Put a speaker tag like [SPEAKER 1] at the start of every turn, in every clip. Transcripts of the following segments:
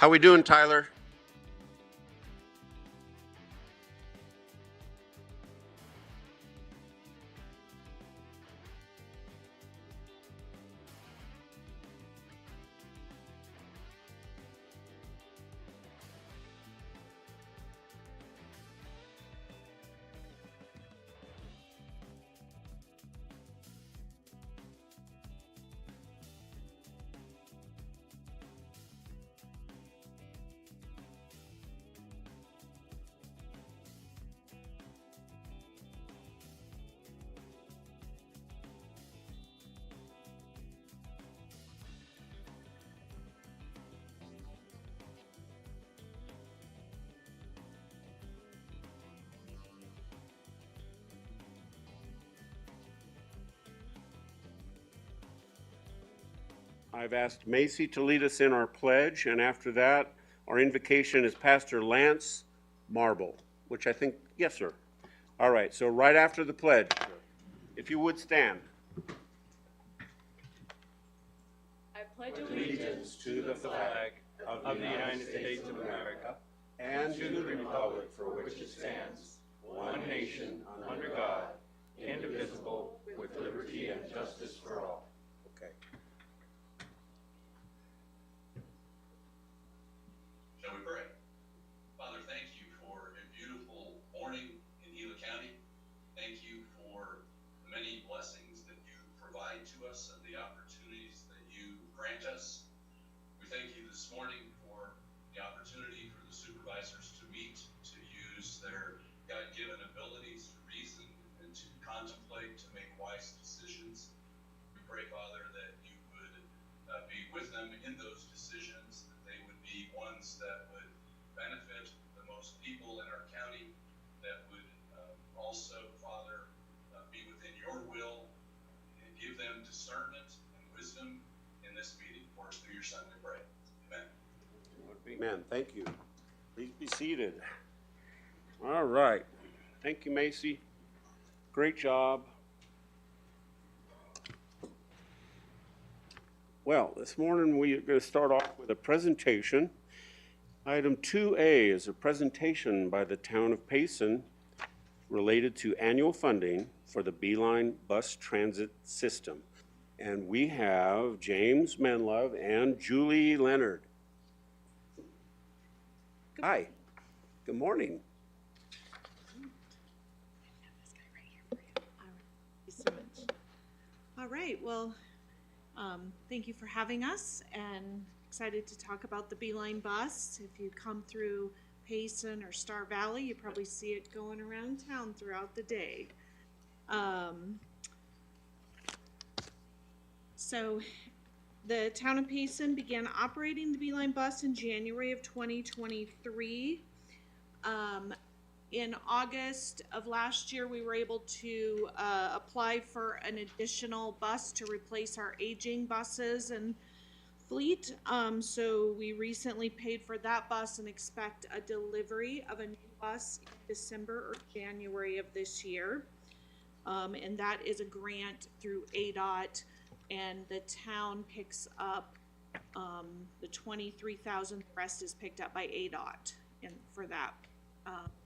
[SPEAKER 1] How we doing, Tyler? I've asked Macy to lead us in our pledge, and after that, our invocation is Pastor Lance Marble, which I think, yes, sir. All right, so right after the pledge, if you would stand.
[SPEAKER 2] I pledge allegiance to the flag of the United States of America and to the republic for which it stands, one nation, under God, indivisible, with liberty and justice for all.
[SPEAKER 1] Okay.
[SPEAKER 3] Shall we pray? Father, thank you for a beautiful morning in Gila County. Thank you for the many blessings that you provide to us and the opportunities that you grant us. We thank you this morning for the opportunity for the supervisors to meet, to use their God-given abilities to reason and to contemplate, to make wise decisions. We pray, Father, that you would be with them in those decisions, that they would be ones that would benefit the most people in our county, that would also, Father, be within your will, and give them discernment and wisdom in this meeting. For us, through your Son, we pray. Amen.
[SPEAKER 1] Amen. Thank you. Please be seated. All right. Thank you, Macy. Great job. Well, this morning we're going to start off with a presentation. Item 2A is a presentation by the town of Payson related to annual funding for the Beeline bus transit system. And we have James Menlove and Julie Leonard. Hi. Good morning.
[SPEAKER 4] All right, well, thank you for having us, and excited to talk about the Beeline bus. If you come through Payson or Star Valley, you probably see it going around town throughout the day. So the town of Payson began operating the Beeline bus in January of 2023. In August of last year, we were able to apply for an additional bus to replace our aging buses and fleet. So we recently paid for that bus and expect a delivery of a new bus in December or January of this year. And that is a grant through ADOT, and the town picks up the $23,000. The rest is picked up by ADOT and for that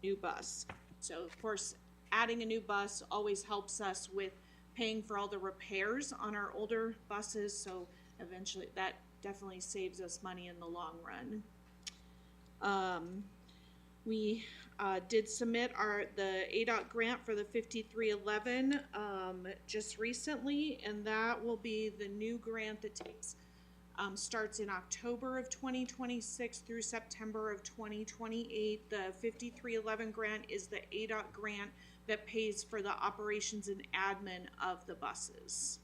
[SPEAKER 4] new bus. So of course, adding a new bus always helps us with paying for all the repairs on our older buses. So eventually that definitely saves us money in the long run. We did submit the ADOT grant for the 5311 just recently, and that will be the new grant that starts in October of 2026 through September of 2028. The 5311 grant is the ADOT grant that pays for the operations and admin of the buses.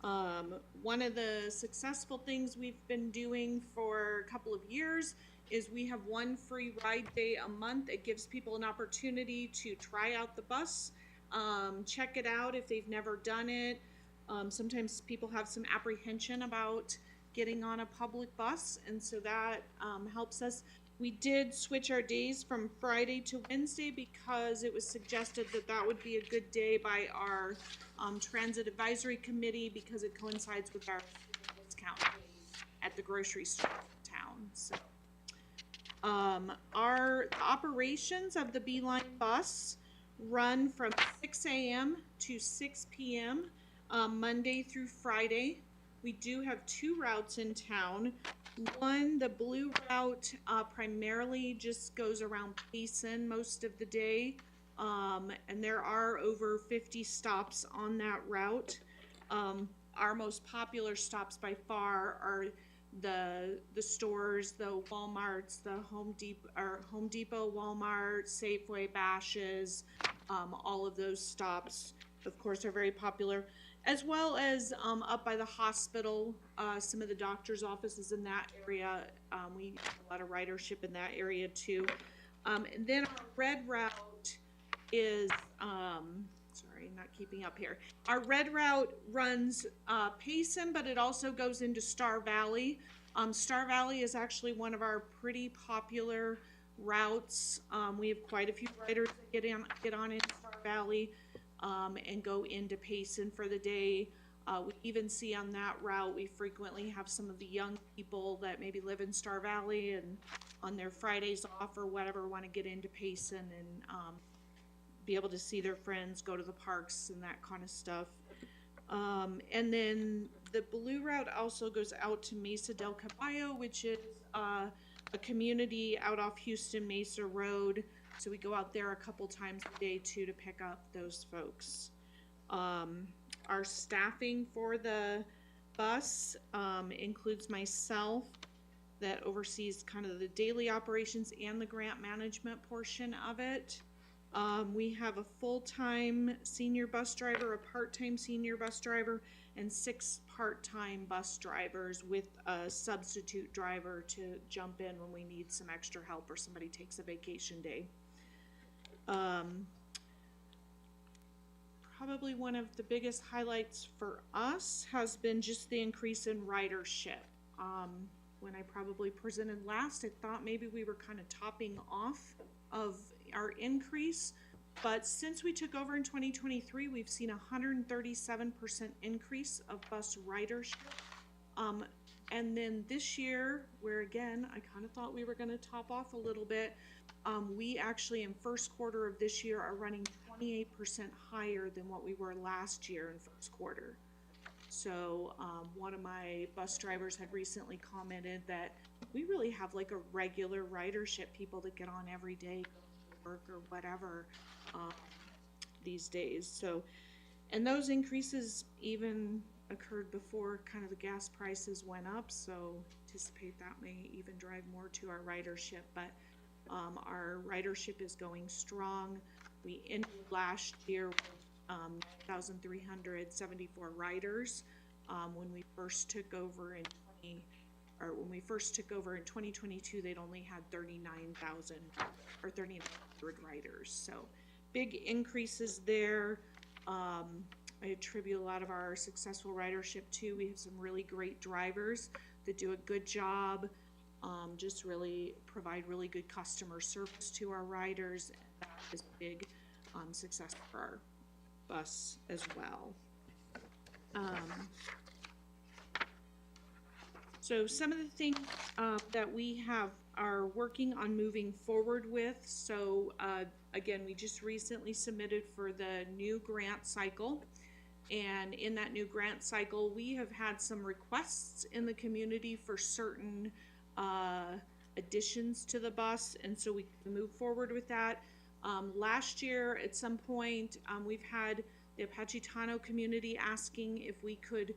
[SPEAKER 4] One of the successful things we've been doing for a couple of years is we have one free ride day a month. It gives people an opportunity to try out the bus, check it out if they've never done it. Sometimes people have some apprehension about getting on a public bus, and so that helps us. We did switch our days from Friday to Wednesday because it was suggested that that would be a good day by our Transit Advisory Committee because it coincides with our discount days. at the grocery store in town. So, our operations of the Beeline bus run from 6 a.m. to 6 p.m. Monday through Friday. We do have 2 routes in town. One, the blue route, primarily just goes around Payson most of the day. And there are over 50 stops on that route. Our most popular stops by far are the stores, the Walmarts, the Home Depot, Walmart, Safeway, Bash's, all of those stops, of course, are very popular, as well as up by the hospital, some of the doctor's offices in that area. We have a lot of ridership in that area too. And then our red route is, sorry, not keeping up here. Our red route runs Payson, but it also goes into Star Valley. Star Valley is actually one of our pretty popular routes. We have quite a few riders that get on in Star Valley and go into Payson for the day. We even see on that route, we frequently have some of the young people that maybe live in Star Valley and on their Fridays off or whatever want to get into Payson and be able to see their friends, go to the parks and that kind of stuff. And then the blue route also goes out to Mesa del Caballo, which is a community out off Houston Mesa Road. So we go out there a couple times a day too to pick up those folks. Our staffing for the bus includes myself, that oversees kind of the daily operations and the grant management portion of it. We have a full-time senior bus driver, a part-time senior bus driver, and 6 part-time bus drivers with a substitute driver to jump in when we need some extra help or somebody takes a vacation day. Probably one of the biggest highlights for us has been just the increase in ridership. When I probably presented last, I thought maybe we were kind of topping off of our increase, but since we took over in 2023, we've seen a 137% increase of bus ridership. And then this year, where again, I kind of thought we were going to top off a little bit, we actually in first quarter of this year are running 28% higher than what we were last year in first quarter. So one of my bus drivers had recently commented that we really have like a regular ridership, people that get on every day, work or whatever these days. So, and those increases even occurred before kind of the gas prices went up, so anticipate that may even drive more to our ridership. But our ridership is going strong. We ended last year with 1,374 riders. When we first took over in 2022, they'd only had 39,000 or 3,900 riders. So big increases there. I attribute a lot of our successful ridership to, we have some really great drivers that do a good job, just really provide really good customer service to our riders. And that is a big success for our bus as well. So some of the things that we are working on moving forward with. So again, we just recently submitted for the new grant cycle. And in that new grant cycle, we have had some requests in the community for certain additions to the bus. And so we can move forward with that. Last year, at some point, we've had the Apachitano community asking if we could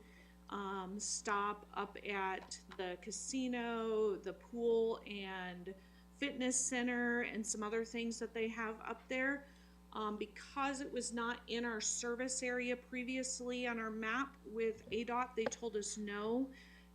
[SPEAKER 4] stop up at the casino, the pool and fitness center, and some other things that they have up there. Because it was not in our service area previously on our map with ADOT, they told us no,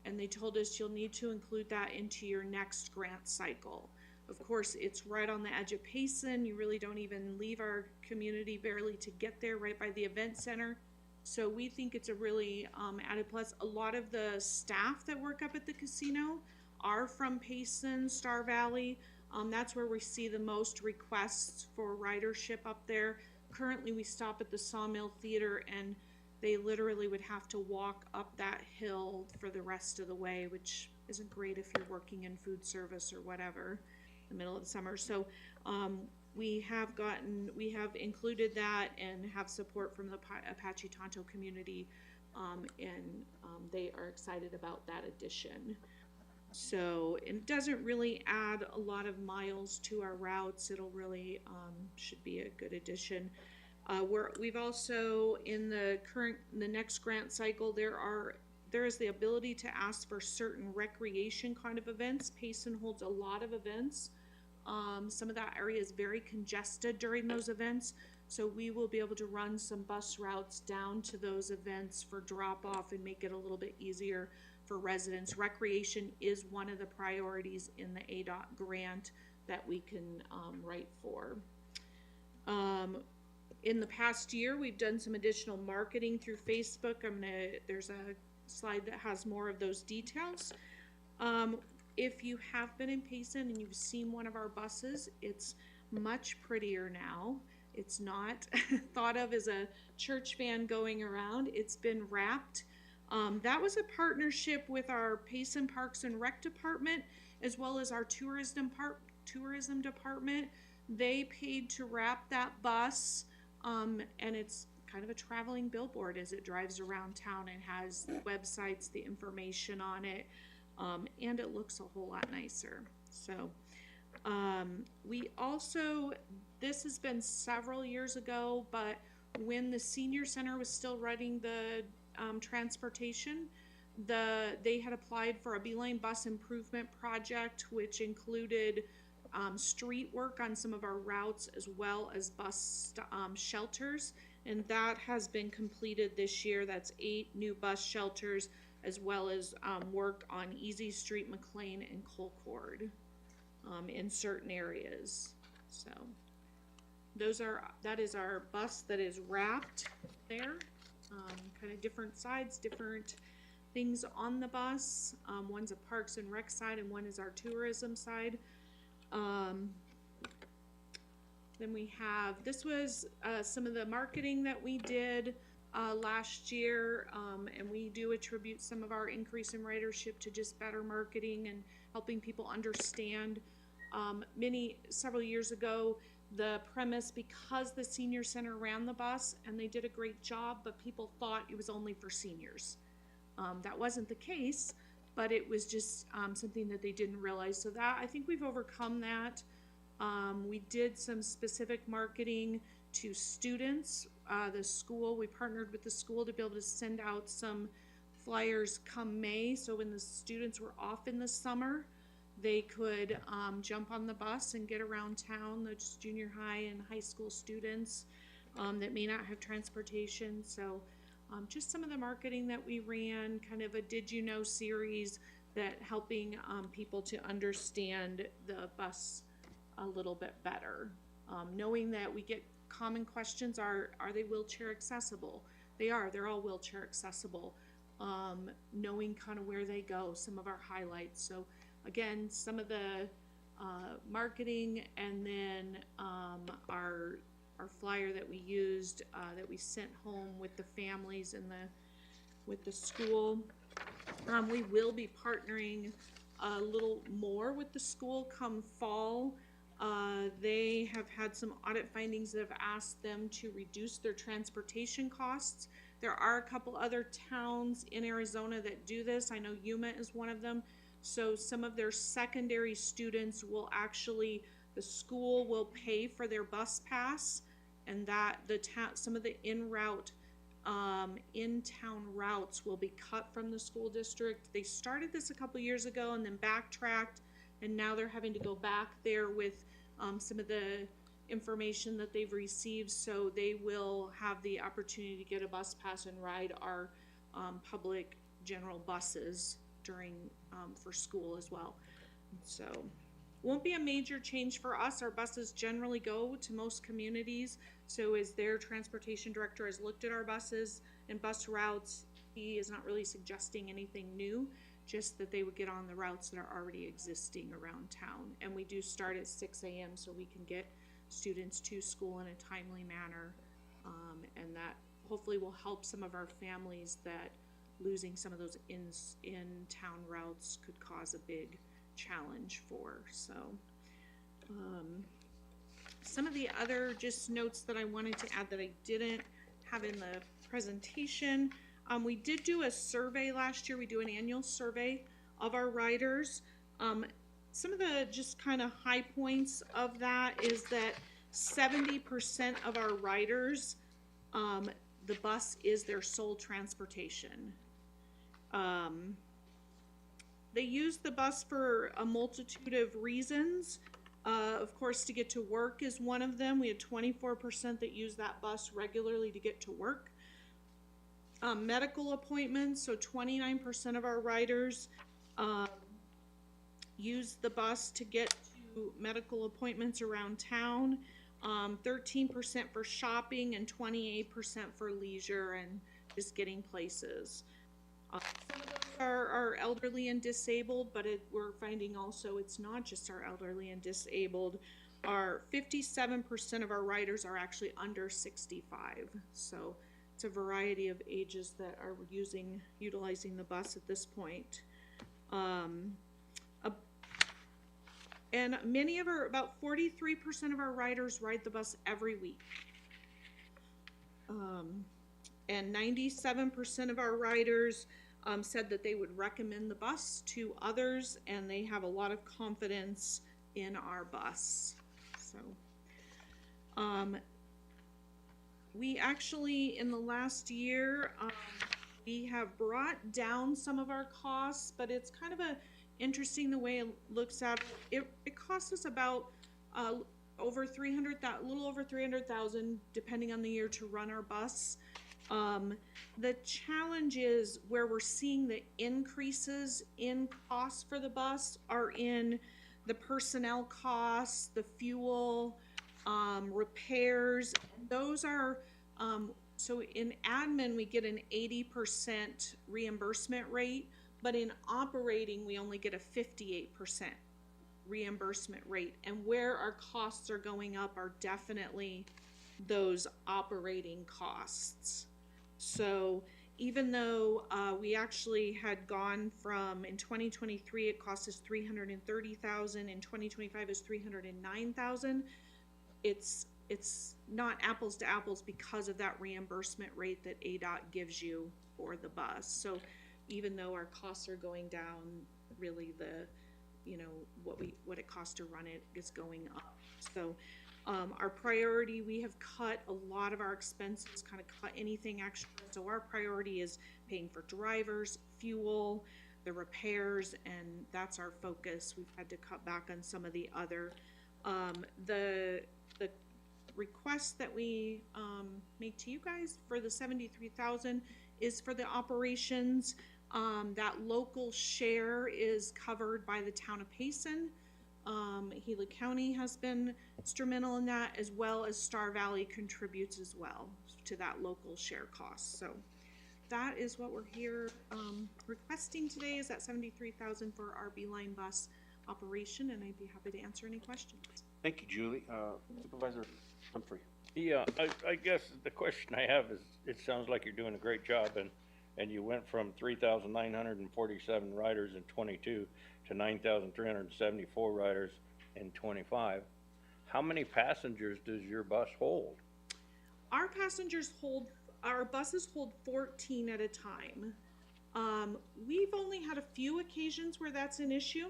[SPEAKER 4] and they told us you'll need to include that into your next grant cycle. Of course, it's right on the edge of Payson. You really don't even leave our community barely to get there, right by the event center. So we think it's a really added plus. A lot of the staff that work up at the casino are from Payson, Star Valley. That's where we see the most requests for ridership up there. Currently, we stop at the Sawmill Theater, and they literally would have to walk up that hill for the rest of the way, which isn't great if you're working in food service or whatever in the middle of the summer. So we have included that and have support from the Apache Tonto community, and they are excited about that addition. So it doesn't really add a lot of miles to our routes. It'll really should be a good addition. We've also in the next grant cycle there is the ability to ask for certain recreation kind of events. Payson holds a lot of events. Some of that area is very congested during those events, so we will be able to run some bus routes down to those events for drop off and make it a little bit easier for residents. Recreation is one of the priorities in the ADOT grant that we can write for. In the past year, we've done some additional marketing through Facebook. There's a slide that has more of those details. If you have been in Payson and you've seen one of our buses, it's much prettier now. It's not thought of as a church van going around. It's been wrapped. That was a partnership with our Payson Parks and Rec department, as well as our tourism department. They paid to wrap that bus, and it's kind of a traveling billboard as it drives around town and has websites, the information on it, and it looks a whole lot nicer. So we also, this has been several years ago, but when the senior center was still running the transportation, they had applied for a Beeline bus improvement project, which included street work on some of our routes as well as bus shelters, and that has been completed this year. That's 8 new bus shelters, as well as work on Easy Street, McLean, and Colcord in certain areas. So that is our bus that is wrapped there. Kind of different sides, different things on the bus. One's a Parks and Rec side and one is our tourism side. Then we have, this was some of the marketing that we did last year, and we do attribute some of our increase in ridership to just better marketing and helping people understand. Several years ago, the premise, because the senior center ran the bus and they did a great job, but people thought it was only for seniors. That wasn't the case, but it was just something that they didn't realize. So that, I think we've overcome that. We did some specific marketing to students. The school, we partnered with the school to be able to send out some flyers come May. So when the students were off in the summer, they could jump on the bus and get around town, those junior high and high school students that may not have transportation. So just some of the marketing that we ran, kind of a Did You Know series that helping people to understand the bus a little bit better. Knowing that we get common questions, are they wheelchair accessible? They are, they're all wheelchair accessible. Knowing kind of where they go, some of our highlights. So again, some of the marketing, and then our flyer that we used, that we sent home with the families and with the school. We will be partnering a little more with the school come fall. They have had some audit findings that have asked them to reduce their transportation costs. There are a couple other towns in Arizona that do this. I know Yuma is one of them. So some of their secondary students will actually, the school will pay for their bus pass, and that some of the in-town routes will be cut from the school district. They started this a couple years ago and then backtracked, and now they're having to go back there with some of the information that they've received. So they will have the opportunity to get a bus pass and ride our public general buses during for school as well. So won't be a major change for us. Our buses generally go to most communities. So as their transportation director has looked at our buses and bus routes, he is not really suggesting anything new, just that they would get on the routes that are already existing around town. And we do start at 6 a.m. so we can get students to school in a timely manner. And that hopefully will help some of our families that losing some of those in-town routes could cause a big challenge for, so. Some of the other just notes that I wanted to add that I didn't have in the presentation, we did do a survey last year. We do an annual survey of our riders. Some of the just kind of high points of that is that 70% of our riders, the bus is their sole transportation. They use the bus for a multitude of reasons. Of course, to get to work is one of them. We had 24% that use that bus regularly to get to work. Medical appointments, so 29% of our riders use the bus to get to medical appointments around town. 13% for shopping and 28% for leisure and just getting places. Some of those are elderly and disabled, but we're finding also it's not just our elderly and disabled. Our 57% of our riders are actually under 65. So it's a variety of ages that are utilizing the bus at this point. And about 43% of our riders ride the bus every week. And 97% of our riders said that they would recommend the bus to others, and they have a lot of confidence in our bus. So, we actually, in the last year, we have brought down some of our costs, but it's kind of interesting the way it looks at it. It costs us about a little over $300,000, depending on the year, to run our bus. The challenge is where we're seeing the increases in costs for the bus are in the personnel costs, the fuel, repairs. Those are, so in admin, we get an 80% reimbursement rate, but in operating, we only get a 58% reimbursement rate. And where our costs are going up are definitely those operating costs. So even though we actually had gone from, in 2023, it cost us $330,000, in 2025 is $309,000, it's not apples to apples because of that reimbursement rate that ADOT gives you for the bus. So even though our costs are going down, really what it costs to run it is going up. So our priority, we have cut a lot of our expenses, kind of cut anything extra. So our priority is paying for drivers, fuel, the repairs, and that's our focus. We've had to cut back on some of the other. The request that we made to you guys for the $73,000 is for the operations. That local share is covered by the town of Payson. Gila County has been instrumental in that, as well as Star Valley contributes as well to that local share cost. So that is what we're here requesting today, is that $73,000 for our Beeline bus operation, and I'd be happy to answer any questions.
[SPEAKER 1] Thank you, Julie. Supervisor Humphrey.
[SPEAKER 2] Yeah, I guess the question I have is, it sounds like you're doing a great job, and you went from 3,947 riders in 22 to 9,374 riders in 25. How many passengers does your bus hold?
[SPEAKER 4] Our buses hold 14 at a time. We've only had a few occasions where that's an issue.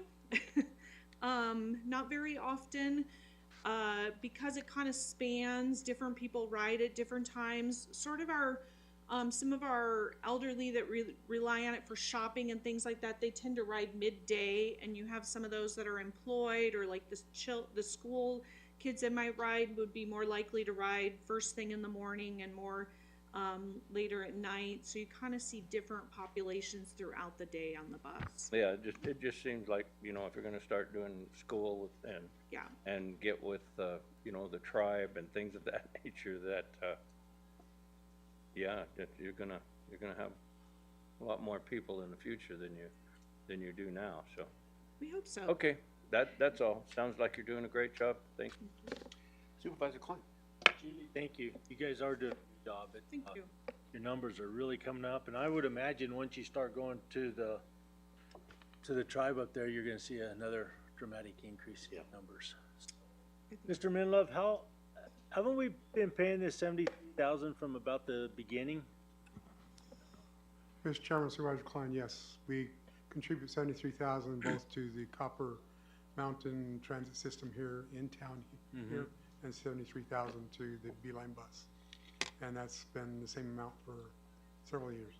[SPEAKER 4] Not very often, because it kind of spans, different people ride at different times. Sort of some of our elderly that rely on it for shopping and things like that, they tend to ride midday, and you have some of those that are employed, or like the school kids that might ride would be more likely to ride first thing in the morning and more later at night. So you kind of see different populations throughout the day on the bus.
[SPEAKER 2] Yeah, it just seems like, if you're gonna start doing school and get with, the tribe and things of that nature, that, that you're gonna have a lot more people in the future than you do now, so.
[SPEAKER 4] We hope so.
[SPEAKER 2] Okay, that's all. Sounds like you're doing a great job. Thank you.
[SPEAKER 1] Supervisor Klein.
[SPEAKER 5] Julie, thank you. You guys are doing a good job.
[SPEAKER 4] Thank you.
[SPEAKER 5] your numbers are really coming up, and I would imagine once you start going to the tribe up there, you're gonna see another dramatic increase in numbers. Mr. Minlove, haven't we been paying this 70,000 from about the beginning?
[SPEAKER 6] Mr. Chairman, Supervisor Klein, yes, we contribute 73,000 both to the Copper Mountain Transit System here in town here, and 73,000 to the Beeline bus. And that's been the same amount for several years.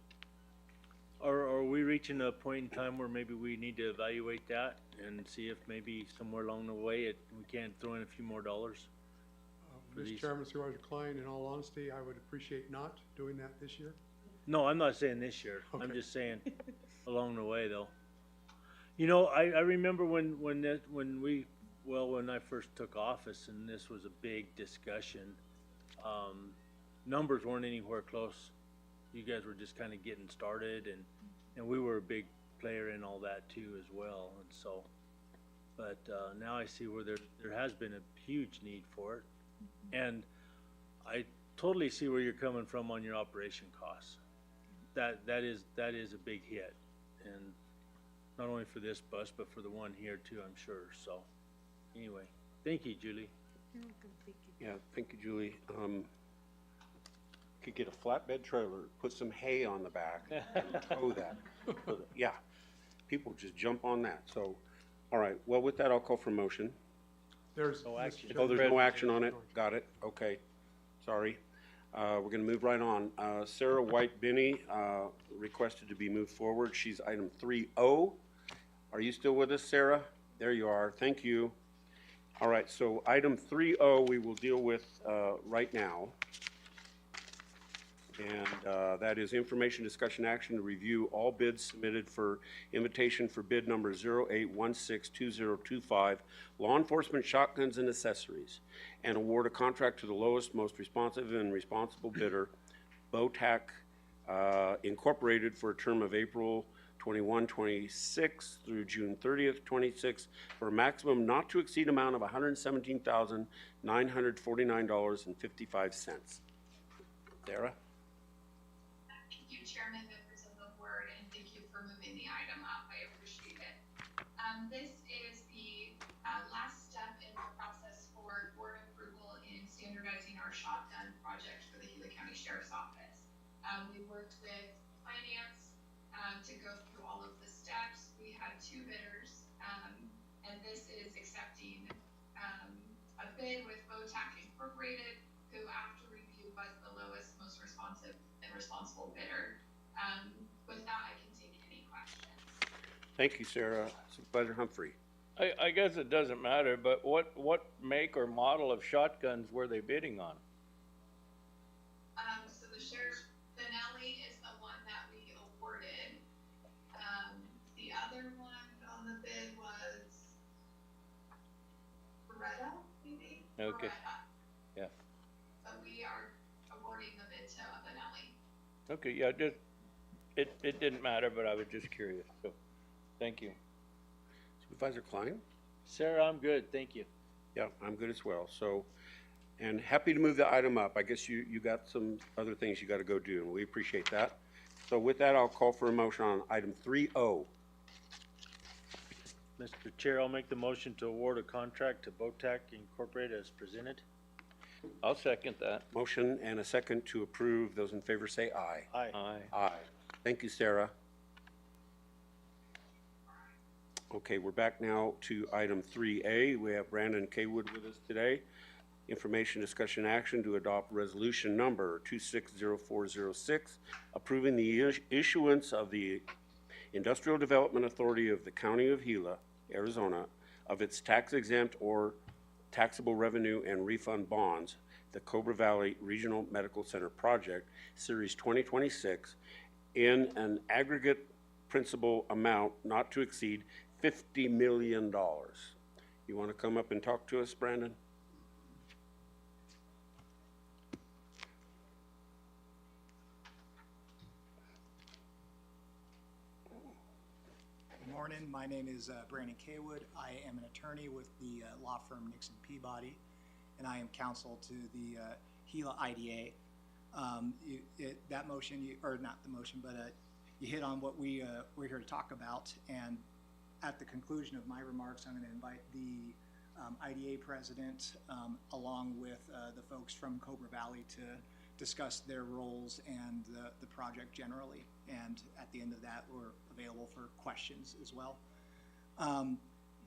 [SPEAKER 5] Are we reaching a point in time where maybe we need to evaluate that and see if maybe somewhere along the way we can throw in a few more dollars?
[SPEAKER 6] Mr. Chairman, Supervisor Klein, in all honesty, I would appreciate not doing that this year.
[SPEAKER 5] No, I'm not saying this year. I'm
[SPEAKER 6] Okay.
[SPEAKER 5] just saying along the way, though. You know, I remember when I first took office and this was a big discussion, numbers weren't anywhere close. You guys were just kind of getting started, and we were a big player in all that too as well. And so, but now I see where there has been a huge need for it, and I totally see where you're coming from on your operation costs. That is a big hit, and not only for this bus but for the one here too, I'm sure. So, anyway, thank you, Julie.
[SPEAKER 4] You're welcome, thank you.
[SPEAKER 1] Yeah, thank you, Julie. Could get a flatbed trailer, put some hay on the back, and tow that. Yeah, people just jump on that. So, all right, well, with that, I'll call for motion.
[SPEAKER 6] There's
[SPEAKER 5] No action.
[SPEAKER 1] Oh, there's no action on it? Got it, okay, sorry. We're gonna move right on. Sarah White-Binney, requested to be moved forward. She's item 3O. Are you still with us, Sarah? There you are, thank you. All right, so item 3O we will deal with right now. And that is information, discussion, action to review all bids submitted for invitation for bid number 08162025, law enforcement shotguns and accessories, and award a contract to the lowest, most responsive and responsible bidder, BOTAC Incorporated, for a term of April 21, 26 through June 30th, 26, for a maximum not to exceed amount of $117,949.55. Sarah?
[SPEAKER 7] Thank you, Chairman, members of the board, and thank you for moving the item up. I appreciate it. This is the last step in the process for board approval in standardizing our shotgun project for the Gila County Sheriff's Office. We worked with finance to go through all of the steps. We had 2 bidders, and this is accepting a bid with BOTAC Incorporated, who after review was the lowest, most responsive and responsible bidder. With that, I can take any questions.
[SPEAKER 1] Thank you, Sarah. Supervisor Humphrey.
[SPEAKER 2] I guess it doesn't matter, but what make or model of shotguns were they bidding on?
[SPEAKER 7] So the sheriff, Benelli is the one that we awarded. The other one on the bid was Beretta, maybe?
[SPEAKER 2] Okay.
[SPEAKER 7] Beretta.
[SPEAKER 2] Yeah.
[SPEAKER 7] But we are awarding the bid to Benelli.
[SPEAKER 2] Okay, yeah, just, it didn't matter, but I was just curious, so, thank you.
[SPEAKER 1] Supervisor Klein?
[SPEAKER 5] Sarah, I'm good, thank you.
[SPEAKER 1] Yeah, I'm good as well. So, and happy to move the item up. I guess you got some other things you got to go do, and we appreciate that. So with that, I'll call for a motion on item 3O.
[SPEAKER 5] Mr. Chair, I'll make the motion to award a contract to BOTAC Incorporated as presented.
[SPEAKER 2] I'll second that.
[SPEAKER 1] Motion and a second to approve. Those in favor say aye.
[SPEAKER 5] Aye.
[SPEAKER 2] Aye.
[SPEAKER 1] Aye. Thank you, Sarah. Okay, we're back now to item 3A. We have Brandon Kaywood with us today. Information, discussion, action to adopt resolution number 260406, approving the issuance of the Industrial Development Authority of the County of Gila, Arizona, of its tax-exempt or taxable revenue and refund bonds, the Cobra Valley Regional Medical Center Project, Series 2026, in an aggregate principal amount not to exceed $50 million. You want to come up and talk to us, Brandon?
[SPEAKER 8] Good morning. My name is Brandon Kaywood. I am an attorney with the law firm Nixon Peabody, and I am counsel to the Gila IDA. That motion, or not the motion, but you hit on what we're here to talk about. And at the conclusion of my remarks, I'm going to invite the IDA president, along with the folks from Cobra Valley, to discuss their roles and the project generally. And at the end of that, we're available for questions as well.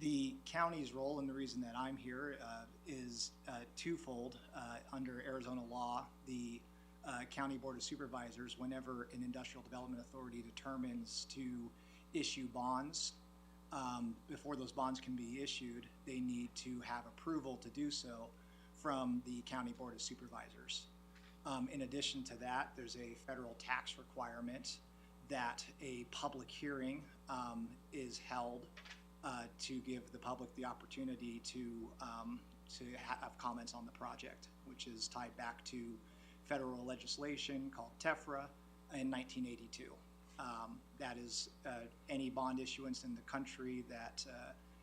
[SPEAKER 8] The county's role, and the reason that I'm here, is twofold. Under Arizona law, the County Board of Supervisors, whenever an industrial development authority determines to issue bonds, before those bonds can be issued, they need to have approval to do so from the County Board of Supervisors. In addition to that, there's a federal tax requirement that a public hearing is held to give the public the opportunity to have comments on the project, which is tied back to federal legislation called TEFRA in 1982. That is any bond issuance in the country that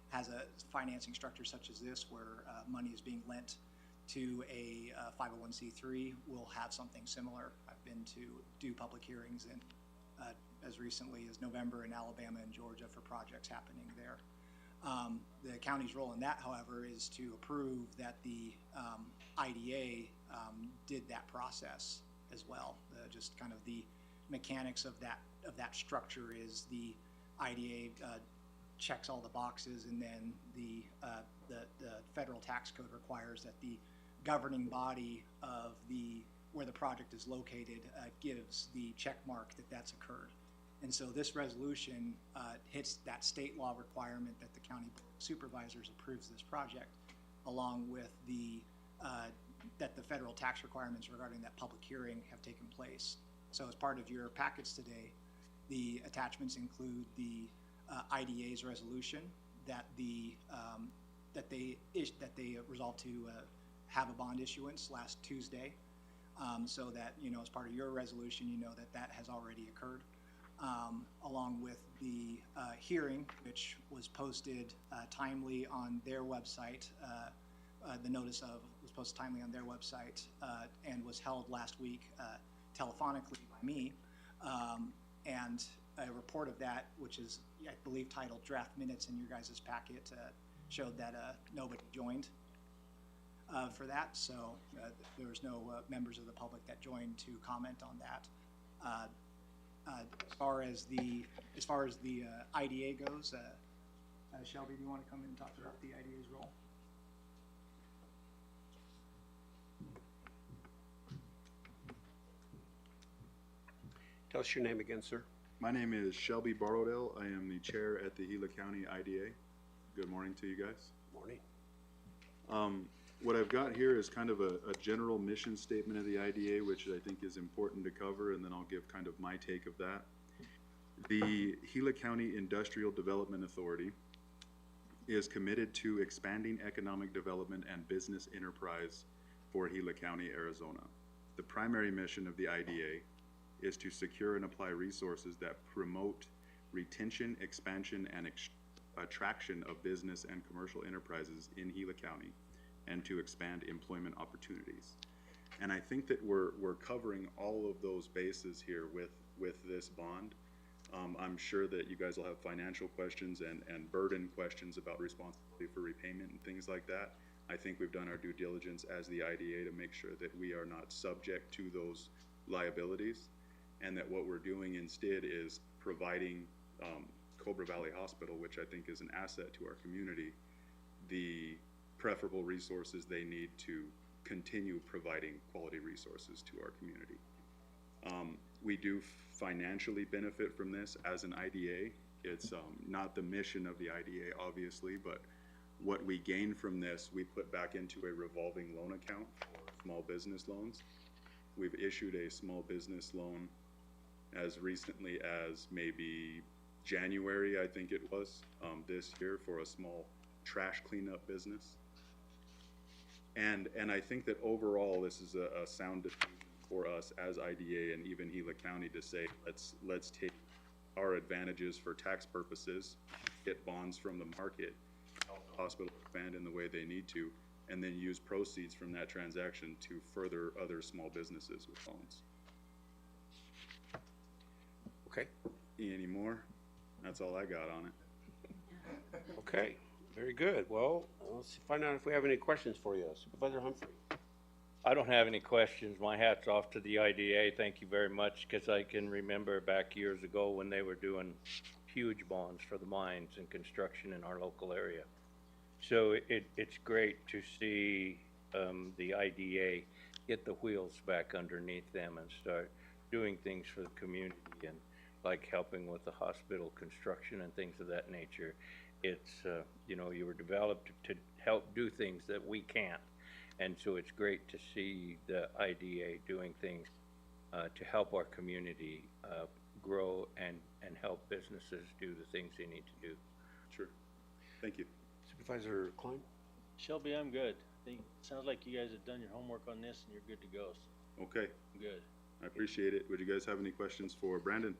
[SPEAKER 8] has a financing structure such as this, where money is being lent to a 501c3, will have something similar. I've been to do public hearings in as recently as November in Alabama and Georgia for projects happening there. The county's role in that, however, is to approve that the IDA did that process as well. Just kind of the mechanics of that structure is the IDA checks all the boxes, and then the federal tax code requires that the governing body of where the project is located gives the check mark that that's occurred. And so this resolution hits that state law requirement that the County Board of Supervisors approves this project, along with that the federal tax requirements regarding that public hearing have taken place. So as part of your packets today, the attachments include the IDA's resolution that they resolved to have a bond issuance last Tuesday, so that, as part of your resolution, that has already occurred. Along with the hearing, which was posted timely on their website. The notice was posted timely on their website and was held last week telephonically by me. And a report of that, which is, I believe, titled Draft Minutes in your guys' packet, showed that nobody joined for that. So there was no members of the public that joined to comment on that. As far as the IDA goes, Shelby, do you want to come in and talk about the IDA's role?
[SPEAKER 1] Tell us your name again, sir.
[SPEAKER 9] My name is Shelby Barrodell. I am the chair at the Gila County IDA. Good morning to you guys.
[SPEAKER 1] Morning.
[SPEAKER 9] What I've got here is kind of a general mission statement of the IDA, which I think is important to cover, and then I'll give kind of my take of that. The Gila County Industrial Development Authority is committed to expanding economic development and business enterprise for Gila County, Arizona. The primary mission of the IDA is to secure and apply resources that promote retention, expansion, and attraction of business and commercial enterprises in Gila County, and to expand employment opportunities. And I think that we're covering all of those bases here with this bond. I'm sure that you guys will have financial questions and burden questions about responsibility for repayment and things like that. I think we've done our due diligence as the IDA to make sure that we are not subject to those liabilities, and that what we're doing instead is providing Cobra Valley Hospital, which I think is an asset to our community, the preferable resources they need to continue providing quality resources to our community. We do financially benefit from this as an IDA. It's not the mission of the IDA, obviously, but what we gain from this, we put back into a revolving loan account for small business loans. We've issued a small business loan as recently as maybe January, I think it was, this year, for a small trash cleanup business. And I think that overall this is a sound decision for us as IDA and even Gila County to say, let's take our advantages for tax purposes, get bonds from the market, help the hospital expand in the way they need to, and then use proceeds from that transaction to further other small businesses with loans.
[SPEAKER 1] Okay,
[SPEAKER 9] Any more? That's all I got on it.
[SPEAKER 1] okay, very good. Well, let's find out if we have any questions for you. Supervisor Humphrey?
[SPEAKER 2] I don't have any questions. My hat's off to the IDA. Thank you very much, because I can remember back years ago when they were doing huge bonds for the mines and construction in our local area. So it's great to see the IDA get the wheels back underneath them and start doing things for the community, and like helping with the hospital construction and things of that nature. It's, you know, you were developed to help do things that we can't. And so it's great to see the IDA doing things to help our community grow and help businesses do the things they need to do.
[SPEAKER 9] Sure. Thank you.
[SPEAKER 1] Supervisor Klein?
[SPEAKER 5] Shelby, I'm good. Sounds like you guys have done your homework on this and you're good to go, so
[SPEAKER 9] Okay,
[SPEAKER 5] good.
[SPEAKER 9] I appreciate it. Would you guys have any questions for Brandon?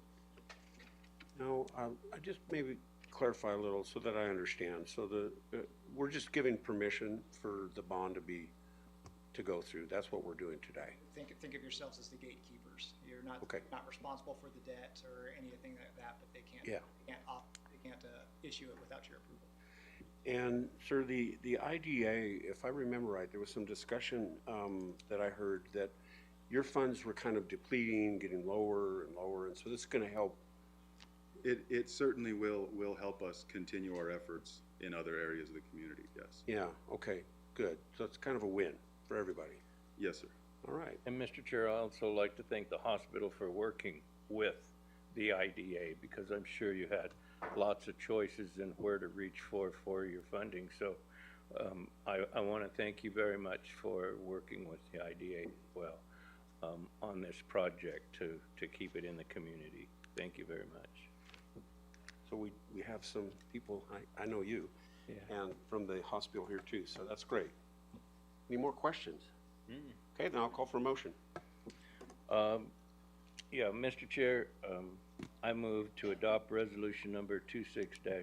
[SPEAKER 1] No, I just maybe clarify a little so that I understand. So we're just giving permission for the bond to go through. That's what we're doing today.
[SPEAKER 8] Think of yourselves as the gatekeepers. You're not,
[SPEAKER 1] Okay.
[SPEAKER 8] not responsible for the debt or anything like that, but they can't,
[SPEAKER 1] Yeah.
[SPEAKER 8] they can't issue it without your approval.
[SPEAKER 1] And sir, the IDA, if I remember right, there was some discussion that I heard that your funds were kind of depleting, getting lower and lower, and so this is going to help.
[SPEAKER 9] It certainly will help us continue our efforts in other areas of the community, yes.
[SPEAKER 1] Yeah, okay, good. So it's kind of a win for everybody.
[SPEAKER 9] Yes, sir.
[SPEAKER 1] All right.
[SPEAKER 2] And Mr. Chair, I also like to thank the hospital for working with the IDA, because I'm sure you had lots of choices in where to reach for your funding. So I want to thank you very much for working with the IDA as well on this project to keep it in the community. Thank you very much.
[SPEAKER 1] So we have some people, I know you, and from the hospital here too, so that's great. Any more questions? Okay, then I'll call for a motion.
[SPEAKER 2] Yeah, Mr. Chair, I move to adopt resolution number 26-04-6.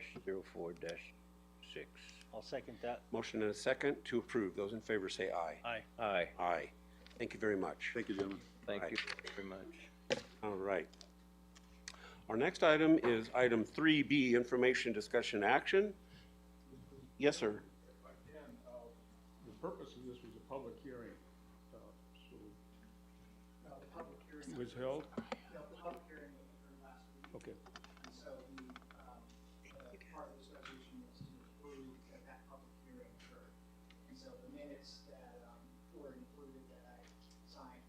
[SPEAKER 5] I'll second that.
[SPEAKER 1] Motion and a second to approve. Those in favor say aye.
[SPEAKER 5] Aye.
[SPEAKER 2] Aye.
[SPEAKER 1] Aye. Thank you very much.
[SPEAKER 9] Thank you, gentlemen.
[SPEAKER 2] Thank
[SPEAKER 1] Right.
[SPEAKER 2] you very much.
[SPEAKER 1] All right. Our next item is item 3B, information, discussion, action. Yes, sir.
[SPEAKER 10] If I can, the purpose of this was a public hearing, so
[SPEAKER 8] The public hearing,
[SPEAKER 10] it was held?
[SPEAKER 8] the public hearing was occurred last week.
[SPEAKER 10] Okay.
[SPEAKER 8] And so part of this resolution was to approve that public hearing occurred. And so the minutes that were included that I signed,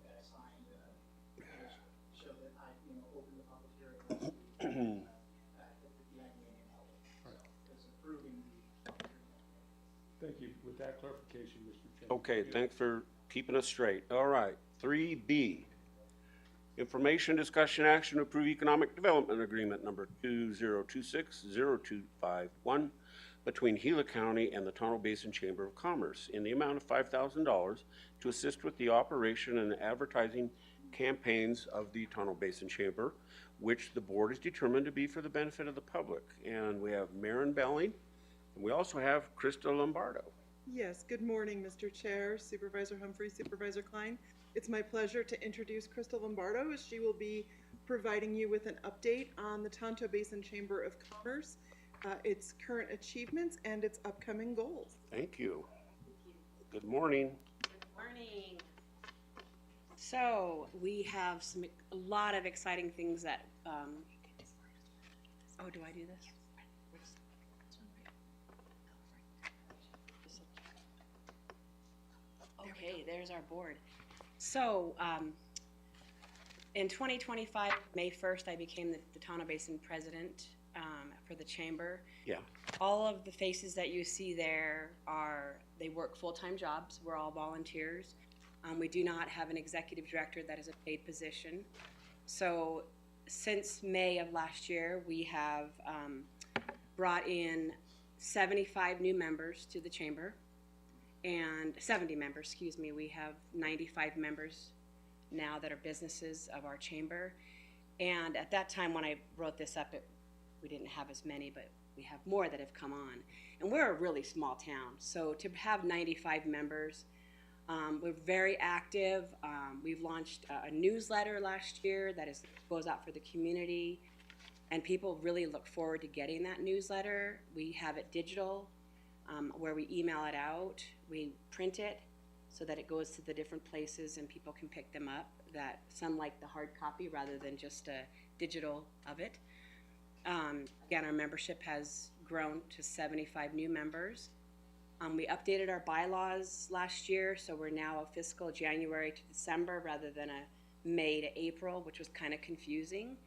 [SPEAKER 8] show that I, opened the public hearing last week at the IDA and held it. So it's approving the public hearing.
[SPEAKER 10] Thank you. With that clarification, Mr. Chairman.
[SPEAKER 1] Okay, thanks for keeping us straight. All right, 3B. Information, discussion, action to approve economic development agreement number 2026-0251 between Gila County and the Tonto Basin Chamber of Commerce in the amount of $5,000 to assist with the operation and advertising campaigns of the Tonto Basin Chamber, which the board is determined to be for the benefit of the public. And we have Maren Belling, and we also have Krista Lombardo.
[SPEAKER 11] Yes, good morning, Mr. Chair, Supervisor Humphrey, Supervisor Klein. It's my pleasure to introduce Krista Lombardo, as she will be providing you with an update on the Tonto Basin Chamber of Commerce, its current achievements, and its upcoming goals.
[SPEAKER 1] Thank you. Good morning.
[SPEAKER 12] Good morning. So we have a lot of exciting things that, oh, do I do this? Okay, there's our board. So, in 2025, May 1st, I became the Tonto Basin president for the chamber.
[SPEAKER 1] Yeah.
[SPEAKER 12] All of the faces that you see there they work full-time jobs. We're all volunteers. We do not have an executive director that is a paid position. So since May of last year, we have brought in 75 new members to the chamber, and 70 members, excuse me. We have 95 members now that are businesses of our chamber. And at that time when I wrote this up, we didn't have as many, but we have more that have come on. And we're a really small town, so to have 95 members, we're very active. We've launched a newsletter last year that goes out for the community, and people really look forward to getting that newsletter. We have it digital, where we email it out. We print it so that it goes to the different places and people can pick them up. That some like the hard copy rather than just a digital of it. Again, our membership has grown to 75 new members. We updated our bylaws last year, so we're now a fiscal January to December rather than a May to April, which was kind of confusing.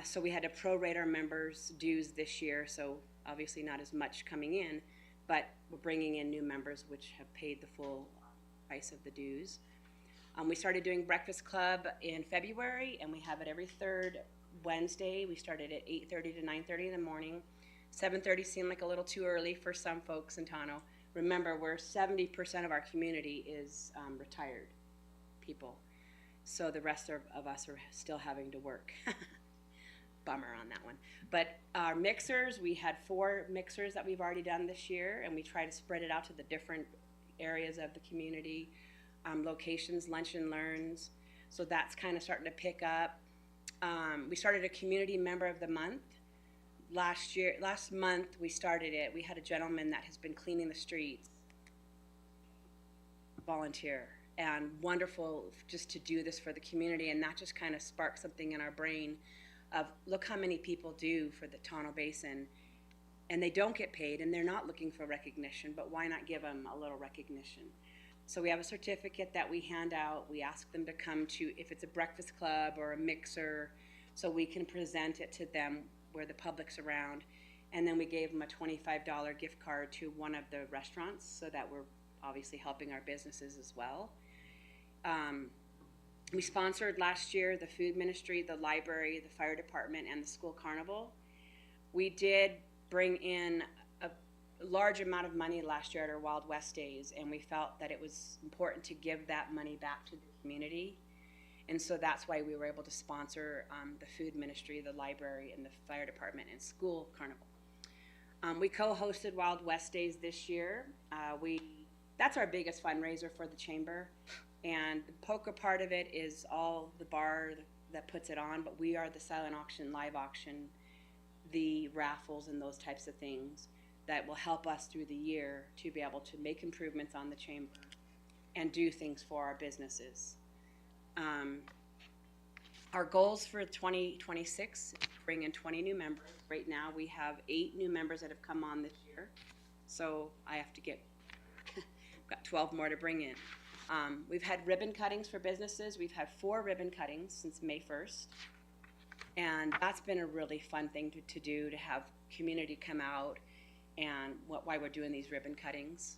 [SPEAKER 12] So we had to prorate our members' dues this year, so obviously not as much coming in, but we're bringing in new members which have paid the full price of the dues. We started doing Breakfast Club in February, and we have it every third Wednesday. We started at 8:30 to 9:30 in the morning. 7:30 seemed like a little too early for some folks in Tano. Remember, we're 70% of our community is retired people, so the rest of us are still having to work. Bummer on that one. But our mixers, we had 4 mixers that we've already done this year, and we try to spread it out to the different areas of the community, locations, lunch and learns. So that's kind of starting to pick up. We started a community member of the month. Last month we started it. We had a gentleman that has been cleaning the streets, volunteer, and wonderful just to do this for the community, and that just kind of sparked something in our brain of look how many people do for the Tano Basin, and they don't get paid, and they're not looking for recognition, but why not give them a little recognition? So we have a certificate that we hand out. We ask them to come to, if it's a breakfast club or a mixer, so we can present it to them where the public's around. And then we gave them a $25 gift card to one of the restaurants, so that we're obviously helping our businesses as well. We sponsored last year the food ministry, the library, the fire department, and the school carnival. We did bring in a large amount of money last year at our Wild West Days, and we felt that it was important to give that money back to the community. And so that's why we were able to sponsor the food ministry, the library, and the fire department and school carnival. We co-hosted Wild West Days this year. That's our biggest fundraiser for the chamber. And the poker part of it is all the bar that puts it on, but we are the silent auction, live auction, the raffles and those types of things that will help us through the year to be able to make improvements on the chamber and do things for our businesses. Our goals for 2026 is to bring in 20 new members. Right now we have 8 new members that have come on this year, so I have to get got 12 more to bring in. We've had ribbon cuttings for businesses. We've had 4 ribbon cuttings since May 1st. And that's been a really fun thing to do, to have community come out and why we're doing these ribbon cuttings.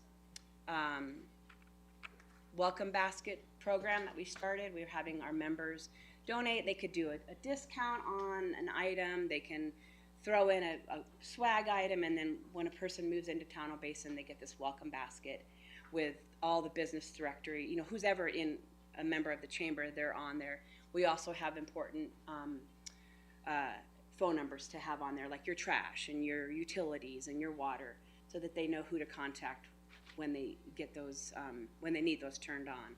[SPEAKER 12] Welcome basket program that we started. We're having our members donate. They could do a discount on an item. They can throw in a swag item, and then when a person moves into Tano Basin, they get this welcome basket with all the business directory, you know, who's ever in a member of the chamber, they're on there. We also have important phone numbers to have on there, like your trash and your utilities and your water, so that they know who to contact when they get those, when they need those turned on.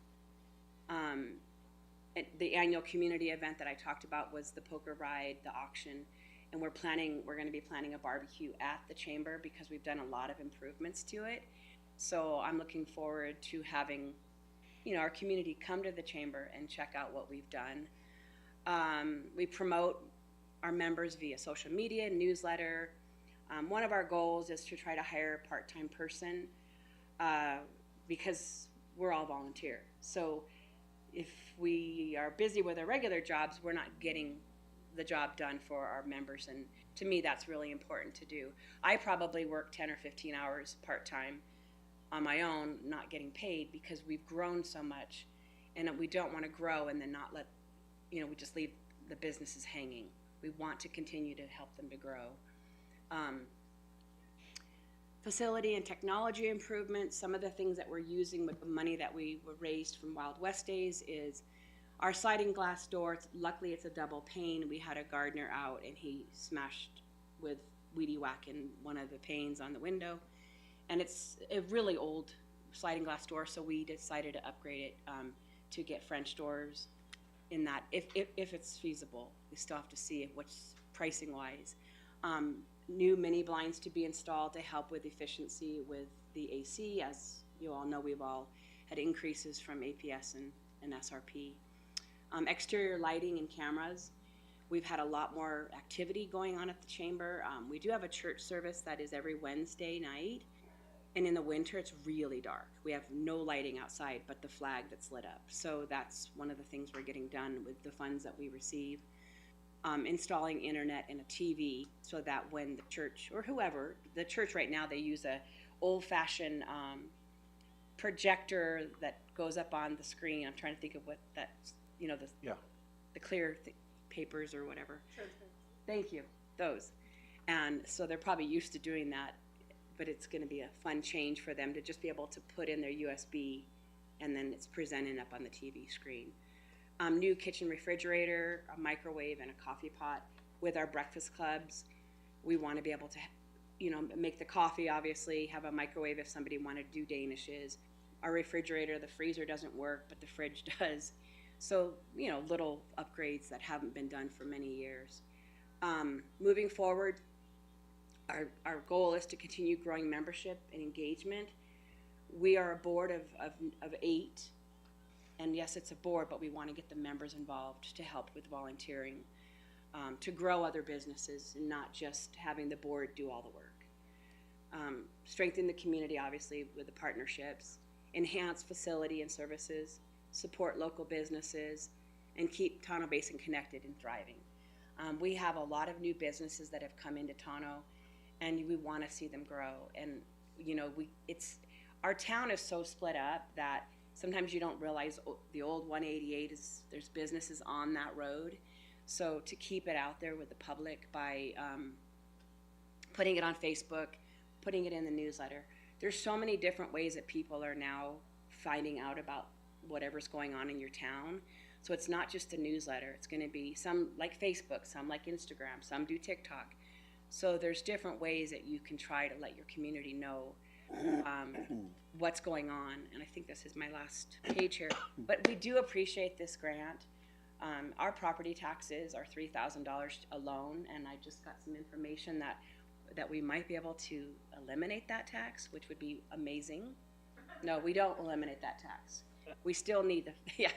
[SPEAKER 12] The annual community event that I talked about was the poker ride, the auction, and we're going to be planning a barbecue at the chamber because we've done a lot of improvements to it. So I'm looking forward to having, you know, our community come to the chamber and check out what we've done. We promote our members via social media, newsletter. One of our goals is to try to hire a part-time person because we're all volunteer. So if we are busy with our regular jobs, we're not getting the job done for our members, and to me that's really important to do. I probably work 10 or 15 hours part-time on my own, not getting paid, because we've grown so much, and we don't want to grow and then not let, you know, we just leave the businesses hanging. We want to continue to help them to grow. Facility and technology improvements. Some of the things that we're using with the money that we raised from Wild West Days is our sliding glass door. Luckily it's a double pane. We had a gardener out and he smashed with weedy whacking one of the panes on the window. And it's a really old sliding glass door, so we decided to upgrade it to get French doors in that, if it's feasible. We still have to see what's pricing wise. New mini blinds to be installed to help with efficiency with the AC. As you all know, we've all had increases from APS and SRP. Exterior lighting and cameras. We've had a lot more activity going on at the chamber. We do have a church service that is every Wednesday night. And in the winter, it's really dark. We have no lighting outside but the flag that's lit up. So that's one of the things we're getting done with the funds that we receive. Installing internet and a TV so that when the church, or whoever, the church right now, they use a old-fashioned projector that goes up on the screen. I'm trying to think of what that's, the clear papers or whatever. Thank you, those. And so they're probably used to doing that, but it's going to be a fun change for them to just be able to put in their USB and then it's presenting up on the TV screen. New kitchen refrigerator, a microwave, and a coffee pot. With our breakfast clubs, we want to be able to, make the coffee, obviously, have a microwave if somebody wanted to do Danishes. Our refrigerator, the freezer doesn't work, but the fridge does. So, little upgrades that haven't been done for many years. Moving forward, our goal is to continue growing membership and engagement. We are a board of 8. And yes, it's a board, but we want to get the members involved to help with volunteering, to grow other businesses and not just having the board do all the work. Strengthen the community, obviously, with the partnerships, enhance facility and services, support local businesses, and keep Tonto Basin connected and thriving. We have a lot of new businesses that have come into Tonto, and we want to see them grow. And, our town is so split up that sometimes you don't realize the old 188 there's businesses on that road. So to keep it out there with the public by putting it on Facebook, putting it in the newsletter. There's so many different ways that people are now finding out about whatever's going on in your town. So it's not just a newsletter. It's going to be some like Facebook, some like Instagram, some do TikTok. So there's different ways that you can try to let your community know what's going on. And I think this is my last page here. But we do appreciate this grant. Our property taxes are $3,000 alone, and I just got some information that we might be able to eliminate that tax, which would be amazing. No, we don't eliminate that tax. We still need the,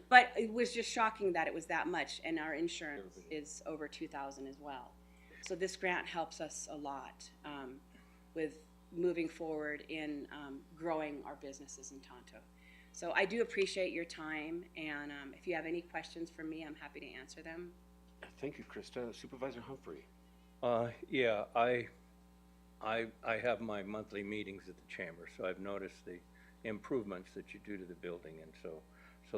[SPEAKER 12] But it was just shocking that it was that much, and our insurance is over $2,000 as well. So this grant helps us a lot with moving forward in growing our businesses in Tonto. So I do appreciate your time, and if you have any questions for me, I'm happy to answer them.
[SPEAKER 1] Thank you, Krista. Supervisor Humphrey.
[SPEAKER 2] Yeah, I have my monthly meetings at the chamber, so I've noticed the improvements that you do to the building, and so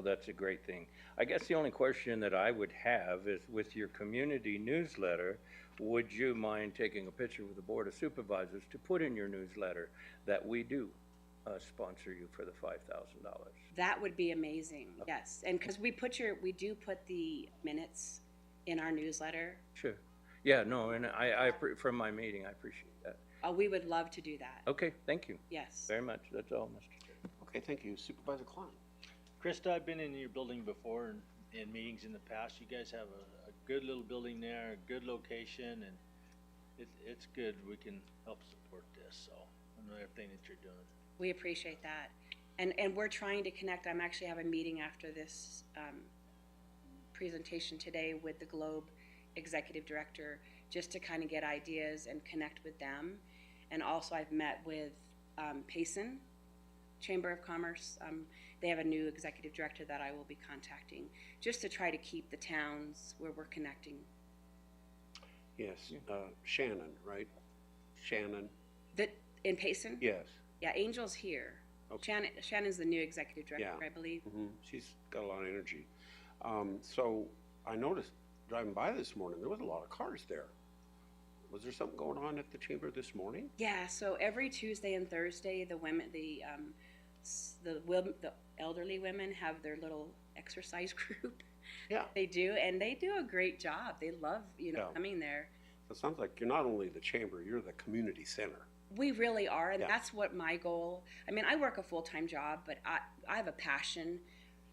[SPEAKER 2] that's a great thing. I guess the only question that I would have is, with your community newsletter, would you mind taking a picture with the Board of Supervisors to put in your newsletter that we do sponsor you for the $5,000?
[SPEAKER 12] That would be amazing, yes. And because we do put the minutes in our newsletter.
[SPEAKER 2] Sure. Yeah, no, and from my meeting, I appreciate that.
[SPEAKER 12] We would love to do that.
[SPEAKER 2] Okay, thank you.
[SPEAKER 12] Yes.
[SPEAKER 2] Very much. That's all, Mr. Chair.
[SPEAKER 1] Okay, thank you. Supervisor Klein.
[SPEAKER 5] Krista, I've been in your building before and in meetings in the past. You guys have a good little building there, a good location, and it's good. We can help support this, so I know everything that you're doing.
[SPEAKER 12] We appreciate that. And we're trying to connect. I'm actually having a meeting after this presentation today with the Globe Executive Director, just to kind of get ideas and connect with them. And also I've met with Payson Chamber of Commerce. They have a new executive director that I will be contacting, just to try to keep the towns where we're connecting.
[SPEAKER 1] Yes, Shannon, right? Shannon.
[SPEAKER 12] In Payson?
[SPEAKER 1] Yes.
[SPEAKER 12] Yeah, Angel's here. Okay. Shannon's the new executive director, I believe.
[SPEAKER 1] Mm-hmm. She's got a lot of energy. So I noticed driving by this morning, there was a lot of cars there. Was there something going on at the chamber this morning?
[SPEAKER 12] Yeah, so every Tuesday and Thursday, the elderly women have their little exercise group.
[SPEAKER 1] Yeah.
[SPEAKER 12] They do, and they do a great job. They love, coming there.
[SPEAKER 1] It sounds like you're not only the chamber, you're the community center.
[SPEAKER 12] We really are, and
[SPEAKER 1] Yeah.
[SPEAKER 12] that's what my goal. I mean, I work a full-time job, but I have a passion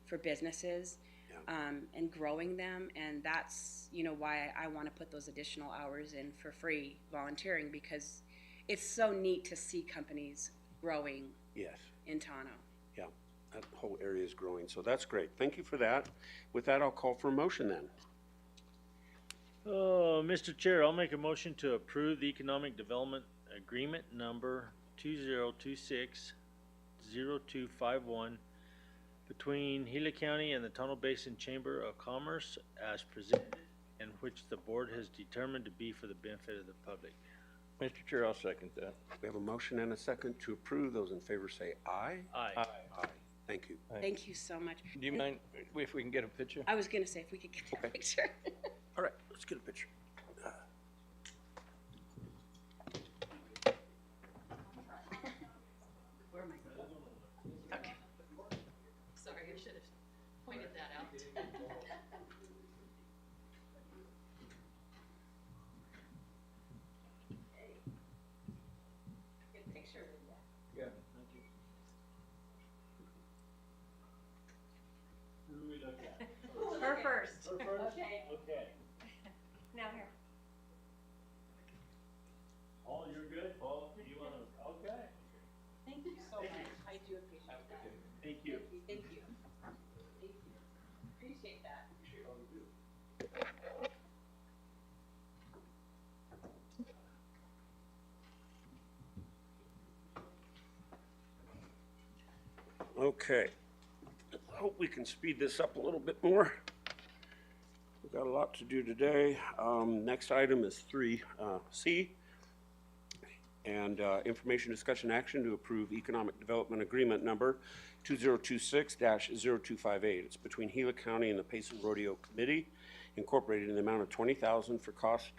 [SPEAKER 12] for businesses, and growing them, and that's why I want to put those additional hours in for free volunteering, because it's so neat to see companies growing
[SPEAKER 1] Yes.
[SPEAKER 12] in Tano.
[SPEAKER 1] Yeah, that whole area is growing, so that's great. Thank you for that. With that, I'll call for a motion then.
[SPEAKER 5] Oh, Mr. Chair, I'll make a motion to approve the Economic Development Agreement number 2026-0251 between Gila County and the Tonto Basin Chamber of Commerce as presented, and which the board has determined to be for the benefit of the public.
[SPEAKER 2] Mr. Chair, I'll second that.
[SPEAKER 1] We have a motion and a second to approve. Those in favor say aye.
[SPEAKER 5] Aye.
[SPEAKER 1] Aye. Thank you.
[SPEAKER 12] Thank you so much.
[SPEAKER 2] Do you mind if we can get a picture?
[SPEAKER 12] I was gonna say if we could get that
[SPEAKER 1] Okay.
[SPEAKER 12] picture.
[SPEAKER 1] All right, let's get a picture.
[SPEAKER 12] Where am I? Okay. Sorry, I should have pointed that out. Good picture.
[SPEAKER 2] Yeah, thank you.
[SPEAKER 5] Who do we look at?
[SPEAKER 12] Her first.
[SPEAKER 5] Her first?
[SPEAKER 12] Okay.
[SPEAKER 5] Okay.
[SPEAKER 12] Now here.
[SPEAKER 5] Paul, you're good? Paul, you wanna, okay.
[SPEAKER 12] Thank you so much. I do appreciate that.
[SPEAKER 5] Thank you.
[SPEAKER 12] Thank you. Thank you. Appreciate that.
[SPEAKER 1] Okay. I hope we can speed this up a little bit more. We've got a lot to do today. Next item is 3C. And information discussion action to approve economic development agreement number 2026-0258. It's between Gila County and the Payson Rodeo Committee, incorporated in the amount of $20,000 for cost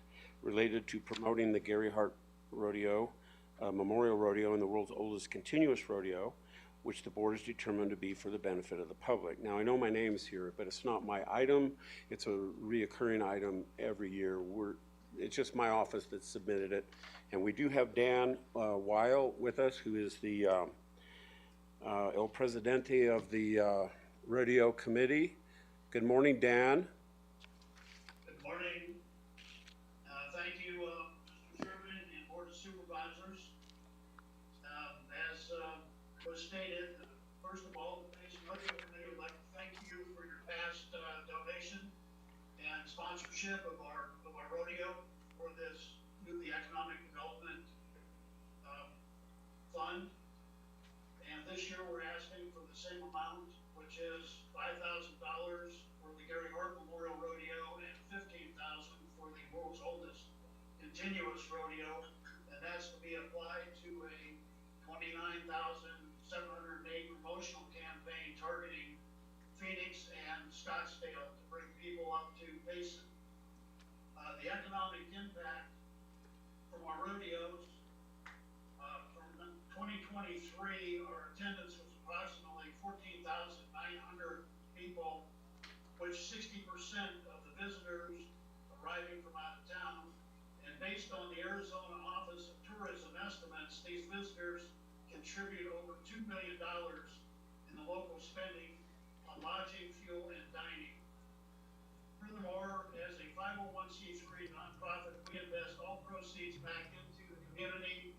[SPEAKER 1] related to promoting the Gary Hart Rodeo, Memorial Rodeo, and the world's oldest continuous rodeo, which the board has determined to be for the benefit of the public. Now, I know my name's here, but it's not my item. It's a reoccurring item every year. It's just my office that submitted it. And we do have Dan Weil with us, who is the El Presidente of the Rodeo Committee. Good morning, Dan.
[SPEAKER 13] Good morning. Thank you, Mr. Chairman and Board of Supervisors. As was stated, first of all, the Payson Rodeo Committee would like to thank you for your past donation and sponsorship of our rodeo for this the economic development fund. And this year we're asking for the same amount, which is $5,000 for the Gary Hart Memorial Rodeo and $15,000 for the world's oldest continuous rodeo, and that's to be applied to a $29,708 promotional campaign targeting Phoenix and Scottsdale to bring people up to Payson. The economic impact from our rodeos, from 2023, our attendance was approximately 14,900 people, which 60% of the visitors arriving from out of town. And based on the Arizona Office of Tourism estimates, these visitors contribute over $2 million in the local spending on lodging, fuel, and dining. Furthermore, as a 501c3 nonprofit, we invest all proceeds back into the community,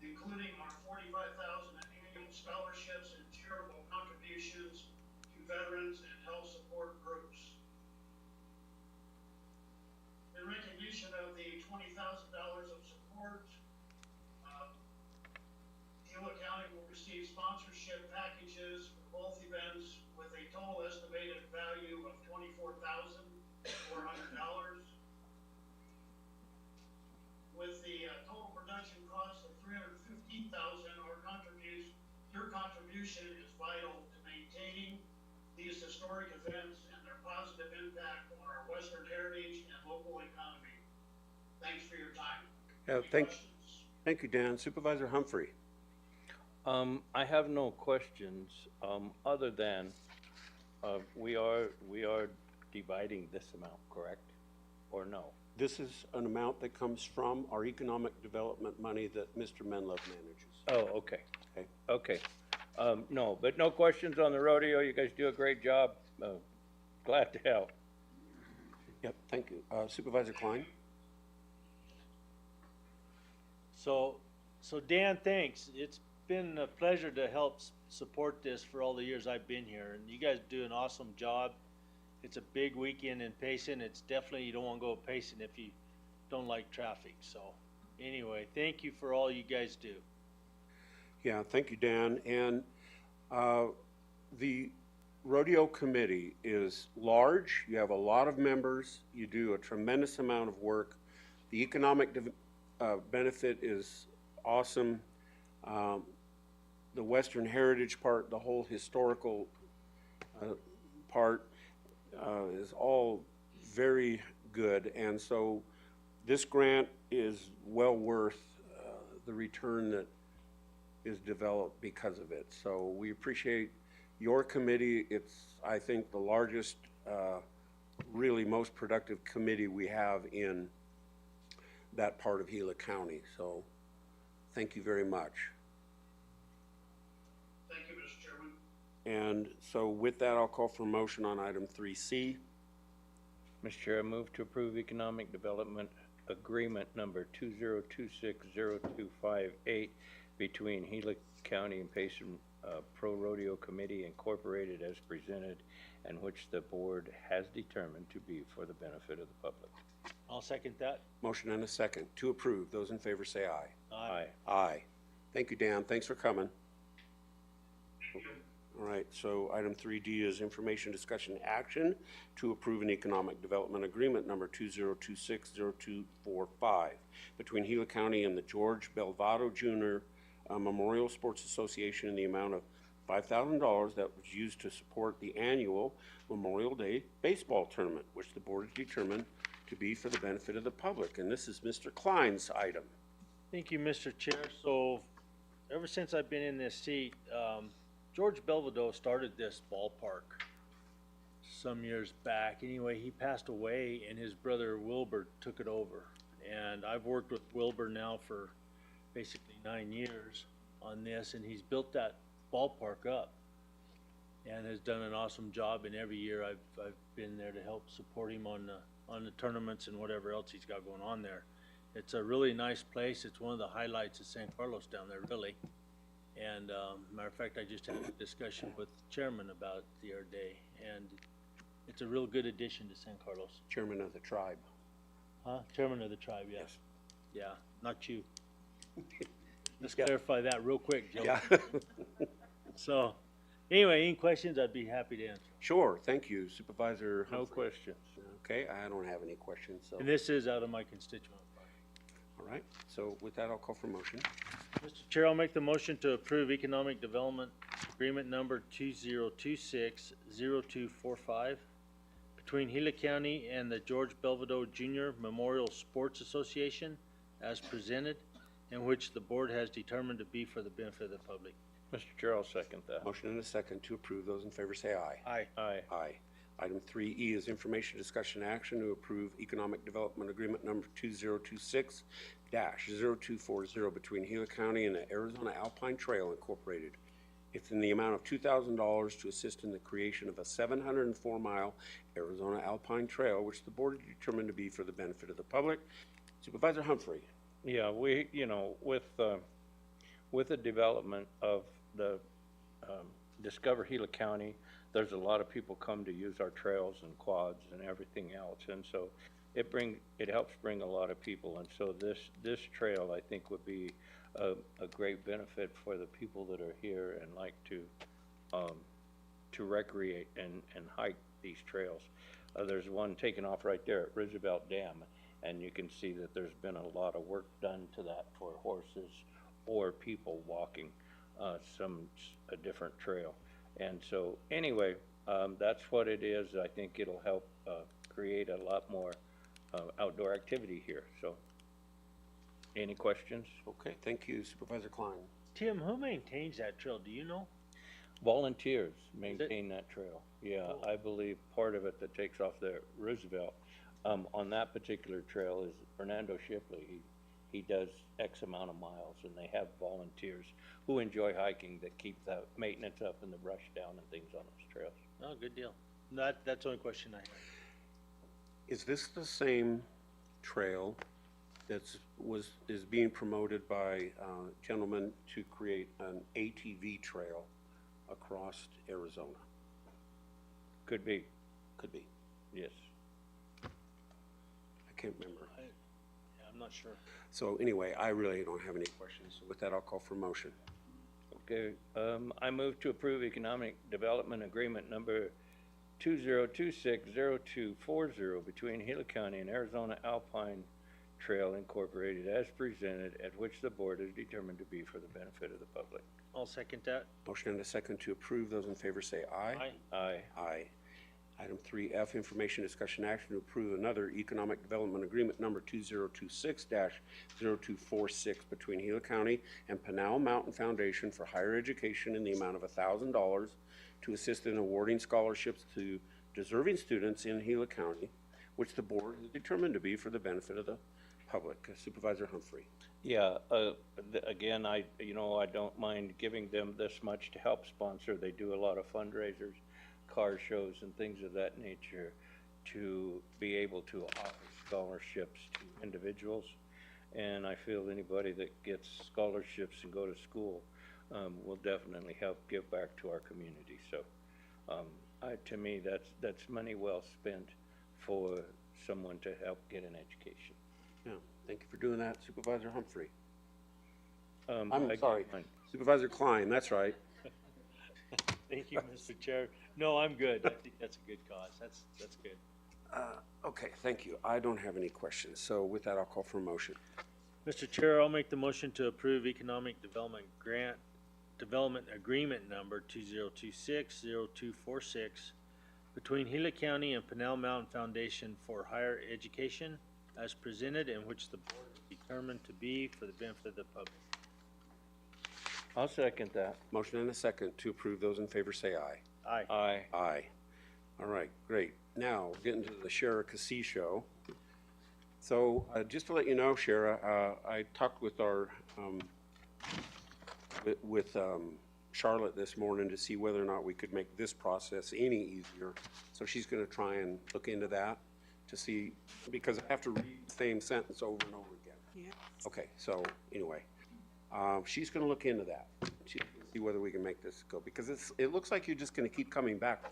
[SPEAKER 13] including our $45,000 annual scholarships and charitable contributions to veterans and health support groups. In recognition of the $20,000 of support, Gila County will receive sponsorship packages for both events with a total estimated value of $24,400. With the total production cost of $315,000, your contribution is vital to maintaining these historic events and their positive impact on our Western heritage and local economy. Thanks for your time.
[SPEAKER 1] Thank you, Dan. Supervisor Humphrey.
[SPEAKER 2] I have no questions, other than, we are dividing this amount, correct? Or no?
[SPEAKER 1] this is an amount that comes from our economic development money that Mr. Menlove manages.
[SPEAKER 2] Oh, okay.
[SPEAKER 1] Okay.
[SPEAKER 2] Okay. No, but no questions on the rodeo. You guys do a great job. Glad to help.
[SPEAKER 1] Yep, thank you. Supervisor Klein?
[SPEAKER 5] So Dan, thanks. It's been a pleasure to help support this for all the years I've been here, and you guys do an awesome job. It's a big weekend in Payson. It's definitely, you don't want to go to Payson if you don't like traffic. So anyway, thank you for all you guys do.
[SPEAKER 1] Yeah, thank you, Dan. And the rodeo committee is large. You have a lot of members. You do a tremendous amount of work. The economic benefit is awesome. The Western Heritage part, the whole historical part is all very good. And so this grant is well worth the return that is developed because of it. So we appreciate your committee. It's, I think, the largest, really most productive committee we have in that part of Gila County. So thank you very much.
[SPEAKER 13] Thank you, Mr. Chairman.
[SPEAKER 1] And so with that, I'll call for a motion on item 3C.
[SPEAKER 2] Mr. Chair, I move to approve Economic Development Agreement number 20260258 between Gila County and Payson Pro Rodeo Committee Incorporated as presented, and which the board has determined to be for the benefit of the public.
[SPEAKER 5] I'll second that.
[SPEAKER 1] Motion and a second to approve. Those in favor say aye.
[SPEAKER 2] Aye.
[SPEAKER 1] Aye. Thank you, Dan. Thanks for coming. All right, so item 3D is information, discussion, action to approve an economic development agreement number 20260245 between Gila County and the George Belvado Jr. Memorial Sports Association in the amount of $5,000 that was used to support the annual Memorial Day baseball tournament, which the board has determined to be for the benefit of the public. And this is Mr. Klein's item.
[SPEAKER 5] Thank you, Mr. Chair. So ever since I've been in this seat, George Belvedere started this ballpark some years back. Anyway, he passed away and his brother Wilbur took it over. And I've worked with Wilbur now for basically 9 years on this, and he's built that ballpark up and has done an awesome job. And every year I've been there to help support him on the tournaments and whatever else he's got going on there. It's a really nice place. It's one of the highlights of San Carlos down there, really. And matter of fact, I just had a discussion with the chairman about it the other day, and it's a real good addition to San Carlos.
[SPEAKER 1] Chairman of the tribe.
[SPEAKER 5] Huh? Chairman of the tribe, yes.
[SPEAKER 1] Yes.
[SPEAKER 5] Yeah, not you. Let's clarify that real quick, Joe.
[SPEAKER 1] Yeah.
[SPEAKER 5] So, anyway, any questions, I'd be happy to answer.
[SPEAKER 1] Sure, thank you, Supervisor
[SPEAKER 2] No
[SPEAKER 1] Humphrey.
[SPEAKER 2] questions.
[SPEAKER 1] Okay, I don't have any questions, so.
[SPEAKER 5] And this is out of my constituent.
[SPEAKER 1] All right, so with that, I'll call for motion.
[SPEAKER 5] Mr. Chair, I'll make the motion to approve Economic Development Agreement number 20260245 between Gila County and the George Belvedere Jr. Memorial Sports Association as presented, and which the board has determined to be for the benefit of the public.
[SPEAKER 2] Mr. Chair, I'll second that.
[SPEAKER 1] Motion and a second to approve. Those in favor say aye.
[SPEAKER 5] Aye.
[SPEAKER 2] Aye.
[SPEAKER 1] Aye. Item 3E is information, discussion, action to approve Economic Development Agreement number 2026-0240 between Gila County and the Arizona Alpine Trail Incorporated. It's in the amount of $2,000 to assist in the creation of a 704-mile Arizona Alpine Trail, which the board determined to be for the benefit of the public. Supervisor Humphrey.
[SPEAKER 2] Yeah, we, with the development of the Discover Gila County, there's a lot of people come to use our trails and quads and everything else, and so it helps bring a lot of people. And so this trail, I think, would be a great benefit for the people that are here and like to recreate and hike these trails. There's one taken off right there at Roosevelt Dam, and you can see that there's been a lot of work done to that for horses or people walking a different trail. And so anyway, that's what it is. I think it'll help create a lot more outdoor activity here. So any questions?
[SPEAKER 1] Okay, thank you, Supervisor Klein.
[SPEAKER 5] Tim, who maintains that trail? Do you know?
[SPEAKER 2] Volunteers maintain that trail. Yeah, I believe part of it that takes off there at Roosevelt on that particular trail is Fernando Shipley. He does X amount of miles, and they have volunteers who enjoy hiking that keep the maintenance up and the brush down and things on those trails.
[SPEAKER 5] Oh, good deal. That's the only question I have.
[SPEAKER 1] Is this the same trail is being promoted by gentlemen to create an ATV trail across Arizona?
[SPEAKER 2] Could be,
[SPEAKER 1] Could be.
[SPEAKER 2] yes.
[SPEAKER 1] I can't remember.
[SPEAKER 5] Yeah, I'm not sure.
[SPEAKER 1] So anyway, I really don't have any questions. So with that, I'll call for motion.
[SPEAKER 2] Okay, I move to approve economic development agreement number 20260240 between Gila County and Arizona Alpine Trail Incorporated as presented, at which the board is determined to be for the benefit of the public.
[SPEAKER 5] I'll second that.
[SPEAKER 1] Motion and a second to approve. Those in favor say aye.
[SPEAKER 5] Aye.
[SPEAKER 2] Aye.
[SPEAKER 1] Aye. Item 3F, information, discussion, action to approve another economic development agreement number 2026-0246 between Gila County and Pinal Mountain Foundation for higher education in the amount of $1,000 to assist in awarding scholarships to deserving students in Gila County, which the board is determined to be for the benefit of the public. Supervisor Humphrey.
[SPEAKER 2] Yeah, again, I don't mind giving them this much to help sponsor. They do a lot of fundraisers, car shows and things of that nature to be able to offer scholarships to individuals. And I feel anybody that gets scholarships and go to school will definitely help give back to our community. So to me, that's money well spent for someone to help get an education.
[SPEAKER 1] Yeah, thank you for doing that, Supervisor Humphrey. I'm
[SPEAKER 2] I
[SPEAKER 1] sorry,
[SPEAKER 2] get mine.
[SPEAKER 1] Supervisor Klein, that's right.
[SPEAKER 5] Thank you, Mr. Chair. No, I'm good. I think that's a good cause. That's good.
[SPEAKER 1] Okay, thank you. I don't have any questions. So with that, I'll call for a motion.
[SPEAKER 5] Mr. Chair, I'll make the motion to approve economic development development agreement number 2026-0246 between Gila County and Pinal Mountain Foundation for higher education as presented, in which the board is determined to be for the benefit of the public.
[SPEAKER 2] I'll second that.
[SPEAKER 1] Motion and a second to approve. Those in favor say aye.
[SPEAKER 5] Aye.
[SPEAKER 2] Aye.
[SPEAKER 1] Aye. All right, great. Now, we're getting to the Shara Cassie show. So, just to let you know, Shara, I talked with our, Charlotte this morning to see whether or not we could make this process any easier. So she's gonna try and look into that to see, because I have to read the same sentence over and over again.
[SPEAKER 4] Yeah.
[SPEAKER 1] Okay, so anyway, she's gonna look into that. She's gonna see whether we can make this go, because it looks like you're just gonna keep coming back.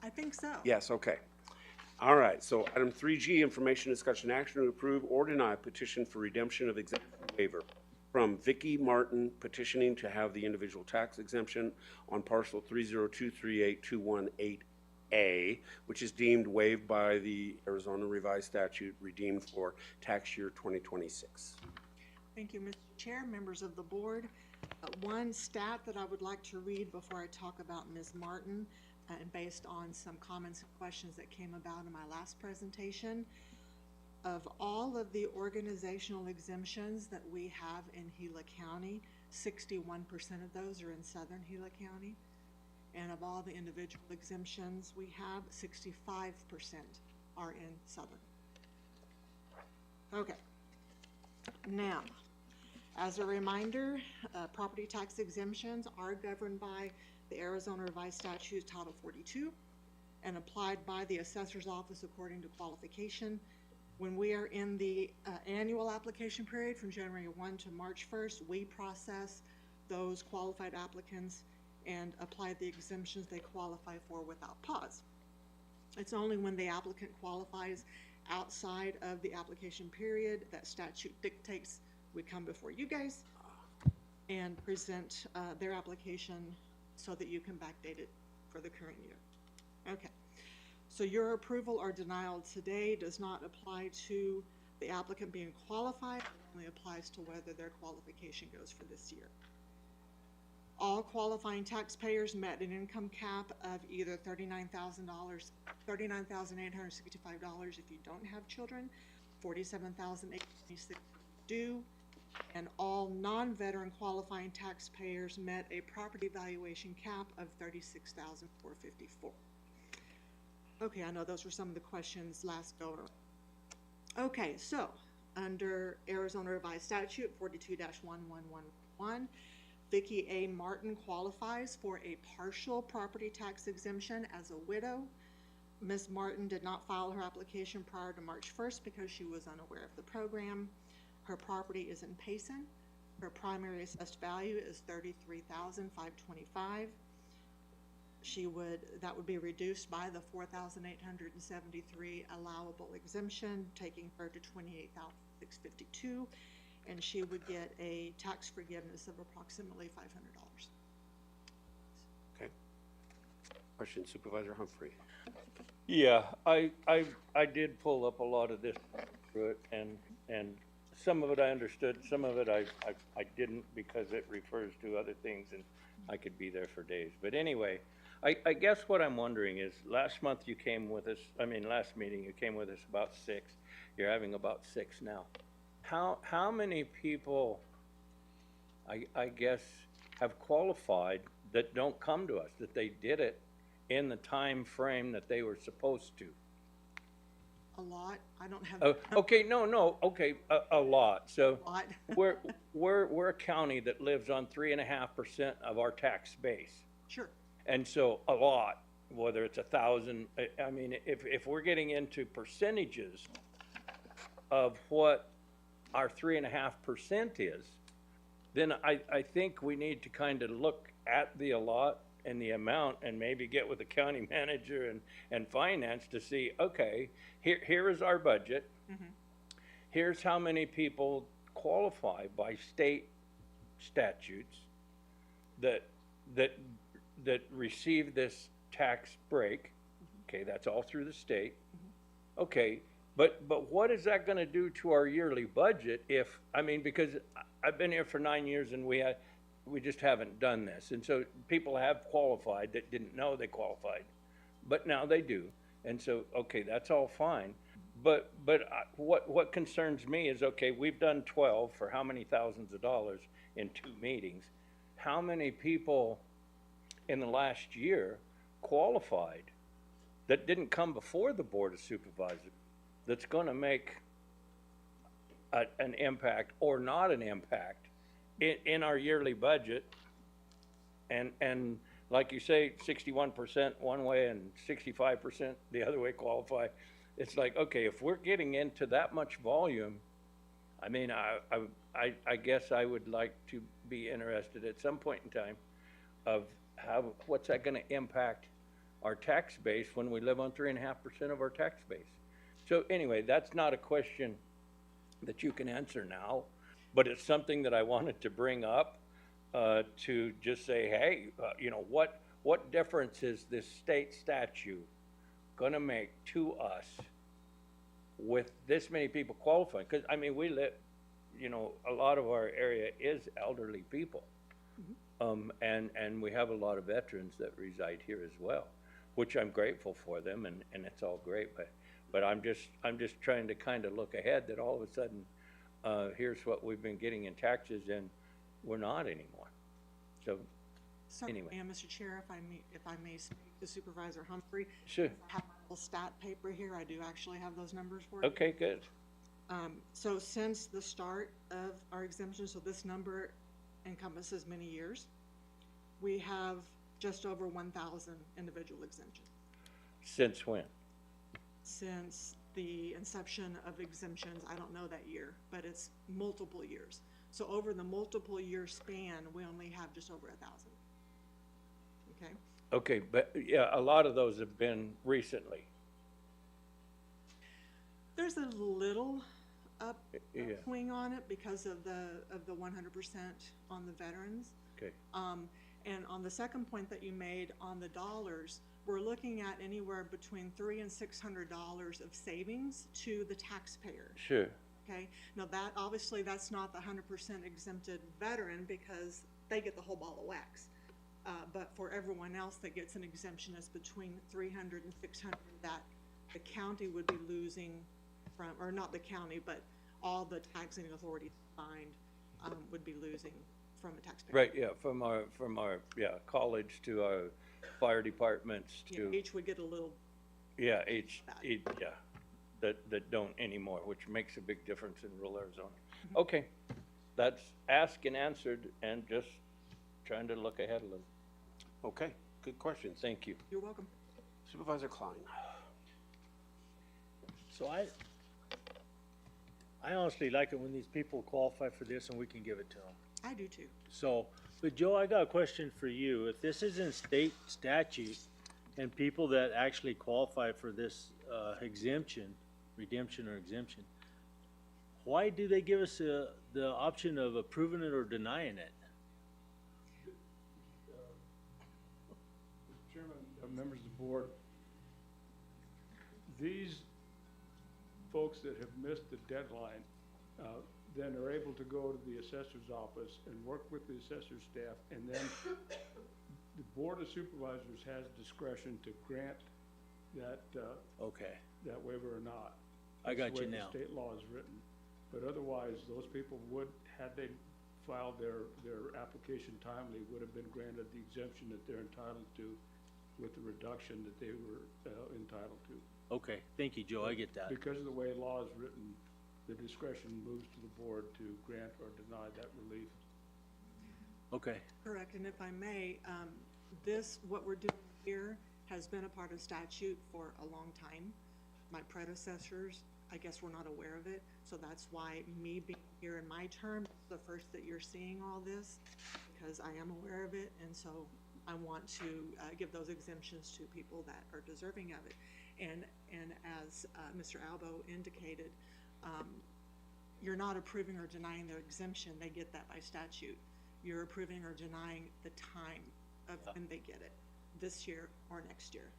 [SPEAKER 11] I think so.
[SPEAKER 1] Yes, okay. All right, so item 3G, information, discussion, action to approve or deny petition for redemption of exemption waiver from Vicky Martin petitioning to have the individual tax exemption on parcel 3023821A, which is deemed waived by the Arizona Revised Statute, redeemed for tax year 2026.
[SPEAKER 11] Thank you, Mr. Chair, members of the board. One stat that I would like to read before I talk about Ms. Martin, and based on some comments and questions that came about in my last presentation, of all of the organizational exemptions that we have in Gila County, 61% of those are in southern Gila County. And of all the individual exemptions we have, 65% are in southern. Okay. Now, as a reminder, property tax exemptions are governed by the Arizona Revised Statute Title 42 and applied by the assessor's office according to qualification. When we are in the annual application period from January 1 to March 1st, we process those qualified applicants and apply the exemptions they qualify for without pause. It's only when the applicant qualifies outside of the application period that statute dictates we come before you guys and present their application so that you can backdate it for the current year. Okay, so your approval or denial today does not apply to the applicant being qualified, it only applies to whether their qualification goes for this year. All qualifying taxpayers met an income cap of either $39,865 if you don't have children, $47,826 due, and all non-veteran qualifying taxpayers met a property valuation cap of $36,454. Okay, I know those were some of the questions last go around. Okay, so, under Arizona Revised Statute 42-1111, Vicki A. Martin qualifies for a partial property tax exemption as a widow. Ms. Martin did not file her application prior to March 1st because she was unaware of the program. Her property is in Payson. Her primary assessed value is $33,525. That would be reduced by the $4,873 allowable exemption, taking her to $28,652, and she would get a tax forgiveness of approximately $500.
[SPEAKER 1] Okay. Question, Supervisor Humphrey.
[SPEAKER 10] Yeah, I did pull up a lot of this through it, and some of it I understood, some of it I didn't, because it refers to other things, and I could be there for days. But anyway, I guess what I'm wondering is, last month you came with us, last meeting you came with us about 6. You're having about 6 now. How many people, I guess, have qualified that don't come to us, that they did it in the time frame that they were supposed to?
[SPEAKER 11] A lot. I don't have.
[SPEAKER 10] Okay, okay, a lot. So
[SPEAKER 11] A lot.
[SPEAKER 10] we're a county that lives on 3.5% of our tax base.
[SPEAKER 11] Sure.
[SPEAKER 10] And so a lot, whether it's 1,000, if we're getting into percentages of what our 3.5% is, then I think we need to kind of look at the allot and the amount, and maybe get with the county manager and finance to see, okay, here is our budget.
[SPEAKER 11] Mm-hmm.
[SPEAKER 10] Here's how many people qualify by state statutes that receive this tax break. Okay, that's all through the state. Okay, but what is that gonna do to our yearly budget if, because I've been here for 9 years and we just haven't done this. And so people have qualified that didn't know they qualified, but now they do. And so, okay, that's all fine. But what concerns me is, okay, we've done 12 for how many thousands of dollars in 2 meetings. How many people in the last year qualified that didn't come before the Board of Supervisors that's going to make an impact or not an impact in our yearly budget? And like you say, 61% one way and 65% the other way qualify. It's like, okay, if we're getting into that much volume, I guess I would like to be interested at some point in time of what's that going to impact our tax base when we live on 3.5% of our tax base. So anyway, that's not a question that you can answer now, but it's something that I wanted to bring up to just say, hey, what difference is this state statute going to make to us with this many people qualifying? Because we live, a lot of our area is elderly people. And we have a lot of veterans that reside here as well, which I'm grateful for them, and it's all great. But I'm just trying to kind of look ahead that all of a sudden, here's what we've been getting in taxes, and we're not anymore. So anyway.
[SPEAKER 11] And Mr. Chair, if I may speak to Supervisor Humphrey.
[SPEAKER 10] Sure.
[SPEAKER 11] I have a little stat paper here. I do actually have those numbers for you.
[SPEAKER 10] Okay, good.
[SPEAKER 11] So since the start of our exemption, so this number encompasses many years, we have just over 1,000 individual exemptions.
[SPEAKER 10] Since when?
[SPEAKER 11] Since the inception of exemptions, I don't know that year, but it's multiple years. So over the multiple year span, we only have just over 1,000. Okay?
[SPEAKER 10] Okay, but yeah, a lot of those have been recently.
[SPEAKER 11] There's a little upswing on it because of the 100% on the veterans.
[SPEAKER 10] Okay.
[SPEAKER 11] And on the second point that you made on the dollars, we're looking at anywhere between $300 and $600 of savings to the taxpayer.
[SPEAKER 10] Sure.
[SPEAKER 11] Okay. Now that obviously that's not the 100% exempted veteran because they get the whole ball of wax. But for everyone else that gets an exemption, it's between $300 and $600 that the county would be losing from, or not the county, but all the taxing authorities combined would be losing from a taxpayer.
[SPEAKER 10] Right. Yeah. From our college to our fire departments to.
[SPEAKER 11] Yeah, each would get a little
[SPEAKER 10] Yeah, that don't anymore, which makes a big difference in rural Arizona. Okay, that's asked and answered, and just trying to look ahead a little.
[SPEAKER 1] Okay, good questions.
[SPEAKER 10] Thank you.
[SPEAKER 11] You're welcome.
[SPEAKER 1] Supervisor Klein.
[SPEAKER 5] So I honestly like it when these people qualify for this and we can give it to them.
[SPEAKER 11] I do too.
[SPEAKER 5] So, but Joe, I got a question for you. If this is in state statute and people that actually qualify for this exemption, redemption or exemption, why do they give us the option of approving it or denying it?
[SPEAKER 14] Mr. Chairman, members of the board, these folks that have missed the deadline then are able to go to the assessor's office and work with the assessor's staff, and then the Board of Supervisors has discretion to grant that,
[SPEAKER 5] Okay,
[SPEAKER 14] that waiver or not.
[SPEAKER 5] I got
[SPEAKER 14] That's
[SPEAKER 5] you
[SPEAKER 14] the way
[SPEAKER 5] now.
[SPEAKER 14] the state law is written. But otherwise, those people would, had they filed their application timely, would have been granted the exemption that they're entitled to with the reduction that they were entitled to.
[SPEAKER 5] Okay, thank you, Joe, I get that.
[SPEAKER 14] Because of the way law is written, the discretion moves to the board to grant or deny that relief.
[SPEAKER 5] Okay,
[SPEAKER 11] Correct, and if I may, what we're doing here has been a part of statute for a long time. My predecessors, I guess, were not aware of it, so that's why me being here in my term, the first that you're seeing all this, because I am aware of it, and so I want to give those exemptions to people that are deserving of it. And as Mr. Albo indicated, you're not approving or denying their exemption. They get that by statute. You're approving or denying the time of when they get it, this year or next year.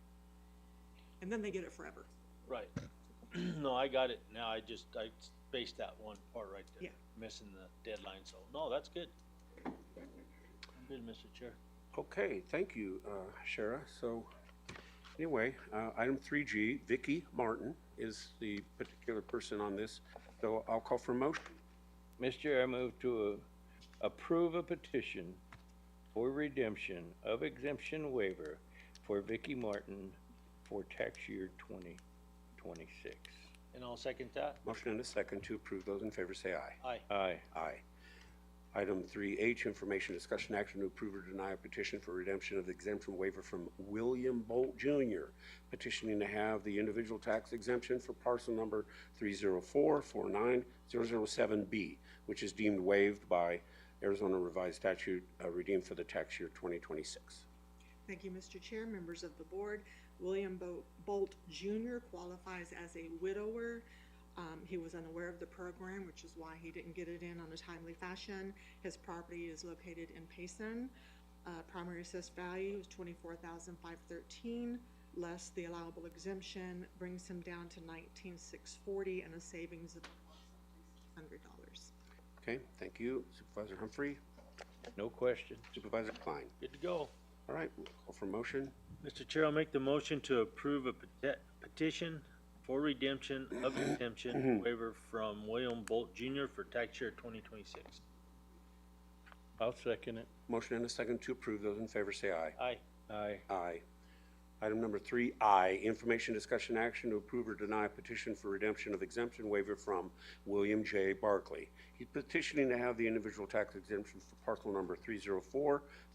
[SPEAKER 11] And then they get it forever.
[SPEAKER 5] right. No, I got it now. I spaced that one part right there.
[SPEAKER 11] Yeah.
[SPEAKER 5] Missing the deadline, so, no, that's good. Good, Mr. Chair.
[SPEAKER 1] Okay, thank you, Shara. So, anyway, item 3G, Vicky Martin is the particular person on this. So I'll call for a motion.
[SPEAKER 10] Mr. Chair, I move to approve a petition for redemption of exemption waiver for Vicky Martin for tax year 2026.
[SPEAKER 5] And I'll second that.
[SPEAKER 1] Motion and a second to approve. Those in favor say aye.
[SPEAKER 5] Aye.
[SPEAKER 10] Aye.
[SPEAKER 1] Aye. Item 3H, information, discussion, action to approve or deny a petition for redemption of exemption waiver from William Bolt Jr., petitioning to have the individual tax exemption for parcel number 304-49007B, which is deemed waived by Arizona Revised Statute, redeemed for the tax year 2026.
[SPEAKER 11] Thank you, Mr. Chair, members of the board. William Bolt Jr. qualifies as a widower. He was unaware of the program, which is why he didn't get it in on a timely fashion. His property is located in Payson. Primary assessed value is $24,513, less the allowable exemption brings him down to $19,640 and a savings of $100.
[SPEAKER 1] Okay, thank you. Supervisor Humphrey,
[SPEAKER 10] No question.
[SPEAKER 1] Supervisor Klein.
[SPEAKER 5] Good to go.
[SPEAKER 1] All right, we'll call for motion.
[SPEAKER 5] Mr. Chair, I'll make the motion to approve a petition for redemption of exemption waiver from William Bolt Jr. for tax year 2026.
[SPEAKER 10] I'll second it.
[SPEAKER 1] Motion and a second to approve. Those in favor say aye.
[SPEAKER 5] Aye.
[SPEAKER 10] Aye.
[SPEAKER 1] Aye. Item number 3I, information, discussion, action to approve or deny a petition for redemption of exemption waiver from William J. Barkley. He's petitioning to have the individual tax exemption for parcel number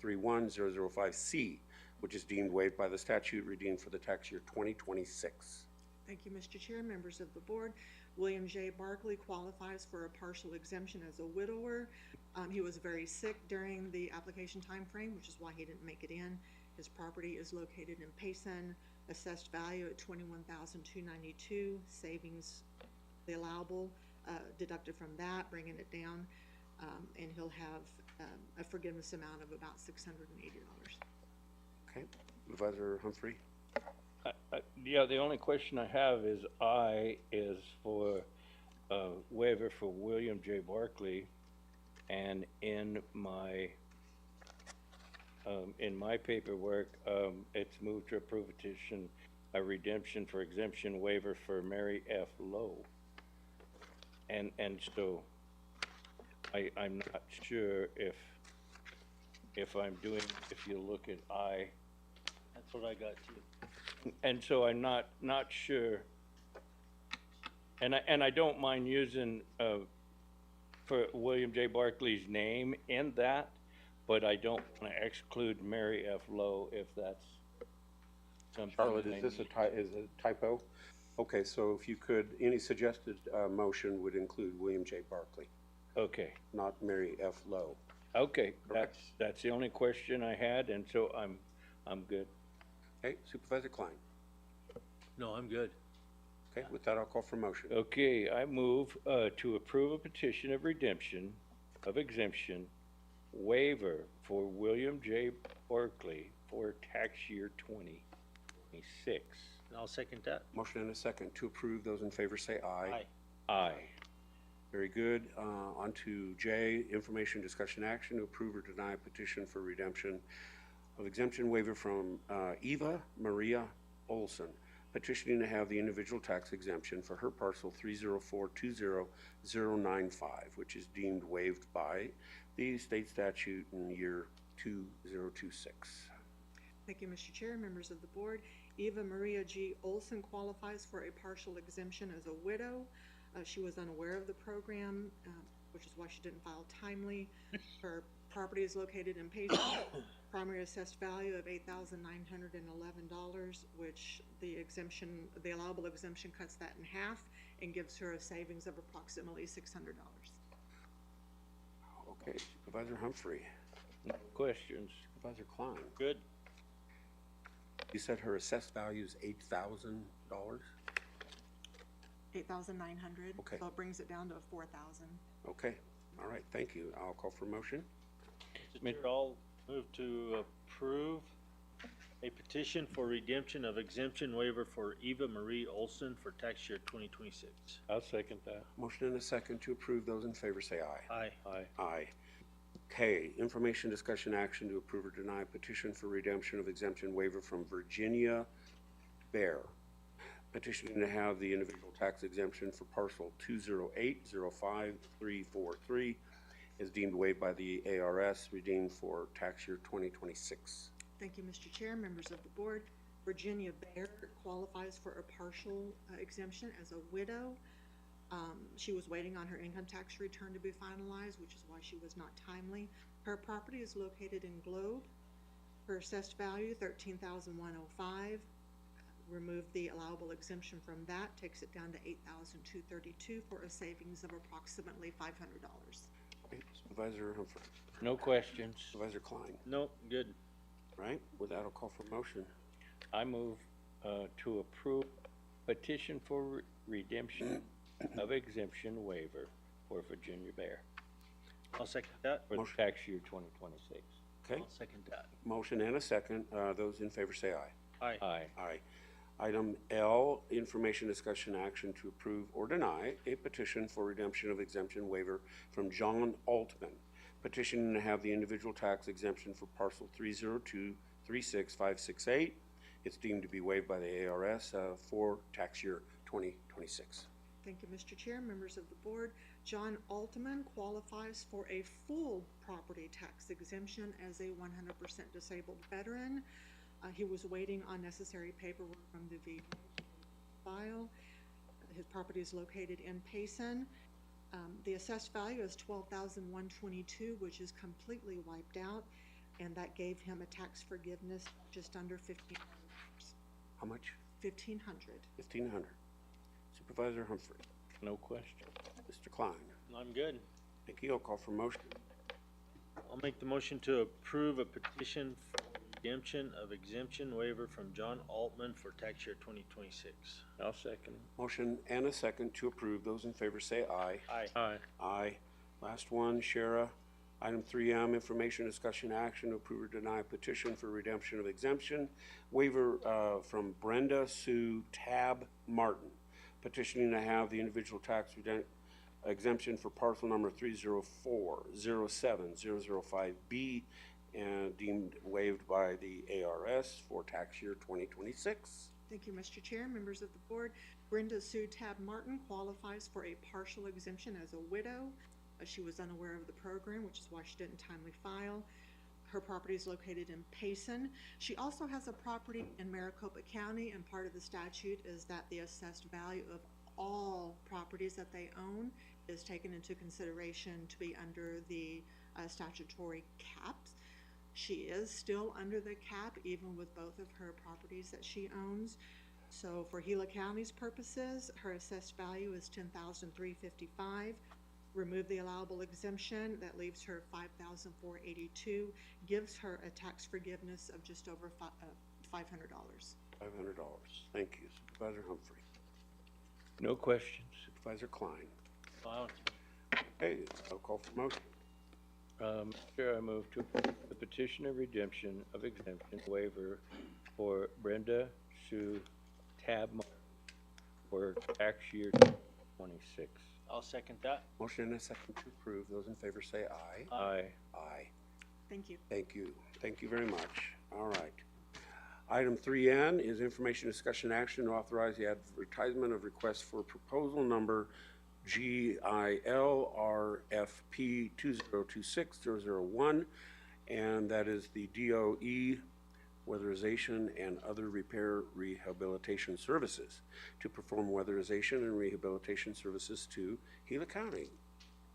[SPEAKER 1] 304-31005C, which is deemed waived by the statute, redeemed for the tax year 2026.
[SPEAKER 11] Thank you, Mr. Chair, members of the board. William J. Barkley qualifies for a partial exemption as a widower. He was very sick during the application time frame, which is why he didn't make it in. His property is located in Payson, assessed value at $21,292, savings, the allowable, deducted from that, bringing it down, and he'll have a forgiveness amount of about $680.
[SPEAKER 1] Okay, Supervisor Humphrey.
[SPEAKER 10] Yeah, the only question I have is for waiver for William J. Barkley, and in my paperwork, it's moved to approve petition a redemption for exemption waiver for Mary F. Lowe. And so I'm not sure if you look at
[SPEAKER 5] That's what I got too.
[SPEAKER 10] and so I'm not sure. And I don't mind using, for William J. Barclay's name in that, but I don't wanna exclude Mary F. Lowe if that's something.
[SPEAKER 1] Charlotte,
[SPEAKER 10] I
[SPEAKER 1] is this
[SPEAKER 10] need.
[SPEAKER 1] is it a typo? Okay, so if you could, any suggested, motion would include William J. Barclay,
[SPEAKER 10] Okay,
[SPEAKER 1] not Mary F. Lowe.
[SPEAKER 10] okay,
[SPEAKER 1] Correct.
[SPEAKER 10] that's the only question I had, and so I'm good.
[SPEAKER 1] Okay, Supervisor Klein.
[SPEAKER 5] No, I'm good.
[SPEAKER 1] Okay, with that, I'll call for motion.
[SPEAKER 10] Okay, I move, to approve a petition of redemption of exemption waiver for William J. Barclay for tax year 2026.
[SPEAKER 5] I'll second that.
[SPEAKER 1] Motion and a second to approve. Those in favor say aye.
[SPEAKER 5] Aye.
[SPEAKER 10] Aye.
[SPEAKER 1] Very good. On to J, information, discussion, action to approve or deny petition for redemption of exemption waiver from Eva Maria Olson, petitioning to have the individual tax exemption for her parcel 30420-095, which is deemed waived by the state statute in year 2026.
[SPEAKER 11] Thank you, Mr. Chair, members of the board. Eva Maria G. Olson qualifies for a partial exemption as a widow. She was unaware of the program, which is why she didn't file timely. Her property is located in Payson. Primary assessed value of $8,911, which the allowable exemption cuts that in half and gives her a savings of approximately $600.
[SPEAKER 1] Okay, Supervisor Humphrey.
[SPEAKER 10] No questions.
[SPEAKER 1] Supervisor Klein.
[SPEAKER 5] Good.
[SPEAKER 1] You said her assessed value is $8,000?
[SPEAKER 11] $8,900.
[SPEAKER 1] Okay.
[SPEAKER 11] So it brings it down to $4,000.
[SPEAKER 1] Okay, all right, thank you. I'll call for motion.
[SPEAKER 5] Mr. Chair, I'll move to approve a petition for redemption of exemption waiver for Eva Marie Olson for tax year 2026.
[SPEAKER 10] I'll second that.
[SPEAKER 1] Motion and a second to approve. Those in favor say aye.
[SPEAKER 5] Aye.
[SPEAKER 10] Aye.
[SPEAKER 1] Aye. K, information, discussion, action to approve or deny petition for redemption of exemption waiver from Virginia Bear, petitioning to have the individual tax exemption for parcel 208-05343 is deemed waived by the ARS, redeemed for tax year 2026.
[SPEAKER 11] Thank you, Mr. Chair, members of the board. Virginia Bear qualifies for a partial exemption as a widow. She was waiting on her income tax return to be finalized, which is why she was not timely. Her property is located in Globe. Her assessed value, $13,105. Remove the allowable exemption from that, takes it down to $8,232 for a savings of approximately $500.
[SPEAKER 1] Okay, Supervisor Humphrey.
[SPEAKER 10] No questions.
[SPEAKER 1] Supervisor Klein.
[SPEAKER 5] No, good.
[SPEAKER 1] Right, with that, I'll call for motion.
[SPEAKER 10] I move, to approve petition for redemption of exemption waiver for Virginia Bear
[SPEAKER 5] I'll second that.
[SPEAKER 10] for the
[SPEAKER 1] Motion.
[SPEAKER 10] tax year 2026.
[SPEAKER 1] Okay,
[SPEAKER 5] I'll second that.
[SPEAKER 1] motion and a second. Those in favor say aye.
[SPEAKER 5] Aye.
[SPEAKER 10] Aye.
[SPEAKER 1] Aye. Item L, information, discussion, action to approve or deny a petition for redemption of exemption waiver from John Altman, petitioning to have the individual tax exemption for parcel 302-36568. It's deemed to be waived by the ARS for tax year 2026.
[SPEAKER 11] Thank you, Mr. Chair, members of the board. John Altman qualifies for a full property tax exemption as a 100% disabled veteran. He was waiting on necessary paperwork from the VA file. His property is located in Payson. The assessed value is $12,122, which is completely wiped out, and that gave him a tax forgiveness just under $1,500.
[SPEAKER 1] How much?
[SPEAKER 11] $1,500.
[SPEAKER 1] $1,500. Supervisor Humphrey.
[SPEAKER 10] No question.
[SPEAKER 1] Mr. Klein.
[SPEAKER 5] I'm good.
[SPEAKER 1] Thank you. I'll call for motion.
[SPEAKER 5] I'll make the motion to approve a petition for redemption of exemption waiver from John Altman for tax year 2026.
[SPEAKER 10] I'll second.
[SPEAKER 1] Motion and a second to approve. Those in favor say aye.
[SPEAKER 5] Aye.
[SPEAKER 10] Aye.
[SPEAKER 1] Aye. Last one, Shara. Item 3M, information, discussion, action to approve or deny petition for redemption of exemption waiver from Brenda Sue Tab Martin, petitioning to have the individual tax exemption for parcel number 304-07005B and deemed waived by the ARS for tax year 2026.
[SPEAKER 11] Thank you, Mr. Chair, members of the board. Brenda Sue Tab Martin qualifies for a partial exemption as a widow. She was unaware of the program, which is why she didn't timely file. Her property is located in Payson. She also has a property in Maricopa County, and part of the statute is that the assessed value of all properties that they own is taken into consideration to be under the statutory caps. She is still under the cap, even with both of her properties that she owns. So for Gila County's purposes, her assessed value is $10,355. Remove the allowable exemption, that leaves her $5,482, gives her a tax forgiveness of just over $500.
[SPEAKER 1] $500. Thank you. Supervisor Humphrey.
[SPEAKER 10] No questions.
[SPEAKER 1] Supervisor Klein.
[SPEAKER 5] Wow.
[SPEAKER 1] Okay, I'll call for motion.
[SPEAKER 10] Chair, I move to approve the petition of redemption of exemption waiver for Brenda Sue Tab for tax year 26.
[SPEAKER 5] I'll second that.
[SPEAKER 1] Motion and a second to approve. Those in favor say aye.
[SPEAKER 10] Aye.
[SPEAKER 1] Aye.
[SPEAKER 11] Thank you.
[SPEAKER 1] Thank you. Thank you very much. All right. Item 3N is information, discussion, action to authorize the advertisement of requests for proposal number GILRFP 2026001, and that is the DOE weatherization and other repair rehabilitation services to perform weatherization and rehabilitation services to Gila County.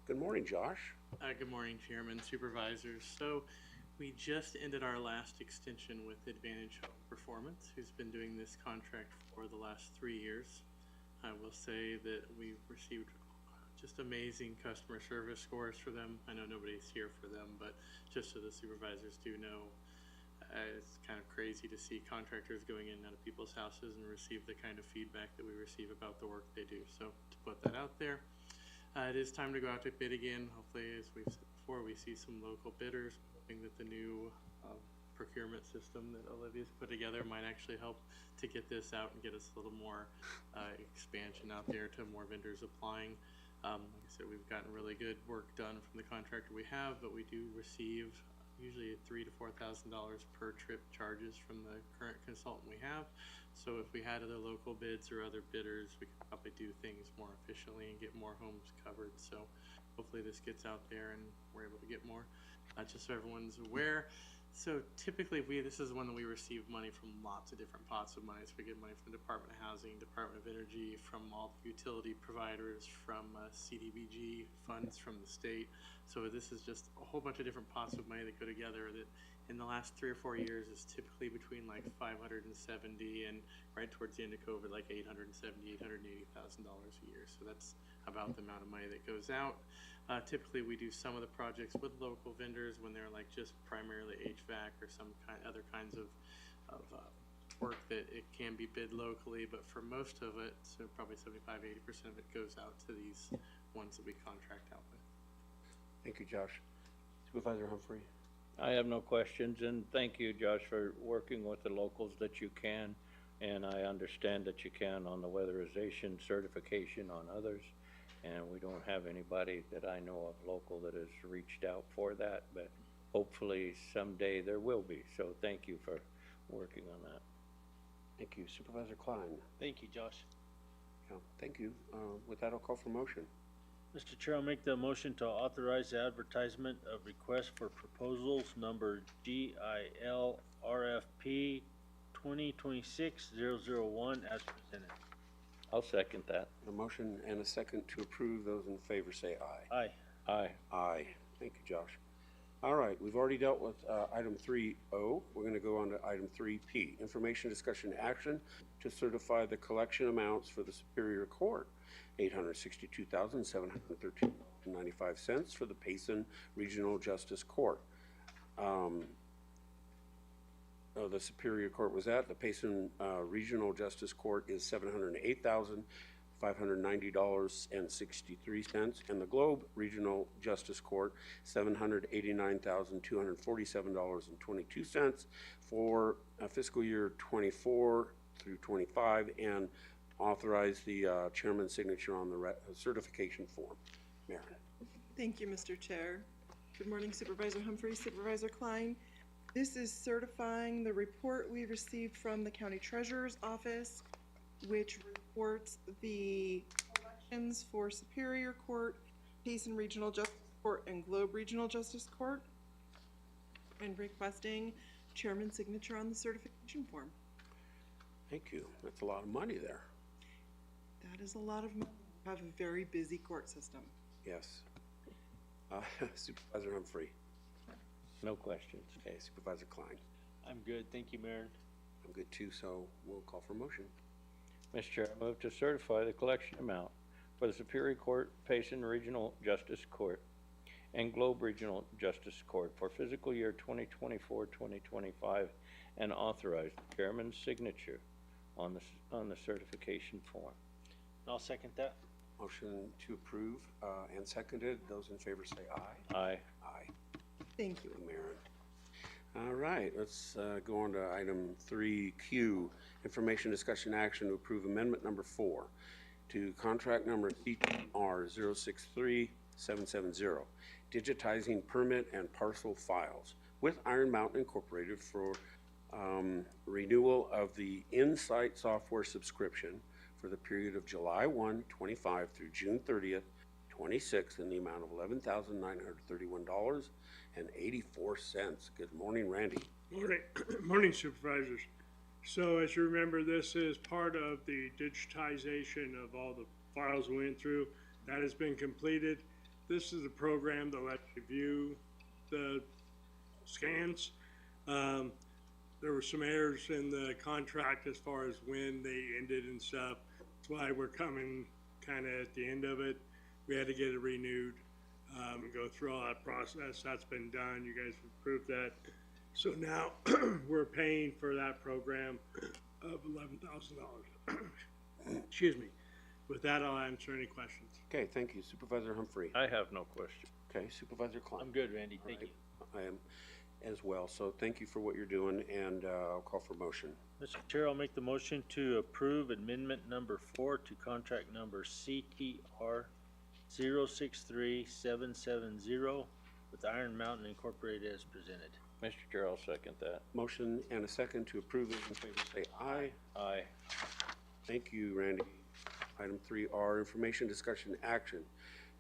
[SPEAKER 1] Good morning, Josh.
[SPEAKER 15] Good morning, Chairman, Supervisors. So we just ended our last extension with Advantage Home Performance, who's been doing this contract for the last 3 years. I will say that we've received just amazing customer service scores for them. I know nobody's here for them, but just so the supervisors do know, it's kind of crazy to see contractors going in and out of people's houses and receive the kind of feedback that we receive about the work they do. So to put that out there, it is time to go out to bid again. Hopefully, as we've said before, we see some local bidders, hoping that the new procurement system that Olivia's put together might actually help to get this out and get us a little more expansion out there to more vendors applying. Like I said, we've gotten really good work done from the contractor we have, but we do receive usually $3,000 to $4,000 per trip charges from the current consultant we have. So if we had other local bids or other bidders, we could probably do things more efficiently and get more homes covered. So hopefully this gets out there and we're able to get more, just so everyone's aware. So typically this is one that we receive money from lots of different pots of money. So we get money from the Department of Housing, Department of Energy, from all the utility providers, from CDBG funds from the state. So this is just a whole bunch of different pots of money that go together that in the last 3 or 4 years is typically between like $570 and right towards the end of COVID, like $870,000, $880,000 a year. So that's about the amount of money that goes out. Typically we do some of the projects with local vendors when they're like just primarily HVAC or some other kinds of work that it can be bid locally, but for most of it, so probably 75–80% of it goes out to these ones that we contract out with.
[SPEAKER 1] Thank you, Josh. Supervisor Humphrey.
[SPEAKER 10] I have no questions, and thank you, Josh, for working with the locals that you can, and I understand that you can on the weatherization certification on others, and we don't have anybody that I know of local that has reached out for that, but hopefully someday there will be, so thank you for working on that.
[SPEAKER 1] Thank you. Supervisor Klein.
[SPEAKER 5] Thank you, Josh.
[SPEAKER 1] Yeah, thank you. With that, I'll call for motion.
[SPEAKER 5] Mr. Chair, I'll make the motion to authorize the advertisement of requests for proposals number GILRFP 2026-001 as presented.
[SPEAKER 10] I'll second that.
[SPEAKER 1] A motion and a second to approve. Those in favor say aye.
[SPEAKER 5] Aye.
[SPEAKER 10] Aye.
[SPEAKER 1] Aye. Thank you, Josh. All right, we've already dealt with item 3O. We're going to go on to item 3P, information, discussion, action to certify the collection amounts for the Superior Court, $862,713.95 for the Payson Regional Justice Court. The Superior Court was at. The Payson Regional Justice Court is $708,590.63, and the Globe Regional Justice Court $789,247.22 for fiscal year 24 through 25, and authorize the chairman's signature on the certification form. Maren.
[SPEAKER 11] Thank you, Mr. Chair. Good morning, Supervisor Humphrey, Supervisor Klein. This is certifying the report we received from the County Treasurer's Office, which reports the collections for Superior Court, Payson Regional Justice Court, and Globe Regional Justice Court. and requesting chairman's signature on the certification form.
[SPEAKER 1] Thank you. That's a lot of money there.
[SPEAKER 11] That is a lot of money. We have a very busy court system.
[SPEAKER 1] Yes. Supervisor Humphrey.
[SPEAKER 10] No questions.
[SPEAKER 1] Okay, Supervisor Klein.
[SPEAKER 5] I'm good, thank you, Mayor.
[SPEAKER 1] I'm good too, so we'll call for motion.
[SPEAKER 10] Mr. Chair, I move to certify the collection amount for the Superior Court, Payson Regional Justice Court, and Globe Regional Justice Court for fiscal year 2024-2025, and authorize the chairman's signature on the certification form.
[SPEAKER 5] I'll second that.
[SPEAKER 1] Motion to approve and seconded. Those in favor say aye.
[SPEAKER 10] Aye.
[SPEAKER 1] Aye.
[SPEAKER 11] Thank you.
[SPEAKER 1] Maren. All right, let's go on to item 3Q, information discussion action to approve amendment number 4 to contract number CTR 063770, digitizing permit and parcel files with Iron Mountain Incorporated for renewal of the Insight software subscription for the period of July 1, 25 through June 30th, 26 in the amount of $11,931.84. Good morning, Randy.
[SPEAKER 16] Morning, morning Supervisors. So as you remember, this is part of the digitization of all the files we went through. That has been completed. This is a program that lets you view the scans. There were some errors in the contract as far as when they ended and stuff. That's why we're coming kind of at the end of it. We had to get it renewed and go through all that process. That's been done. You guys have approved that. So now we're paying for that program of $11,000. Excuse me. With that, I'll answer any questions.
[SPEAKER 1] Okay, thank you. Supervisor Humphrey.
[SPEAKER 10] I have no question.
[SPEAKER 1] Okay, Supervisor Klein.
[SPEAKER 5] I'm good, Randy, thank you.
[SPEAKER 1] I am as well. So thank you for what you're doing, and I'll call for motion.
[SPEAKER 5] Mr. Chair, I'll make the motion to approve amendment number 4 to contract number CTR 063770 with Iron Mountain Incorporated as presented.
[SPEAKER 10] Mr. Chair, I'll second that.
[SPEAKER 1] Motion and a second to approve. Those in favor say aye.
[SPEAKER 10] Aye.
[SPEAKER 1] Thank you, Randy. Item 3R, information discussion action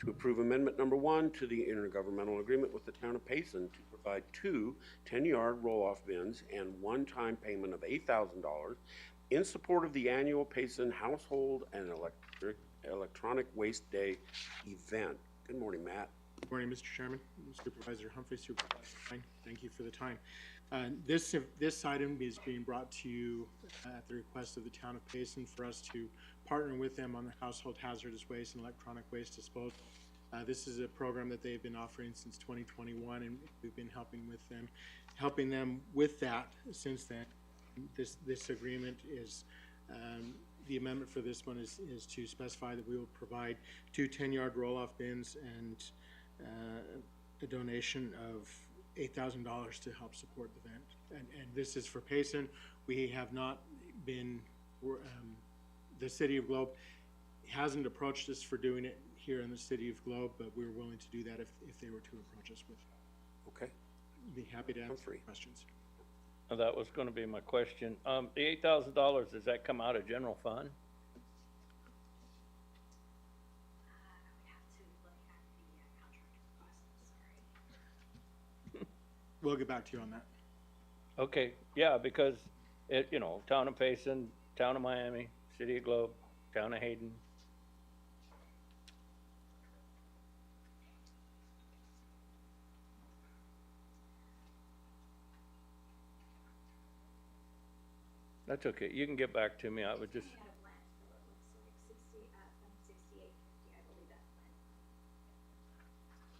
[SPEAKER 1] to approve amendment number 1 to the intergovernmental agreement with the town of Payson to provide 2 10-yard roll-off bins and one-time payment of $8,000 in support of the annual Payson Household and Electronic Waste Day event. Good morning, Matt.
[SPEAKER 17] Good morning, Mr. Chairman, Supervisor Humphrey, Supervisor Klein. Thank you for the time. This item is being brought to you at the request of the town of Payson for us to partner with them on the household hazardous waste and electronic waste disposal. This is a program that they've been offering since 2021, and we've been helping them with that since then. This agreement is the amendment for this one is to specify that we will provide 2 10-yard roll-off bins and a donation of $8,000 to help support the event. And this is for Payson. We have not been, the City of Globe hasn't approached us for doing it here in the City of Globe, but we're willing to do that if they were to approach us with.
[SPEAKER 1] Okay.
[SPEAKER 17] Be happy to answer questions.
[SPEAKER 10] That was going to be my question. The $8,000, does that come out of general fund?
[SPEAKER 17] We'll get back to you on that.
[SPEAKER 10] Okay, yeah, because it, you know, town of Payson, town of Miami, City of Globe, town of Hayden. That's okay. You can get back to me. I would just.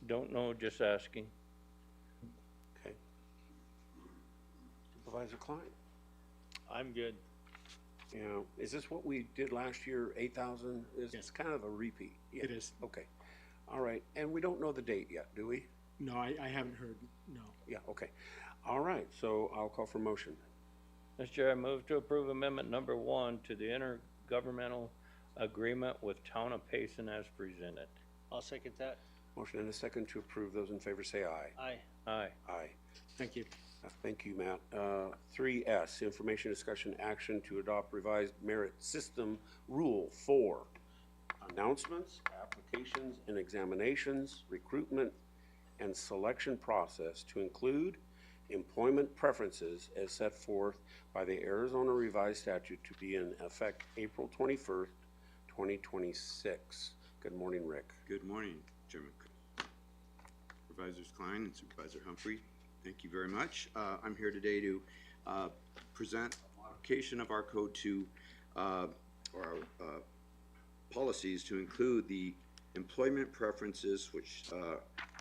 [SPEAKER 10] Don't know, just asking.
[SPEAKER 1] Okay. Supervisor Klein.
[SPEAKER 5] I'm good.
[SPEAKER 1] You know, is this what we did last year, 8,000? It's kind of a repeat. Yeah.
[SPEAKER 17] It is.
[SPEAKER 1] Okay. All right. And we don't know the date yet, do we?
[SPEAKER 17] No, I haven't heard, no.
[SPEAKER 1] Yeah, okay. All right. So I'll call for motion.
[SPEAKER 10] Mr. Chair, I move to approve amendment number 1 to the intergovernmental agreement with town of Payson as presented.
[SPEAKER 5] I'll second that.
[SPEAKER 1] Motion and a second to approve. Those in favor say aye.
[SPEAKER 5] Aye.
[SPEAKER 10] Aye.
[SPEAKER 1] Aye.
[SPEAKER 17] Thank you.
[SPEAKER 1] Thank you, Matt. 3S, information discussion action to adopt revised merit system rule 4. Announcements, applications, and examinations, recruitment, and selection process to include employment preferences as set forth by the Arizona Revised Statute to be in effect April 21st, 2026. Good morning, Rick.
[SPEAKER 18] Good morning, Chairman. Supervisors Klein and Supervisor Humphrey, thank you very much. I'm here today to present a modification of our code to our policies to include the employment preferences which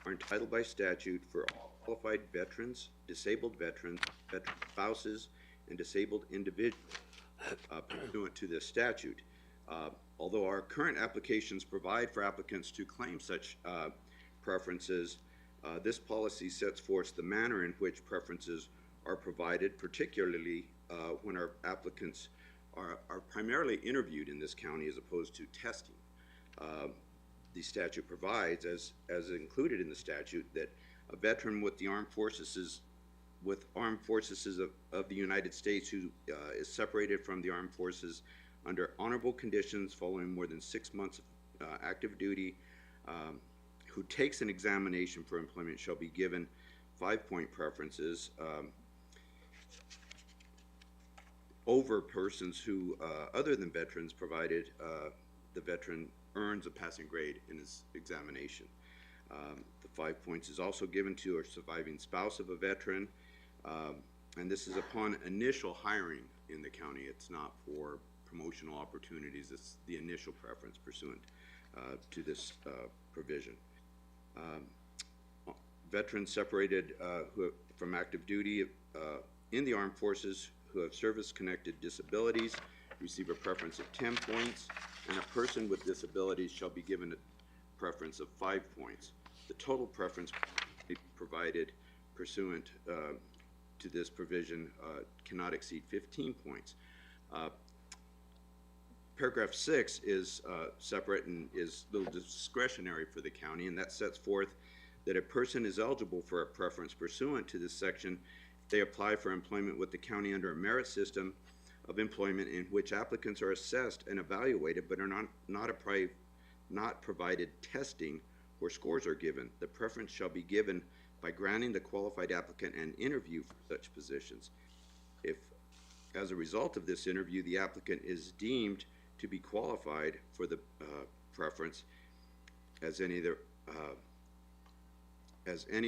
[SPEAKER 18] are entitled by statute for all qualified veterans, disabled veterans, veteran spouses, and disabled individuals pursuant to this statute. Although our current applications provide for applicants to claim such preferences, this policy sets forth the manner in which preferences are provided, particularly when our applicants are primarily interviewed in this county as opposed to testing. The statute provides, as included in the statute, that a veteran with the armed forces of the United States who is separated from the armed forces under honorable conditions following more than 6 months of active duty, who takes an examination for employment shall be given 5-point preferences over persons who, other than veterans, provided the veteran earns a passing grade in his examination. The 5 points is also given to a surviving spouse of a veteran, and this is upon initial hiring in the county. It's not for promotional opportunities. It's the initial preference pursuant to this provision. Veterans separated from active duty in the armed forces who have service-connected disabilities receive a preference of 10 points, and a person with disabilities shall be given a preference of 5 points. The total preference provided pursuant to this provision cannot exceed 15 points. Paragraph 6 is separate and is a little discretionary for the county, and that sets forth that a person is eligible for a preference pursuant to this section if they apply for employment with the county under a merit system of employment in which applicants are assessed and evaluated but are not provided testing where scores are given. The preference shall be given by granting the qualified applicant an interview for such positions. If, as a result of this interview, the applicant is deemed to be qualified for the preference as any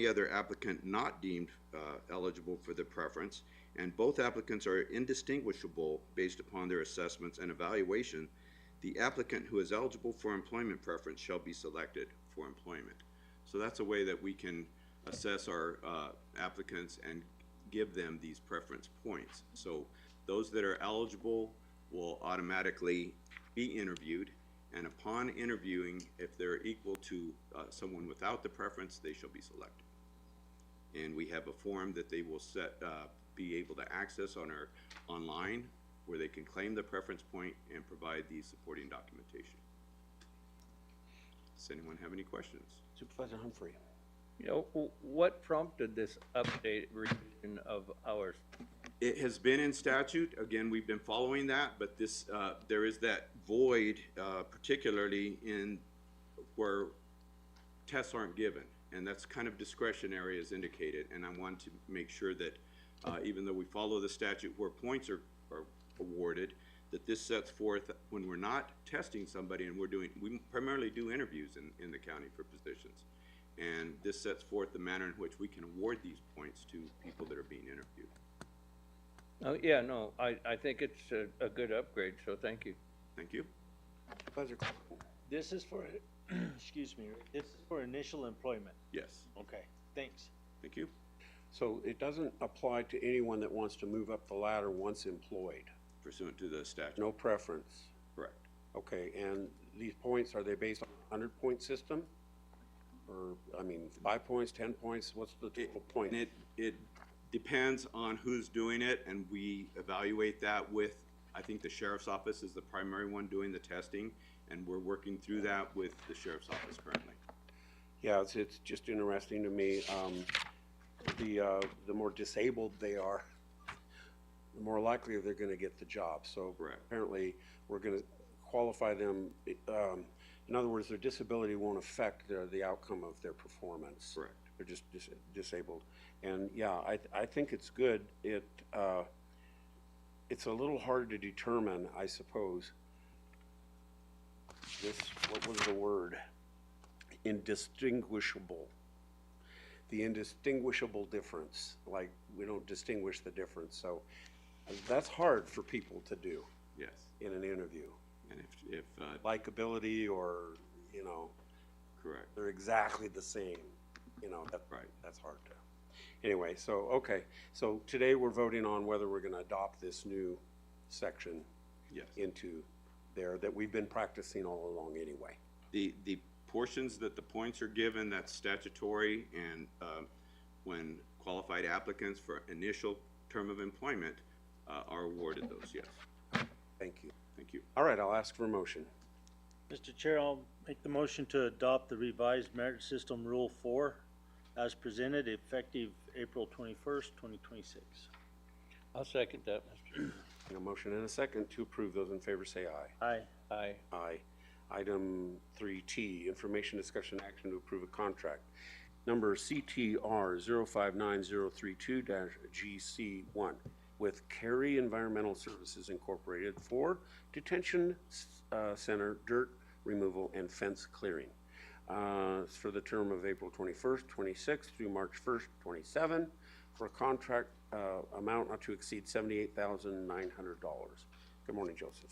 [SPEAKER 18] other applicant not deemed eligible for the preference, and both applicants are indistinguishable based upon their assessments and evaluation, the applicant who is eligible for employment preference shall be selected for employment. So that's a way that we can assess our applicants and give them these preference points. So those that are eligible will automatically be interviewed, and upon interviewing, if they're equal to someone without the preference, they shall be selected. And we have a form that they will be able to access on our online, where they can claim the preference point and provide the supporting documentation. Does anyone have any questions?
[SPEAKER 1] Supervisor Humphrey.
[SPEAKER 10] You know, what prompted this update revision of ours?
[SPEAKER 18] It has been in statute. Again, we've been following that, but this there is that void, particularly in where tests aren't given, and that's kind of discretionary as indicated. And I want to make sure that even though we follow the statute where points are awarded, that this sets forth when we're not testing somebody and we primarily do interviews in the county for positions. And this sets forth the manner in which we can award these points to people that are being interviewed.
[SPEAKER 10] Oh, yeah, no, I think it's a good upgrade, so thank you.
[SPEAKER 18] Thank you.
[SPEAKER 5] This is for, excuse me, this is for initial employment.
[SPEAKER 18] Yes.
[SPEAKER 5] Okay, thanks.
[SPEAKER 18] Thank you.
[SPEAKER 1] So it doesn't apply to anyone that wants to move up the ladder once employed?
[SPEAKER 18] Pursuant to the statute.
[SPEAKER 1] No preference?
[SPEAKER 18] Correct.
[SPEAKER 1] Okay, and these points, are they based on a 100-point system? Or, I mean, 5 points, 10 points, what's the total point?
[SPEAKER 18] It depends on who's doing it, and we evaluate that with, I think the sheriff's office is the primary one doing the testing, and we're working through that with the sheriff's office currently.
[SPEAKER 1] Yeah, it's just interesting to me. The more disabled they are, the more likely they're going to get the job. So
[SPEAKER 18] Correct.
[SPEAKER 1] apparently we're going to qualify them In other words, their disability won't affect the outcome of their performance.
[SPEAKER 18] Correct.
[SPEAKER 1] They're just disabled. And yeah, I think it's good. It's a little hard to determine, I suppose. What was the word? Indistinguishable. The indistinguishable difference. Like, we don't distinguish the difference. So that's hard for people to do.
[SPEAKER 18] Yes.
[SPEAKER 1] In an interview.
[SPEAKER 18] And if
[SPEAKER 1] likability or, you know.
[SPEAKER 18] Correct.
[SPEAKER 1] They're exactly the same. You know,
[SPEAKER 18] right.
[SPEAKER 1] That's hard to. Anyway, so, okay. So today we're voting on whether we're going to adopt this new section into there that we've been practicing all along anyway.
[SPEAKER 18] The portions that the points are given, that's statutory, and when qualified applicants for initial term of employment are awarded those, yes.
[SPEAKER 1] Thank you.
[SPEAKER 18] Thank you.
[SPEAKER 1] All right, I'll ask for a motion.
[SPEAKER 5] Mr. Chair, I'll make the motion to adopt the revised Merit System Rule 4 as presented, effective April 21st, 2026.
[SPEAKER 10] I'll second that, Mr. Chair.
[SPEAKER 1] A motion and a second to approve. Those in favor say aye.
[SPEAKER 5] Aye.
[SPEAKER 10] Aye.
[SPEAKER 1] Aye. Item 3T, information discussion action to approve a contract. Number CTR 059032-GC1 with Cary Environmental Services Incorporated for detention center dirt removal and fence clearing. For the term of April 21st, 26th through March 1st, 27 for a contract amount not to exceed $78,900. Good morning, Joseph.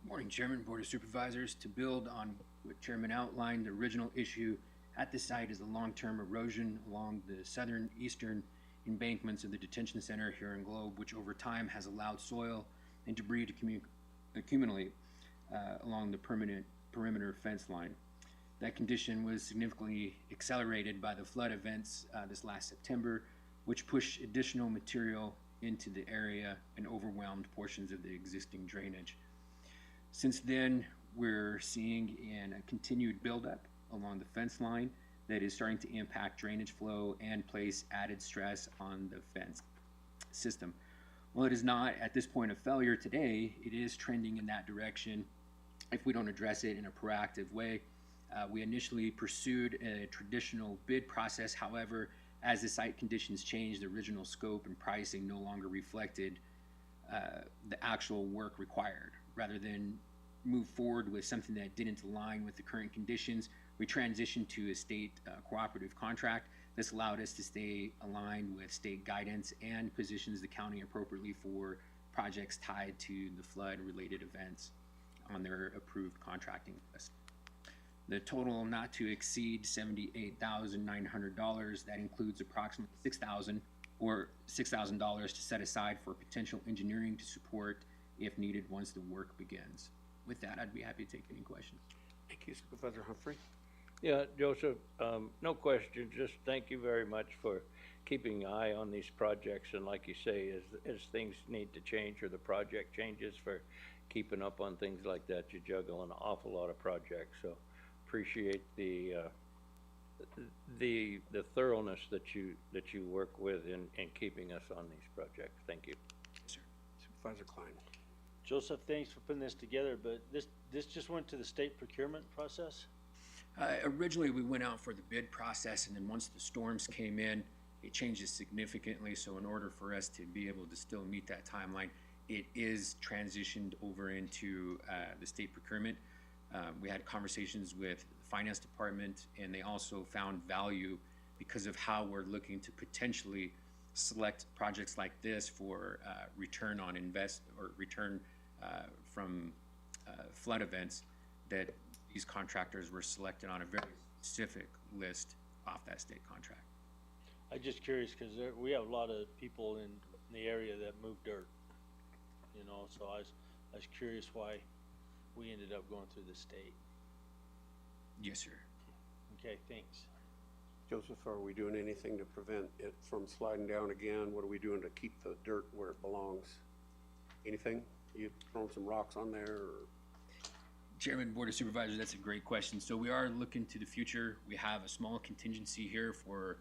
[SPEAKER 19] Morning, Chairman, Board of Supervisors. To build on what Chairman outlined, the original issue at the site is the long-term erosion along the southern eastern embankments of the detention center here in Globe, which over time has allowed soil and debris to accumulate along the perimeter fence line. That condition was significantly accelerated by the flood events this last September, which pushed additional material into the area and overwhelmed portions of the existing drainage. Since then, we're seeing a continued buildup along the fence line that is starting to impact drainage flow and place added stress on the fence system. While it is not at this point a failure today, it is trending in that direction if we don't address it in a proactive way. We initially pursued a traditional bid process. However, as the site conditions changed, the original scope and pricing no longer reflected the actual work required. Rather than move forward with something that didn't align with the current conditions, we transitioned to a state cooperative contract. This allowed us to stay aligned with state guidance and positions the county appropriately for projects tied to the flood-related events on their approved contracting list. The total not to exceed $78,900. That includes approximately $6,000 to set aside for potential engineering to support if needed once the work begins. With that, I'd be happy to take any questions.
[SPEAKER 1] Thank you, Supervisor Humphrey.
[SPEAKER 10] Yeah, Joseph, no question. Just thank you very much for keeping an eye on these projects. And like you say, as things need to change or the project changes, for keeping up on things like that, you juggle an awful lot of projects. So appreciate the thoroughness that you work with in keeping us on these projects. Thank you.
[SPEAKER 1] Yes, sir. Supervisor Klein.
[SPEAKER 5] Joseph, thanks for putting this together, but this just went to the state procurement process?
[SPEAKER 19] Originally, we went out for the bid process, and then once the storms came in, it changes significantly. So in order for us to be able to still meet that timeline, it is transitioned over into the state procurement. We had conversations with the finance department, and they also found value because of how we're looking to potentially select projects like this for return on return from flood events, that these contractors were selected on a very specific list off that state contract.
[SPEAKER 5] I'm just curious because we have a lot of people in the area that move dirt, you know, so I was curious why we ended up going through the state.
[SPEAKER 19] Yes, sir.
[SPEAKER 5] Okay, thanks.
[SPEAKER 1] Joseph, are we doing anything to prevent it from sliding down again? What are we doing to keep the dirt where it belongs? Anything? You throwing some rocks on there? Or?
[SPEAKER 19] Chairman, Board of Supervisors, that's a great question. So we are looking to the future. We have a small contingency here for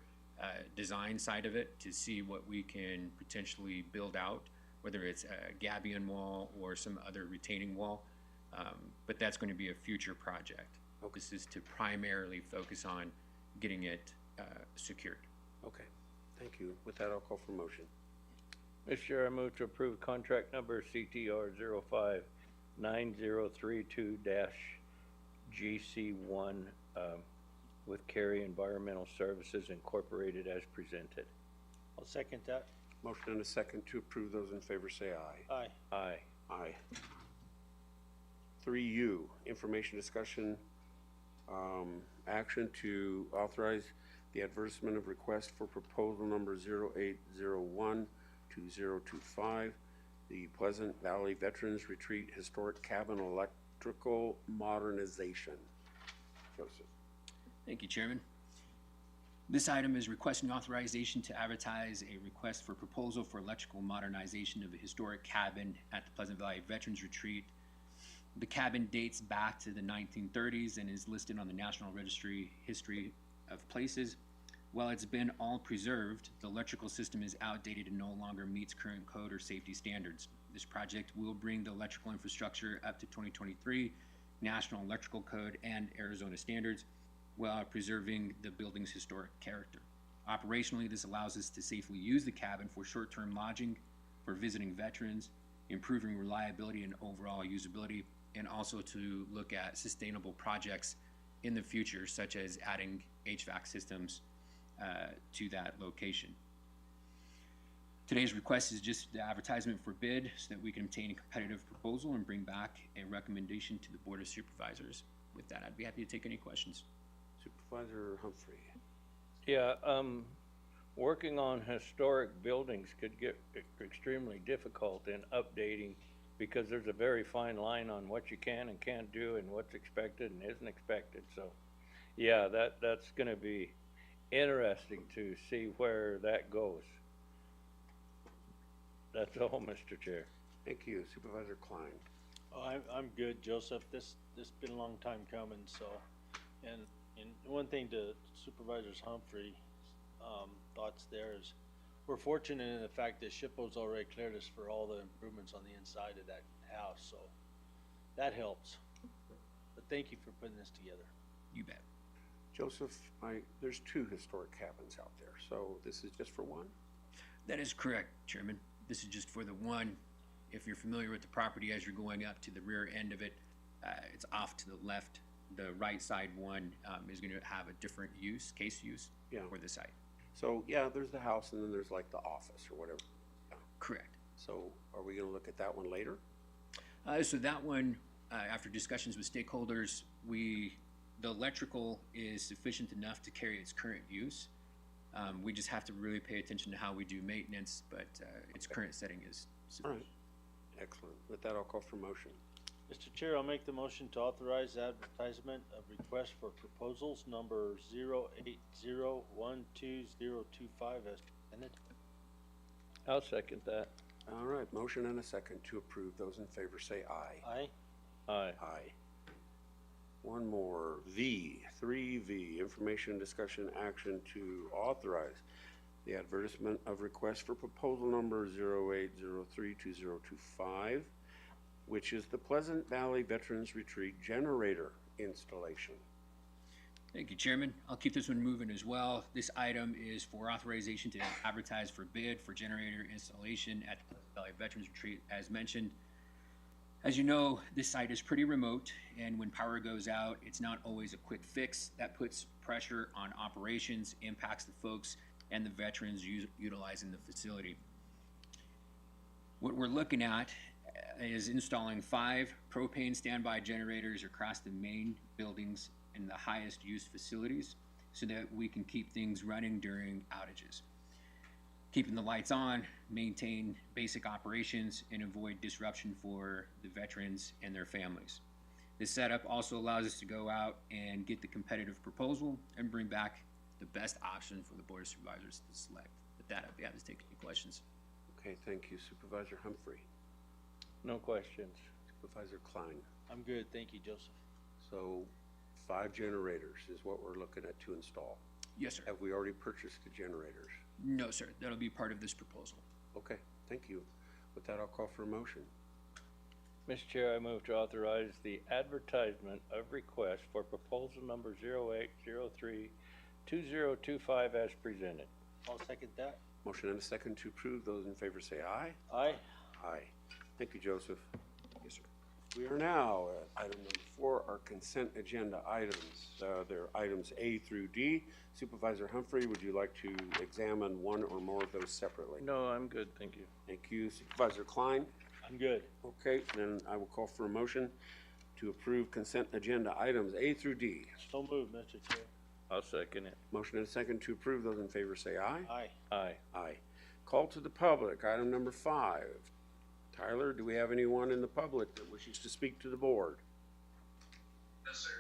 [SPEAKER 19] design side of it to see what we can potentially build out, whether it's a gabion wall or some other retaining wall. But that's going to be a future project. This is to primarily focus on getting it secured.
[SPEAKER 1] Okay, thank you. With that, I'll call for motion.
[SPEAKER 10] Mr. Chair, I move to approve contract number CTR 059032-GC1 with Cary Environmental Services Incorporated as presented.
[SPEAKER 5] I'll second that.
[SPEAKER 1] Motion and a second to approve. Those in favor say aye.
[SPEAKER 5] Aye.
[SPEAKER 10] Aye.
[SPEAKER 1] Aye. 3U, information discussion, action to authorize the advertisement of request for proposal number 0801-2025, the Pleasant Valley Veterans Retreat Historic Cabin Electrical Modernization. Joseph.
[SPEAKER 19] Thank you, Chairman. This item is requesting authorization to advertise a request for proposal for electrical modernization of a historic cabin at the Pleasant Valley Veterans Retreat. The cabin dates back to the 1930s and is listed on the National Registry History of Places. While it's been all preserved, the electrical system is outdated and no longer meets current code or safety standards. This project will bring the electrical infrastructure up to 2023 National Electrical Code and Arizona standards, while preserving the building's historic character. Operationally, this allows us to safely use the cabin for short-term lodging, for visiting veterans, improving reliability and overall usability, and also to look at sustainable projects in the future, such as adding HVAC systems to that location. Today's request is just the advertisement for bid so that we can obtain a competitive proposal and bring back a recommendation to the Board of Supervisors. With that, I'd be happy to take any questions.
[SPEAKER 1] Supervisor Humphrey.
[SPEAKER 10] Yeah, working on historic buildings could get extremely difficult in updating because there's a very fine line on what you can and can't do and what's expected and isn't expected. So, yeah, that's going to be interesting to see where that goes. That's all, Mr. Chair.
[SPEAKER 1] Thank you. Supervisor Klein.
[SPEAKER 5] Oh, I'm good, Joseph. This been a long time coming, so, and one thing to Supervisors Humphrey, thoughts there is, we're fortunate in the fact that SHPO's already cleared us for all the improvements on the inside of that house, so that helps. But thank you for putting this together.
[SPEAKER 19] You bet.
[SPEAKER 1] Joseph, there's 2 historic cabins out there, so this is just for one?
[SPEAKER 19] That is correct, Chairman. This is just for the one. If you're familiar with the property as you're going up to the rear end of it, it's off to the left. The right side one is going to have a different case use for the site.
[SPEAKER 1] So, yeah, there's the house and then there's like the office or whatever. Yeah.
[SPEAKER 19] Correct.
[SPEAKER 1] So are we going to look at that one later?
[SPEAKER 19] So that one, after discussions with stakeholders, the electrical is sufficient enough to carry its current use. We just have to really pay attention to how we do maintenance, but its current setting is sufficient.
[SPEAKER 1] All right. Excellent. With that, I'll call for motion.
[SPEAKER 5] Mr. Chair, I'll make the motion to authorize advertisement of request for proposals number 08012025 as presented.
[SPEAKER 10] I'll second that.
[SPEAKER 1] All right. Motion and a second to approve. Those in favor say aye.
[SPEAKER 5] Aye.
[SPEAKER 10] Aye.
[SPEAKER 1] Aye. One more. 3V, information, discussion, action to authorize the advertisement of request for proposal number 08032025, which is the Pleasant Valley Veterans Retreat generator installation.
[SPEAKER 19] Thank you, Chairman. I'll keep this one moving as well. This item is for authorization to advertise for bid for generator installation at the Pleasant Valley Veterans Retreat. As mentioned, as you know, this site is pretty remote, and when power goes out, it's not always a quick fix. That puts pressure on operations, impacts the folks and the veterans utilizing the facility. What we're looking at is installing 5 propane standby generators across the main buildings in the highest use facilities so that we can keep things running during outages. Keeping the lights on, maintain basic operations, and avoid disruption for the veterans and their families. This setup also allows us to go out and get the competitive proposal and bring back the best option for the Board of Supervisors to select. With that, I'd be happy to take any questions.
[SPEAKER 1] Okay, thank you. Supervisor Humphrey.
[SPEAKER 10] No questions.
[SPEAKER 1] Supervisor Klein.
[SPEAKER 5] I'm good, thank you, Joseph.
[SPEAKER 1] So 5 generators is what we're looking at to install.
[SPEAKER 19] Yes, sir.
[SPEAKER 1] Have we already purchased the generators?
[SPEAKER 19] No, sir. That'll be part of this proposal.
[SPEAKER 1] Okay, thank you. With that, I'll call for a motion.
[SPEAKER 10] Mr. Chair, I move to authorize the advertisement of request for proposal number 0803-2025 as presented.
[SPEAKER 5] I'll second that.
[SPEAKER 1] Motion and a second to approve. Those in favor say aye.
[SPEAKER 10] Aye.
[SPEAKER 1] Aye. Thank you, Joseph.
[SPEAKER 18] Yes, sir.
[SPEAKER 1] We are now at item number 4, our consent agenda items. They're items A through D. Supervisor Humphrey, would you like to examine one or more of those separately?
[SPEAKER 10] No, I'm good, thank you.
[SPEAKER 1] Thank you. Supervisor Klein?
[SPEAKER 5] I'm good.
[SPEAKER 1] Okay, then I will call for a motion to approve consent agenda items A through D.
[SPEAKER 5] So moved, Mr. Chair.
[SPEAKER 10] I'll second it.
[SPEAKER 1] Motion and a second to approve. Those in favor say aye.
[SPEAKER 5] Aye.
[SPEAKER 10] Aye.
[SPEAKER 1] Aye. Call to the public, item number 5. Tyler, do we have anyone in the public that wishes to speak to the board?
[SPEAKER 3] No, sir.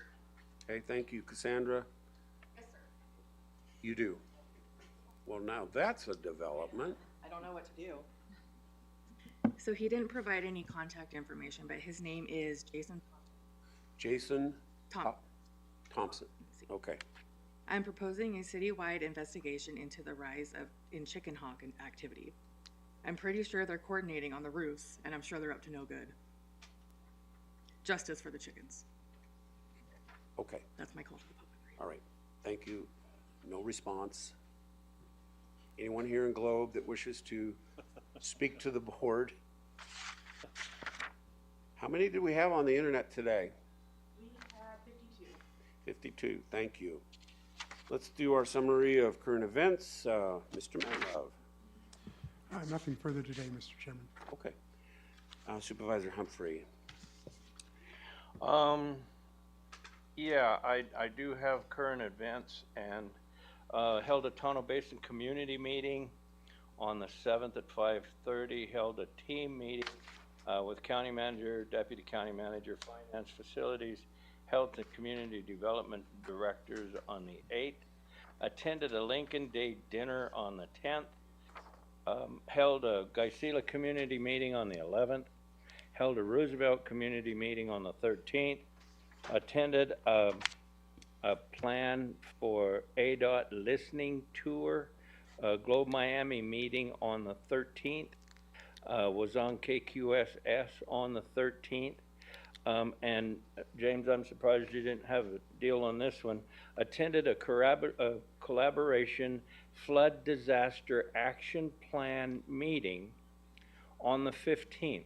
[SPEAKER 1] Okay, thank you. Cassandra?
[SPEAKER 7] Yes, sir.
[SPEAKER 1] You do? Well, now that's a development.
[SPEAKER 20] I don't know what to do.
[SPEAKER 21] So he didn't provide any contact information, but his name is Jason
[SPEAKER 1] Jason
[SPEAKER 21] Thompson.
[SPEAKER 1] Thompson. Okay.
[SPEAKER 21] I'm proposing a citywide investigation into the rise in chicken hawk activity. I'm pretty sure they're coordinating on the roofs, and I'm sure they're up to no good. Justice for the chickens.
[SPEAKER 1] Okay.
[SPEAKER 21] That's my call to the public.
[SPEAKER 1] All right. Thank you. No response. Anyone here in Globe that wishes to speak to the board? How many do we have on the internet today?
[SPEAKER 20] We have 52.
[SPEAKER 1] 52. Thank you. Let's do our summary of current events. Mr. Manlove.
[SPEAKER 6] Nothing further today, Mr. Chairman.
[SPEAKER 1] Okay. Supervisor Humphrey.
[SPEAKER 10] Yeah, I do have current events and held a Tono Basin community meeting on the 7th at 5:30, held a team meeting with county manager, deputy county manager, finance, facilities, health and community development directors on the 8th, attended a Lincoln Day dinner on the 10th, held a Gila community meeting on the 11th, held a Roosevelt community meeting on the 13th, attended a plan for ADOT listening tour, Globe Miami meeting on the 13th, was on KQSS on the 13th, and James, I'm surprised you didn't have a deal on this one, attended a collaboration flood disaster action plan meeting on the 15th.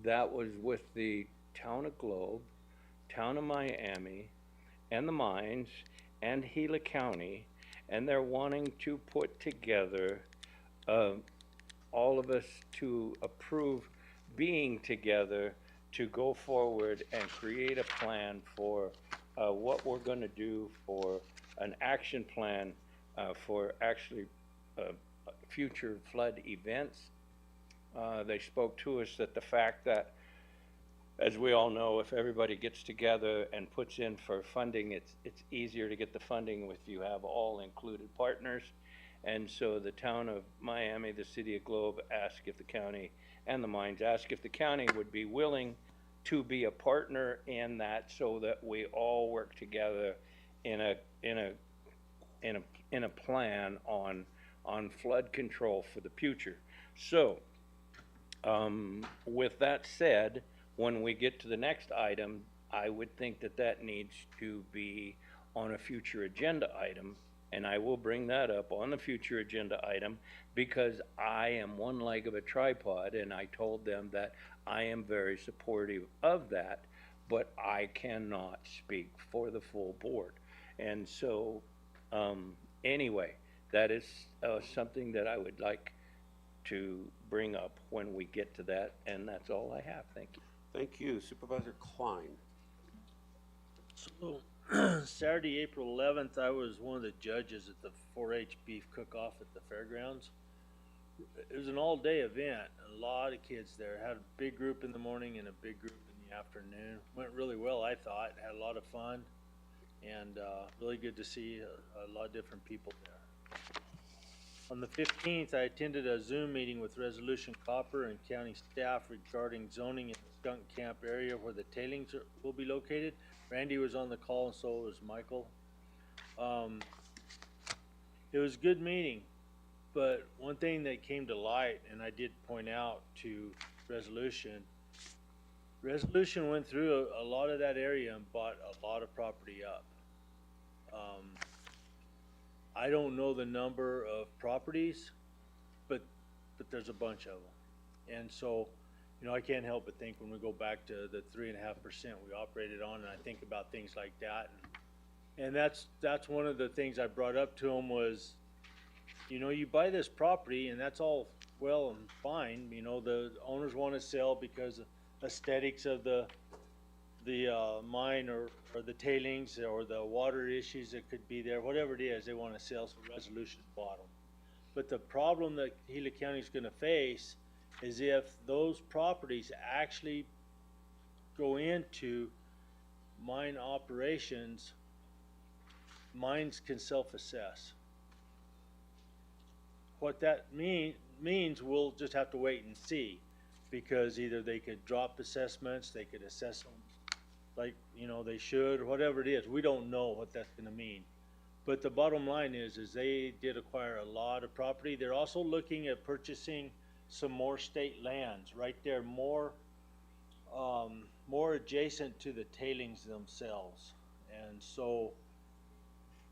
[SPEAKER 10] That was with the town of Globe, town of Miami, and the mines, and Gila County, and they're wanting to put together all of us to approve being together to go forward and create a plan for what we're going to do for an action plan for actually future flood events. They spoke to us that the fact that, as we all know, if everybody gets together and puts in for funding, it's easier to get the funding if you have all included partners. And so the town of Miami, the city of Globe, asked if the county, and the mines asked if the county would be willing to be a partner in that, so that we all work together in a plan on flood control for the future. So with that said, when we get to the next item, I would think that needs to be on a future agenda item, and I will bring that up on the future agenda item, because I am one leg of a tripod, and I told them that I am very supportive of that, but I cannot speak for the full board. And so anyway, that is something that I would like to bring up when we get to that, and that's all I have. Thank you.
[SPEAKER 1] Thank you. Supervisor Klein.
[SPEAKER 5] So Saturday, April 11th, I was one of the judges at the 4-H beef cook-off at the fairgrounds. It was an all-day event. A lot of kids there. Had a big group in the morning and a big group in the afternoon. Went really well, I thought. Had a lot of fun, and really good to see a lot of different people there. On the 15th, I attended a Zoom meeting with Resolution Copper and county staff regarding zoning in the Skunk Camp area where the tailings will be located. Randy was on the call, and so was Michael. It was a good meeting, but one thing that came to light, and I did point out to Resolution, Resolution went through a lot of that area and bought a lot of property up. I don't know the number of properties, but there's a bunch of them. And so, you know, I can't help but think when we go back to the 3.5% we operated on, and I think about things like that. And that's one of the things I brought up to them was, you know, you buy this property and that's all well and fine. You know, the owners want to sell because of aesthetics of the mine or the tailings or the water issues that could be there, whatever it is, they want to sell, so resolution's bottom. But the problem that Gila County is going to face is if those properties actually go into mine operations, mines can self-assess. What that means we'll just have to wait and see, because either they could drop assessments, they could assess them like, you know, they should, or whatever it is. We don't know what that's going to mean. But the bottom line is they did acquire a lot of property. They're also looking at purchasing some more state lands right there, more adjacent to the tailings themselves. And so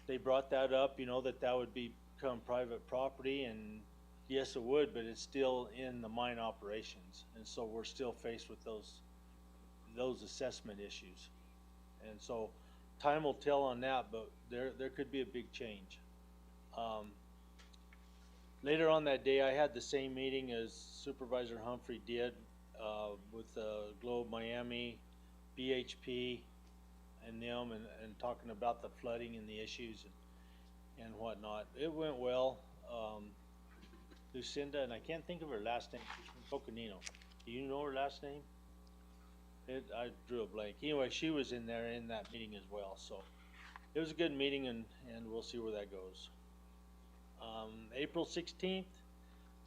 [SPEAKER 5] they brought that up, you know, that would become private property, and yes, it would, but it's still in the mine operations. And so we're still faced with those assessment issues. And so time will tell on that, but there could be a big change. Later on that day, I had the same meeting as Supervisor Humphrey did with Globe Miami, BHP, and them, and talking about the flooding and the issues and whatnot. It went well. Lucinda, and I can't think of her last name, she's from Coconino. Do you know her last name? I drew a blank. Anyway, she was in there in that meeting as well, so it was a good meeting, and we'll see where that goes. April 16th,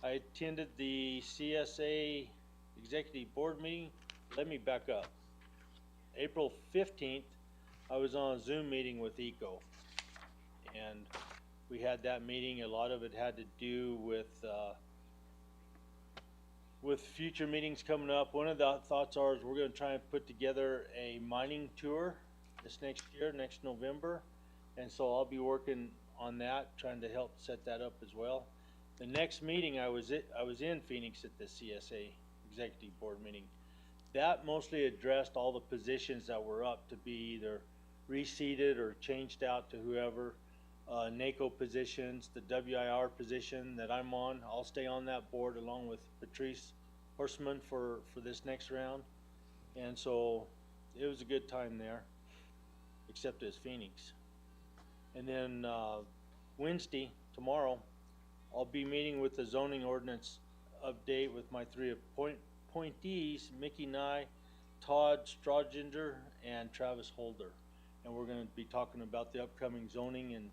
[SPEAKER 5] I attended the CSA Executive Board meeting. Let me back up. April 15th, I was on a Zoom meeting with ECO, and we had that meeting. A lot of it had to do with future meetings coming up. One of the thoughts are we're going to try and put together a mining tour this next year, next November, and so I'll be working on that, trying to help set that up as well. The next meeting I was in Phoenix at the CSA Executive Board meeting. That mostly addressed all the positions that were up to be either reseated or changed out to whoever. NACO positions, the WIR position that I'm on, I'll stay on that board along with Patrice Horseman for this next round. And so it was a good time there, except as Phoenix. And then Wednesday, tomorrow, I'll be meeting with the zoning ordinance update with my three appointees, Mickey Nye, Todd Strauginger, and Travis Holder. And we're going to be talking about the upcoming zoning and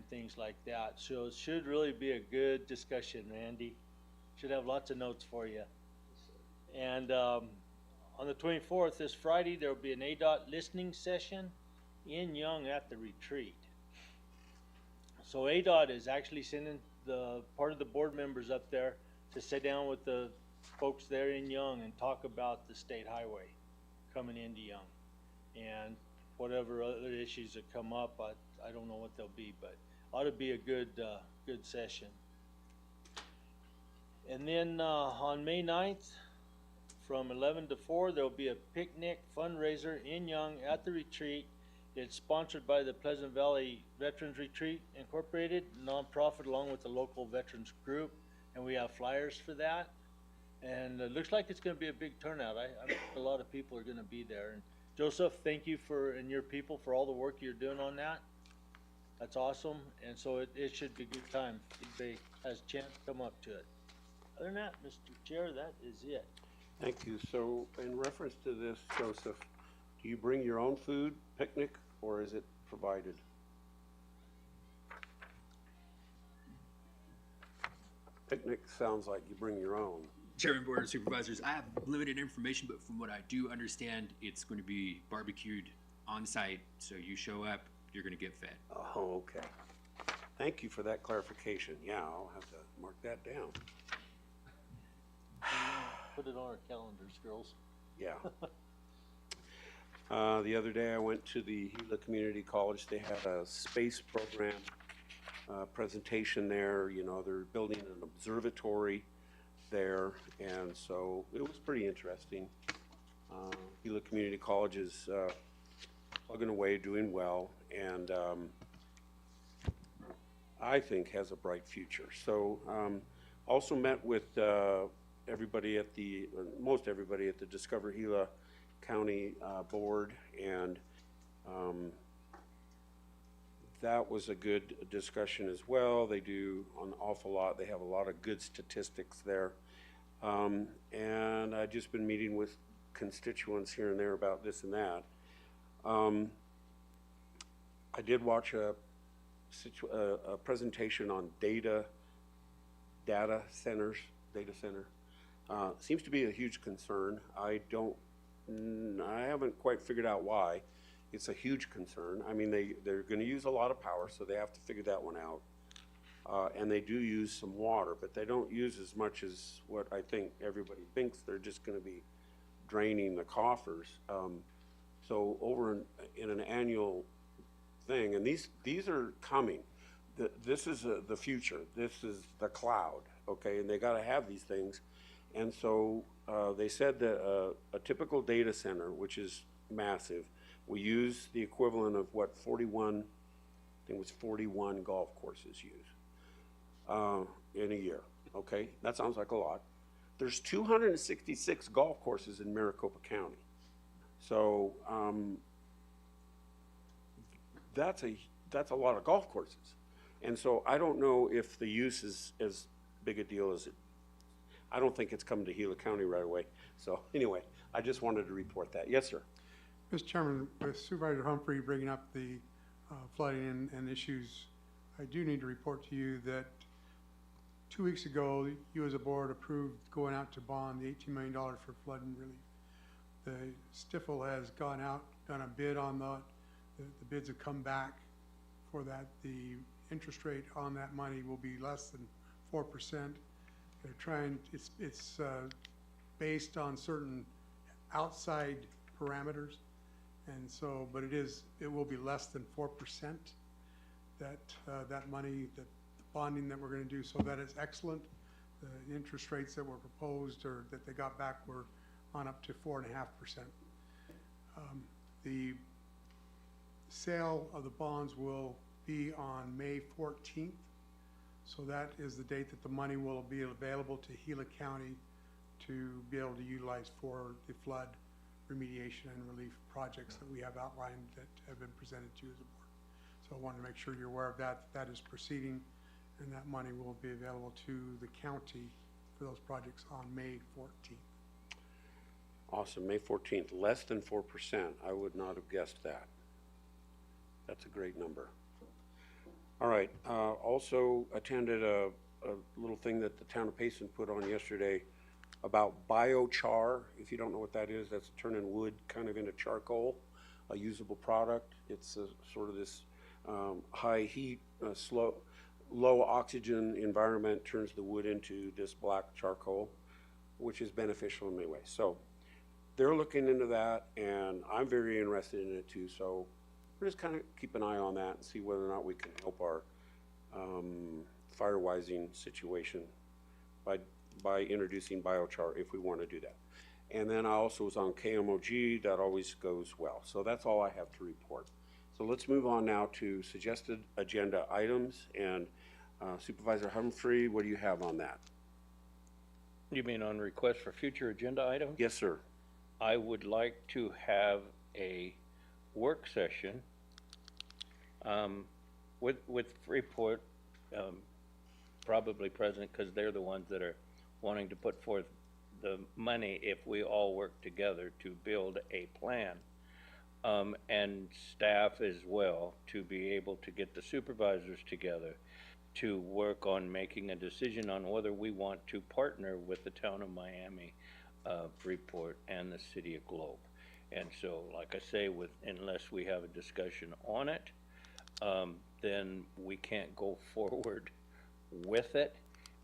[SPEAKER 5] things like that. So it should really be a good discussion, Randy. Should have lots of notes for you. And on the 24th, this Friday, there will be an ADOT listening session in Young at the retreat. So ADOT is actually sending the part of the board members up there to sit down with the folks there in Young and talk about the state highway coming into Young and whatever other issues that come up. I don't know what they'll be, but ought to be a good session. And then on May 9th, from 11 to 4, there'll be a picnic fundraiser in Young at the retreat. It's sponsored by the Pleasant Valley Veterans Retreat Incorporated, nonprofit, along with the local veterans group, and we have flyers for that. And it looks like it's going to be a big turnout. I think a lot of people are going to be there. And Joseph, thank you and your people for all the work you're doing on that. That's awesome, and so it should be a good time. If anybody has a chance, come up to it. Other than that, Mr. Chair, that is it.
[SPEAKER 1] Thank you. So in reference to this, Joseph, do you bring your own food, picnic, or is it provided? Picnic sounds like you bring your own.
[SPEAKER 19] Chairman, Board of Supervisors, I have limited information, but from what I do understand, it's going to be barbecued on site. So you show up, you're going to get fed.
[SPEAKER 1] Oh, okay. Thank you for that clarification. Yeah, I'll have to mark that down.
[SPEAKER 5] Put it on our calendars, girls.
[SPEAKER 1] Yeah. The other day I went to the Gila Community College. They had a space program presentation there. You know, they're building an observatory there, and so it was pretty interesting. Gila Community College is plugging away, doing well, and I think has a bright future. So also met with everybody at the, most everybody at the Discover Gila County Board, and that was a good discussion as well. They do an awful lot. They have a lot of good statistics there. And I've just been meeting with constituents here and there about this and that. I did watch a presentation on data center. Seems to be a huge concern. I haven't quite figured out why. It's a huge concern. I mean, they're going to use a lot of power, so they have to figure that one out. And they do use some water, but they don't use as much as what I think everybody thinks. They're just going to be draining the coffers. So over in an annual thing, and these are coming. This is the future. This is the cloud, okay? And they got to have these things. And so they said that a typical data center, which is massive, will use the equivalent of what 41, I think it was 41 golf courses use in a year, okay? That sounds like a lot. There's 266 golf courses in Maricopa County. So that's a lot of golf courses. And so I don't know if the use is as big a deal as it, I don't think it's coming to Gila County right away. So anyway, I just wanted to report that. Yes, sir.
[SPEAKER 6] Mr. Chairman, with Supervisor Humphrey bringing up the flooding and issues, I do need to report to you that 2 weeks ago, you as a board approved going out to bond the $18 million for flood and relief. The STIFL has gone out, done a bid on the bids have come back for that. The interest rate on that money will be less than 4%. They're trying, it's based on certain outside parameters. And so, but it will be less than 4%, that money, the bonding that we're going to do. So that is excellent. The interest rates that were proposed or that they got back were on up to 4.5%. The sale of the bonds will be on May 14th. So that is the date that the money will be available to Gila County to be able to utilize for the flood remediation and relief projects that we have outlined that have been presented to you as a board. So I wanted to make sure you're aware of that. That is proceeding, and that money will be available to the county for those projects on May 14th.
[SPEAKER 1] Awesome, May 14th, less than 4%. I would not have guessed that. That's a great number. All right, also attended a little thing that the town of Payson put on yesterday about biochar. If you don't know what that is, that's turning wood kind of into charcoal, a usable product. It's sort of this high heat, low oxygen environment turns the wood into this black charcoal, which is beneficial in many ways. So they're looking into that, and I'm very interested in it too. So we're just kind of keep an eye on that and see whether or not we can help our firewizing situation by introducing biochar if we want to do that. And then I also was on KMOG. That always goes well. So that's all I have to report. So let's move on now to suggested agenda items. And Supervisor Humphrey, what do you have on that?
[SPEAKER 10] You mean on request for future agenda items?
[SPEAKER 1] Yes, sir.
[SPEAKER 10] I would like to have a work session with Freeport probably present, because they're the ones that are wanting to put forth the money if we all work together to build a plan, and staff as well, to be able to get the supervisors together to work on making a decision on whether we want to partner with the town of Miami, Freeport, and the city of Globe. And so, like I say, unless we have a discussion on it, then we can't go forward with it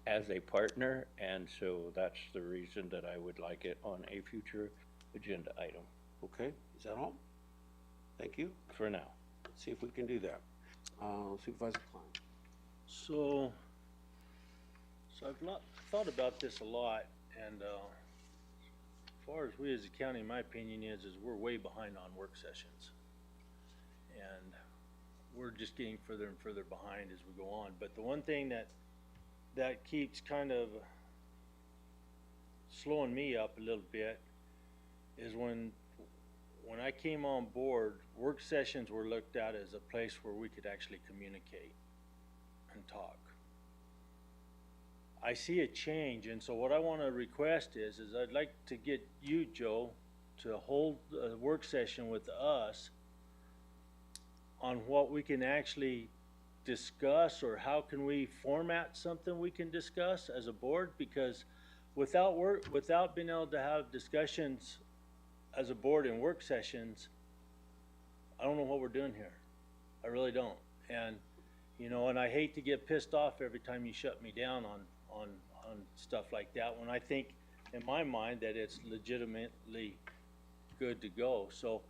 [SPEAKER 10] as a partner. And so that's the reason that I would like it on a future agenda item
[SPEAKER 1] Okay, is that all? Thank you.
[SPEAKER 10] for now.
[SPEAKER 1] Let's see if we can do that. Supervisor Klein.
[SPEAKER 5] So I've not thought about this a lot, and, as far as we as a county, my opinion is we're way behind on work sessions. And we're just getting further and further behind as we go on. But the one thing that keeps kind of slowing me up a little bit is when I came on board, work sessions were looked at as a place where we could actually communicate and talk. I see a change, and so what I want to request is I'd like to get you, Joe, to hold a work session with us on what we can actually discuss, or how can we format something we can discuss as a board, because without being able to have discussions as a board in work sessions, I don't know what we're doing here. I really don't. And, and I hate to get pissed off every time you shut me down on stuff like that, when I think in my mind that it's legitimately good to go. So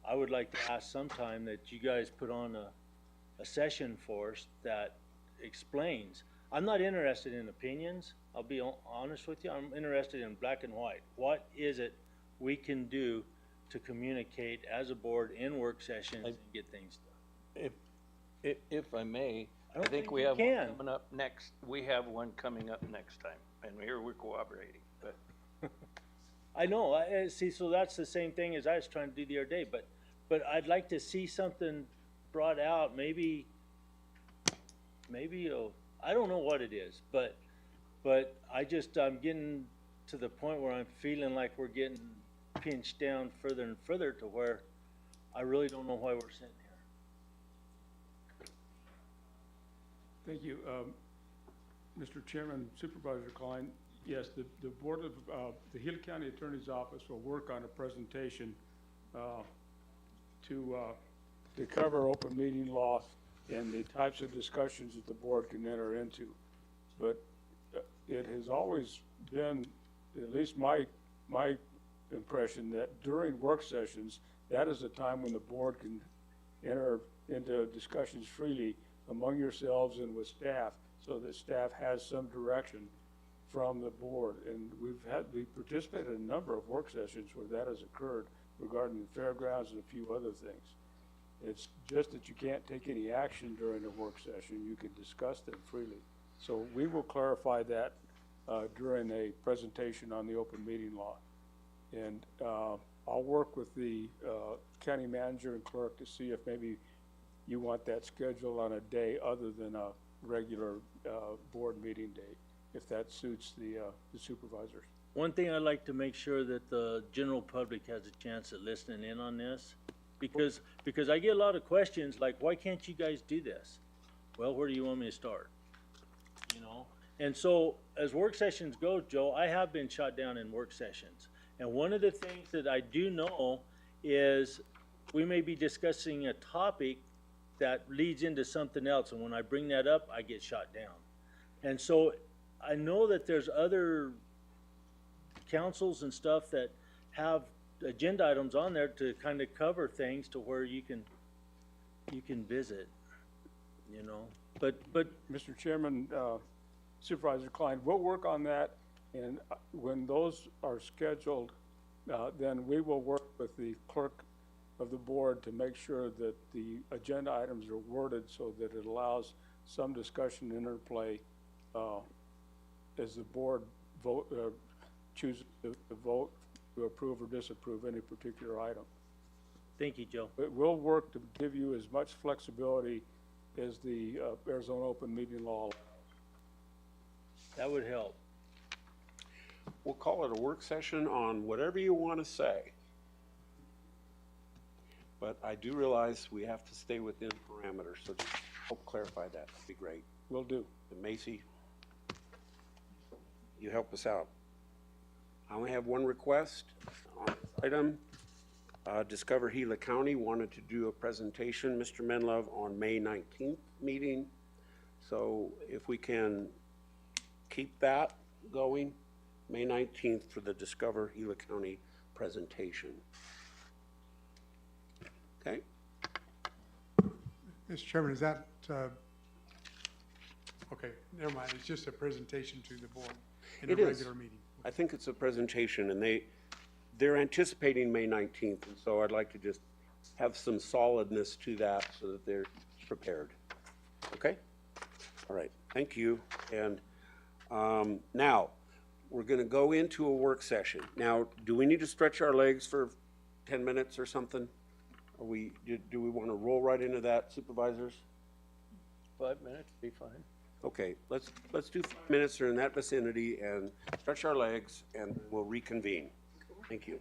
[SPEAKER 5] I would like to ask sometime that you guys put on a session for us that explains. I'm not interested in opinions, I'll be honest with you. I'm interested in black and white. What is it we can do to communicate as a board in work sessions and get things done?
[SPEAKER 10] If I may,
[SPEAKER 5] I don't think
[SPEAKER 10] we
[SPEAKER 5] you
[SPEAKER 10] have one
[SPEAKER 5] can.
[SPEAKER 10] coming up next. We have one coming up next time, and here we're cooperating, but.
[SPEAKER 5] I know, see, so that's the same thing as I was trying to do the other day, but I'd like to see something brought out, maybe, I don't know what it is, but I'm getting to the point where I'm feeling like we're getting pinched down further and further to where I really don't know why we're sitting here.
[SPEAKER 14] Thank you. Mr. Chairman, Supervisor Klein, yes, the Board of, the Gila County Attorney's Office will work on a presentation to cover open meeting law and the types of discussions that the board can enter into. But it has always been, at least my impression, that during work sessions, that is a time when the board can enter into discussions freely among yourselves and with staff, so that staff has some direction from the board. And we've participated in a number of work sessions where that has occurred regarding the fairgrounds and a few other things. It's just that you can't take any action during a work session. You can discuss them freely. So we will clarify that during a presentation on the open meeting law. And I'll work with the county manager and clerk to see if maybe you want that scheduled on a day other than a regular board meeting date, if that suits the supervisors.
[SPEAKER 5] One thing I'd like to make sure that the general public has a chance at listening in on this, because I get a lot of questions like, why can't you guys do this? Well, where do you want me to start? And so as work sessions go, Joe, I have been shot down in work sessions. And one of the things that I do know is we may be discussing a topic that leads into something else, and when I bring that up, I get shot down. And so I know that there's other councils and stuff that have agenda items on there to kind of cover things to where you can visit, but
[SPEAKER 14] Mr. Chairman, Supervisor Klein, we'll work on that, and when those are scheduled, then we will work with the clerk of the board to make sure that the agenda items are worded so that it allows some discussion interplay as the board chooses to vote to approve or disapprove any particular item.
[SPEAKER 5] Thank you, Joe.
[SPEAKER 14] But we'll work to give you as much flexibility as the Arizona open meeting law allows.
[SPEAKER 5] That would help.
[SPEAKER 1] We'll call it a work session on whatever you want to say. But I do realize we have to stay within parameters, so just help clarify that. That'd be great.
[SPEAKER 14] Will do.
[SPEAKER 1] And Macy, you help us out. I only have one request on this item. Discover Gila County wanted to do a presentation, Mr. Menlove, on May 19th meeting. So if we can keep that going, May 19th for the Discover Gila County presentation. Okay?
[SPEAKER 6] Mr. Chairman, is that, okay, never mind, it's just a presentation to the board in a
[SPEAKER 1] It is.
[SPEAKER 6] regular meeting.
[SPEAKER 1] I think it's a presentation, and they're anticipating May 19th, and so I'd like to just have some solidness to that so that they're prepared. Okay? All right, thank you. And now, we're gonna go into a work session. Now, do we need to stretch our legs for 10 minutes or something? Do we wanna roll right into that, supervisors?
[SPEAKER 10] 5 minutes, be fine.
[SPEAKER 1] Okay, let's do 5 minutes or in that vicinity and stretch our legs, and we'll reconvene. Thank you.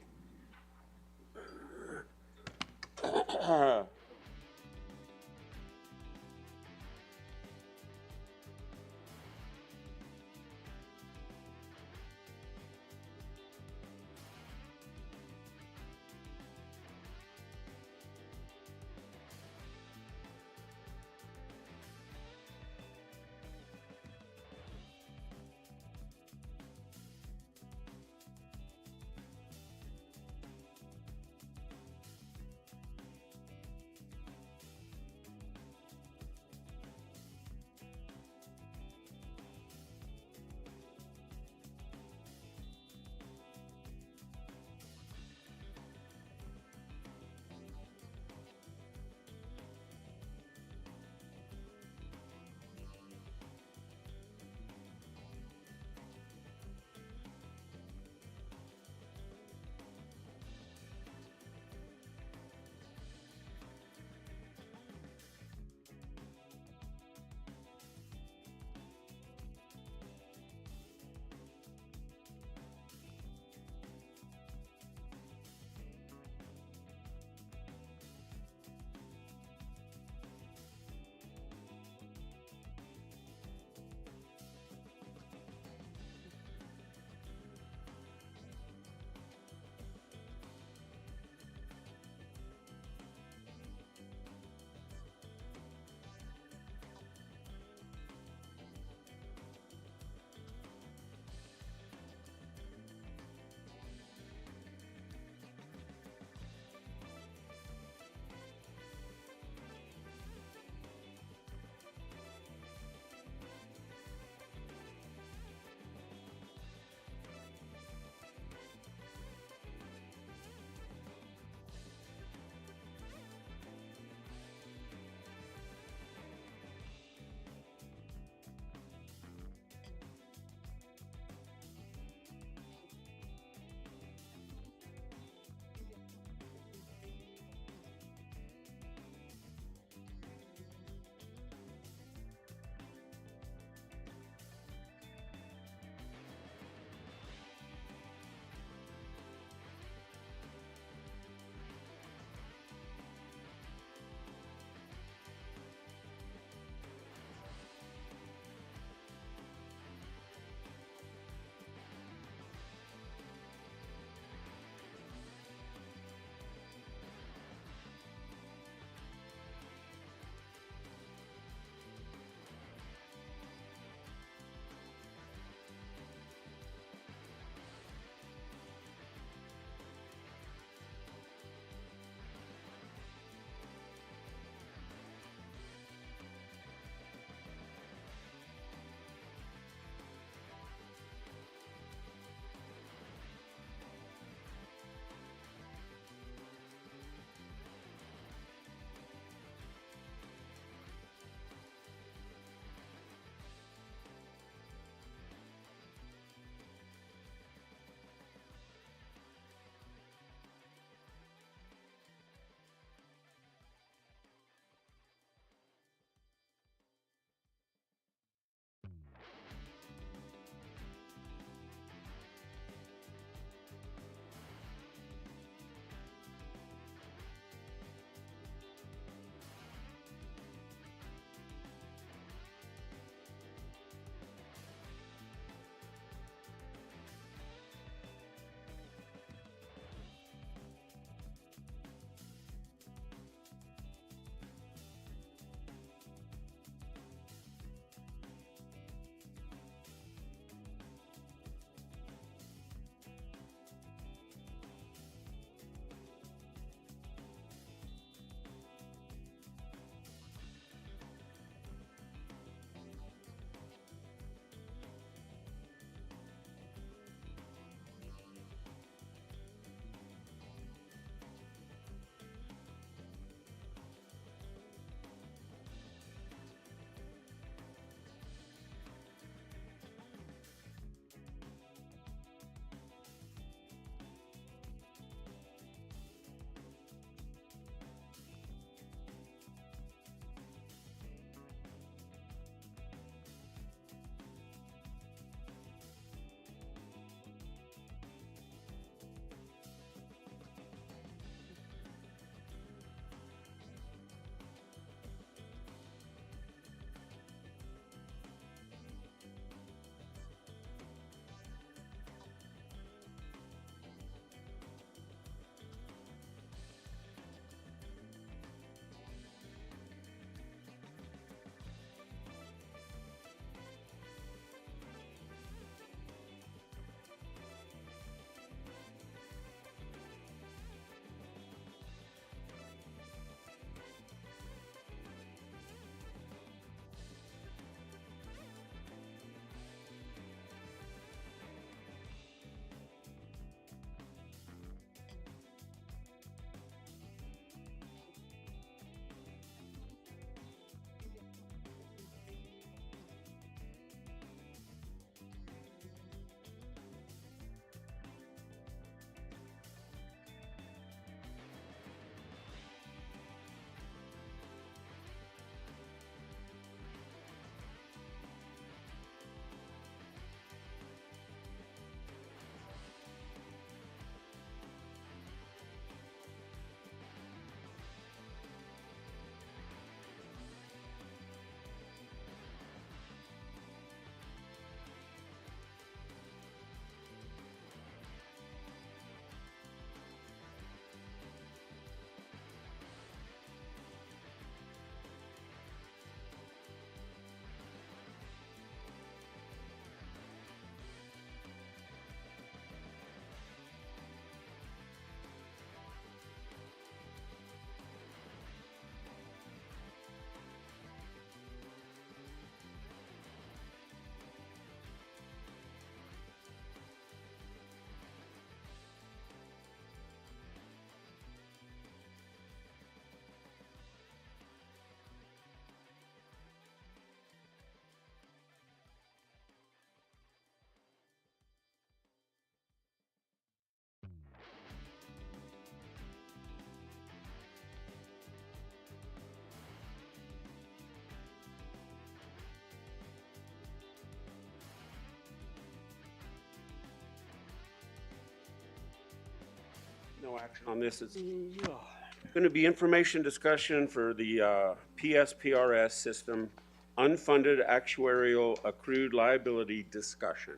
[SPEAKER 1] no action on this. It's going to be information discussion for the PSPRS system, unfunded actuarial accrued liability discussion.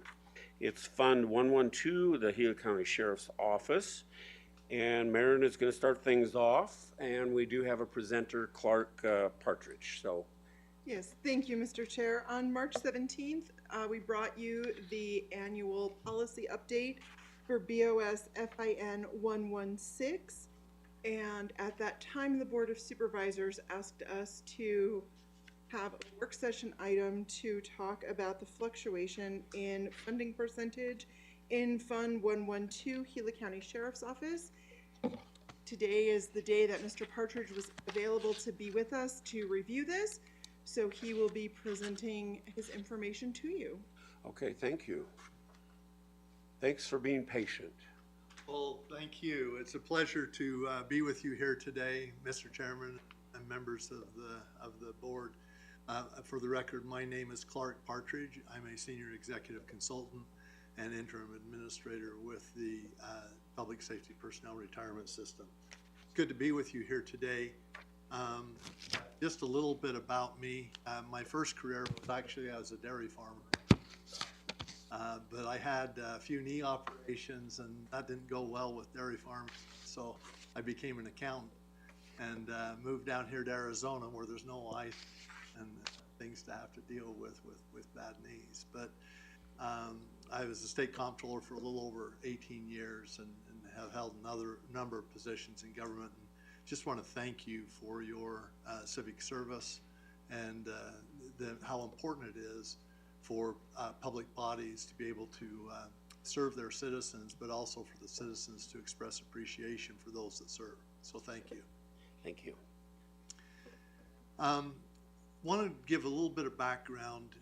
[SPEAKER 1] It's Fund 112, the Gila County Sheriff's Office. And Marin is going to start things off, and we do have a presenter, Clark Partridge. So,
[SPEAKER 11] Yes, thank you, Mr. Chair. On March 17th, we brought you the annual policy update for BOS FIN 116. And at that time, the Board of Supervisors asked us to have a work session item to talk about the fluctuation in funding percentage in Fund 112, Gila County Sheriff's Office. Today is the day that Mr. Partridge was available to be with us to review this, so he will be presenting his information to you.
[SPEAKER 1] okay, thank you. Thanks for being patient.
[SPEAKER 9] Well, thank you. It's a pleasure to be with you here today, Mr. Chairman and members of the board. For the record, my name is Clark Partridge. I'm a senior executive consultant and interim administrator with the Public Safety Personnel Retirement System. It's good to be with you here today. Just a little bit about me. My first career was actually as a dairy farmer. But I had a few knee operations, and that didn't go well with dairy farming. So I became an accountant and moved down here to Arizona, where there's no ice and things to have to deal with bad knees. But I was a state comptroller for a little over 18 years and have held another number of positions in government. And just want to thank you for your civic service and how important it is for public bodies to be able to serve their citizens, but also for the citizens to express appreciation for those that serve. So thank you.
[SPEAKER 1] Thank you.
[SPEAKER 9] Want to give a little bit of background,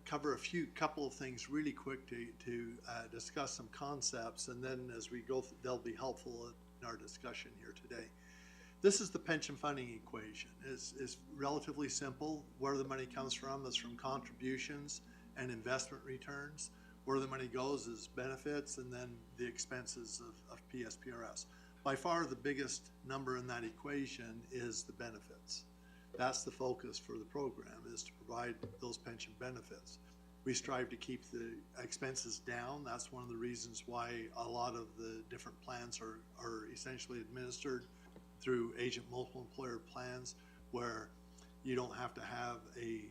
[SPEAKER 9] cover a couple of things really quick to discuss some concepts, and then as we go, they'll be helpful in our discussion here today. This is the pension funding equation. It's relatively simple. Where the money comes from is from contributions and investment returns. Where the money goes is benefits, and then the expenses of PSPRS. By far the biggest number in that equation is the benefits. That's the focus for the program, is to provide those pension benefits. We strive to keep the expenses down. That's one of the reasons why a lot of the different plans are essentially administered through agent multiple employer plans, where you don't have to have a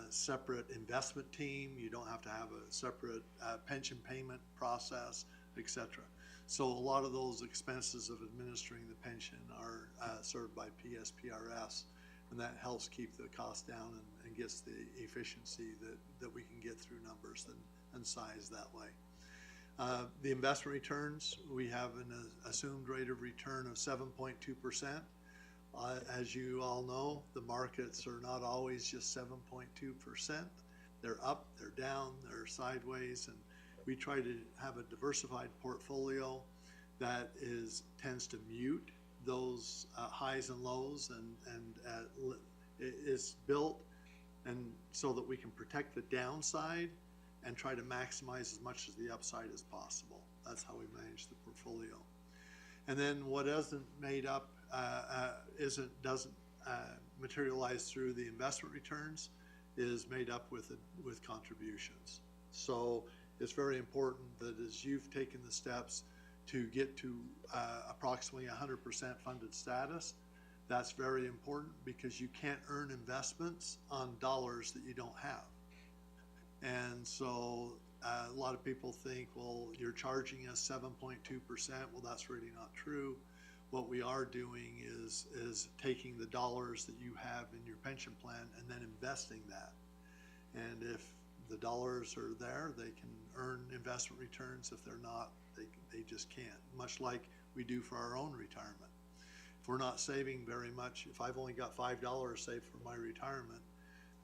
[SPEAKER 9] separate investment team, you don't have to have a separate pension payment process, etc. So a lot of those expenses of administering the pension are served by PSPRS, and that helps keep the cost down and gets the efficiency that we can get through numbers and size that way. The investment returns, we have an assumed rate of return of 7.2%. As you all know, the markets are not always just 7.2%. They're up, they're down, they're sideways, and we try to have a diversified portfolio that tends to mute those highs and lows, and is built and so that we can protect the downside and try to maximize as much as the upside as possible. That's how we manage the portfolio. And then what isn't made up doesn't materialize through the investment returns is made up with contributions. So it's very important that as you've taken the steps to get to approximately 100% funded status, that's very important, because you can't earn investments on dollars that you don't have. And so a lot of people think, well, you're charging us 7.2%. Well, that's really not true. What we are doing is taking the dollars that you have in your pension plan and then investing that. And if the dollars are there, they can earn investment returns. If they're not, they just can't, much like we do for our own retirement. If we're not saving very much, if I've only got $5 saved for my retirement,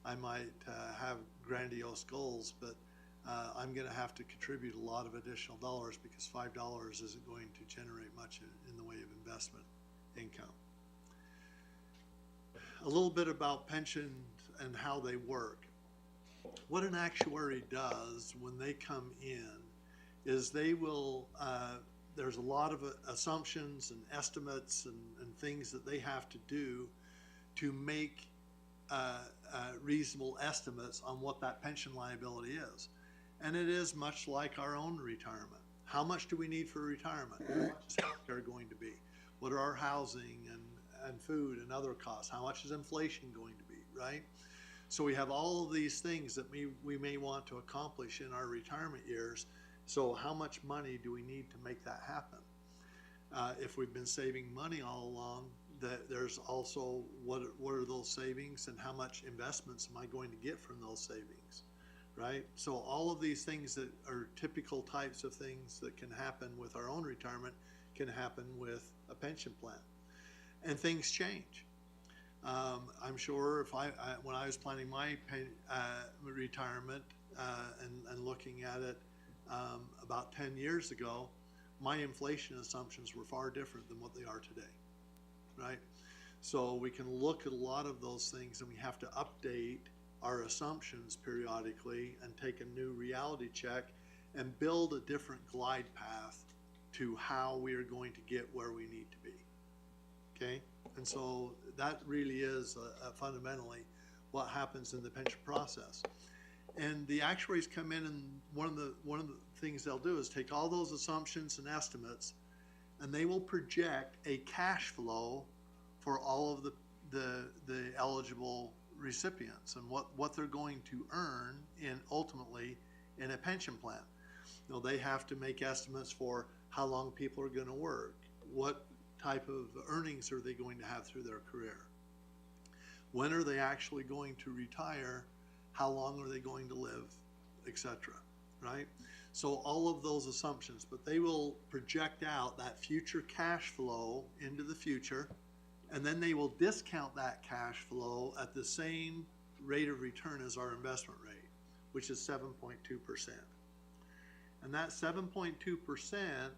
[SPEAKER 9] I might have grandiose goals, but I'm going to have to contribute a lot of additional dollars, because $5 isn't going to generate much in the way of investment income. A little bit about pensions and how they work. What an actuary does when they come in is they will there's a lot of assumptions and estimates and things that they have to do to make reasonable estimates on what that pension liability is. And it is much like our own retirement. How much do we need for retirement? How much is healthcare going to be? What are our housing and food and other costs? How much is inflation going to be, right? So we have all of these things that we may want to accomplish in our retirement years. So how much money do we need to make that happen? If we've been saving money all along, there's also what are those savings and how much investments am I going to get from those savings, right? So all of these things that are typical types of things that can happen with our own retirement can happen with a pension plan. And things change. I'm sure if when I was planning my retirement and looking at it about 10 years ago, my inflation assumptions were far different than what they are today, right? So we can look at a lot of those things, and we have to update our assumptions periodically and take a new reality check and build a different glide path to how we are going to get where we need to be, okay? And so that really is fundamentally what happens in the pension process. And the actuaries come in, and one of the things they'll do is take all those assumptions and estimates, and they will project a cash flow for all of the eligible recipients and what they're going to earn ultimately in a pension plan. You know, they have to make estimates for how long people are going to work, what type of earnings are they going to have through their career, when are they actually going to retire, how long are they going to live, etc., right? So all of those assumptions, but they will project out that future cash flow into the future, and then they will discount that cash flow at the same rate of return as our investment rate, which is 7.2%. And that 7.2%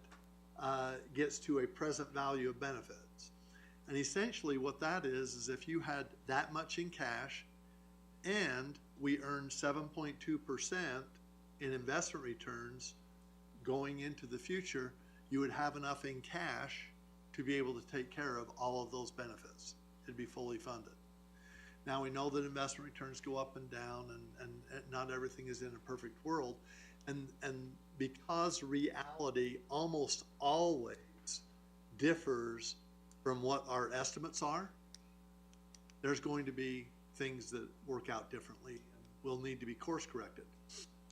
[SPEAKER 9] gets to a present value of benefits. And essentially what that is if you had that much in cash and we earned 7.2% in investment returns going into the future, you would have enough in cash to be able to take care of all of those benefits. It'd be fully funded. Now we know that investment returns go up and down, and not everything is in a perfect world. And because reality almost always differs from what our estimates are, there's going to be things that work out differently and will need to be course corrected.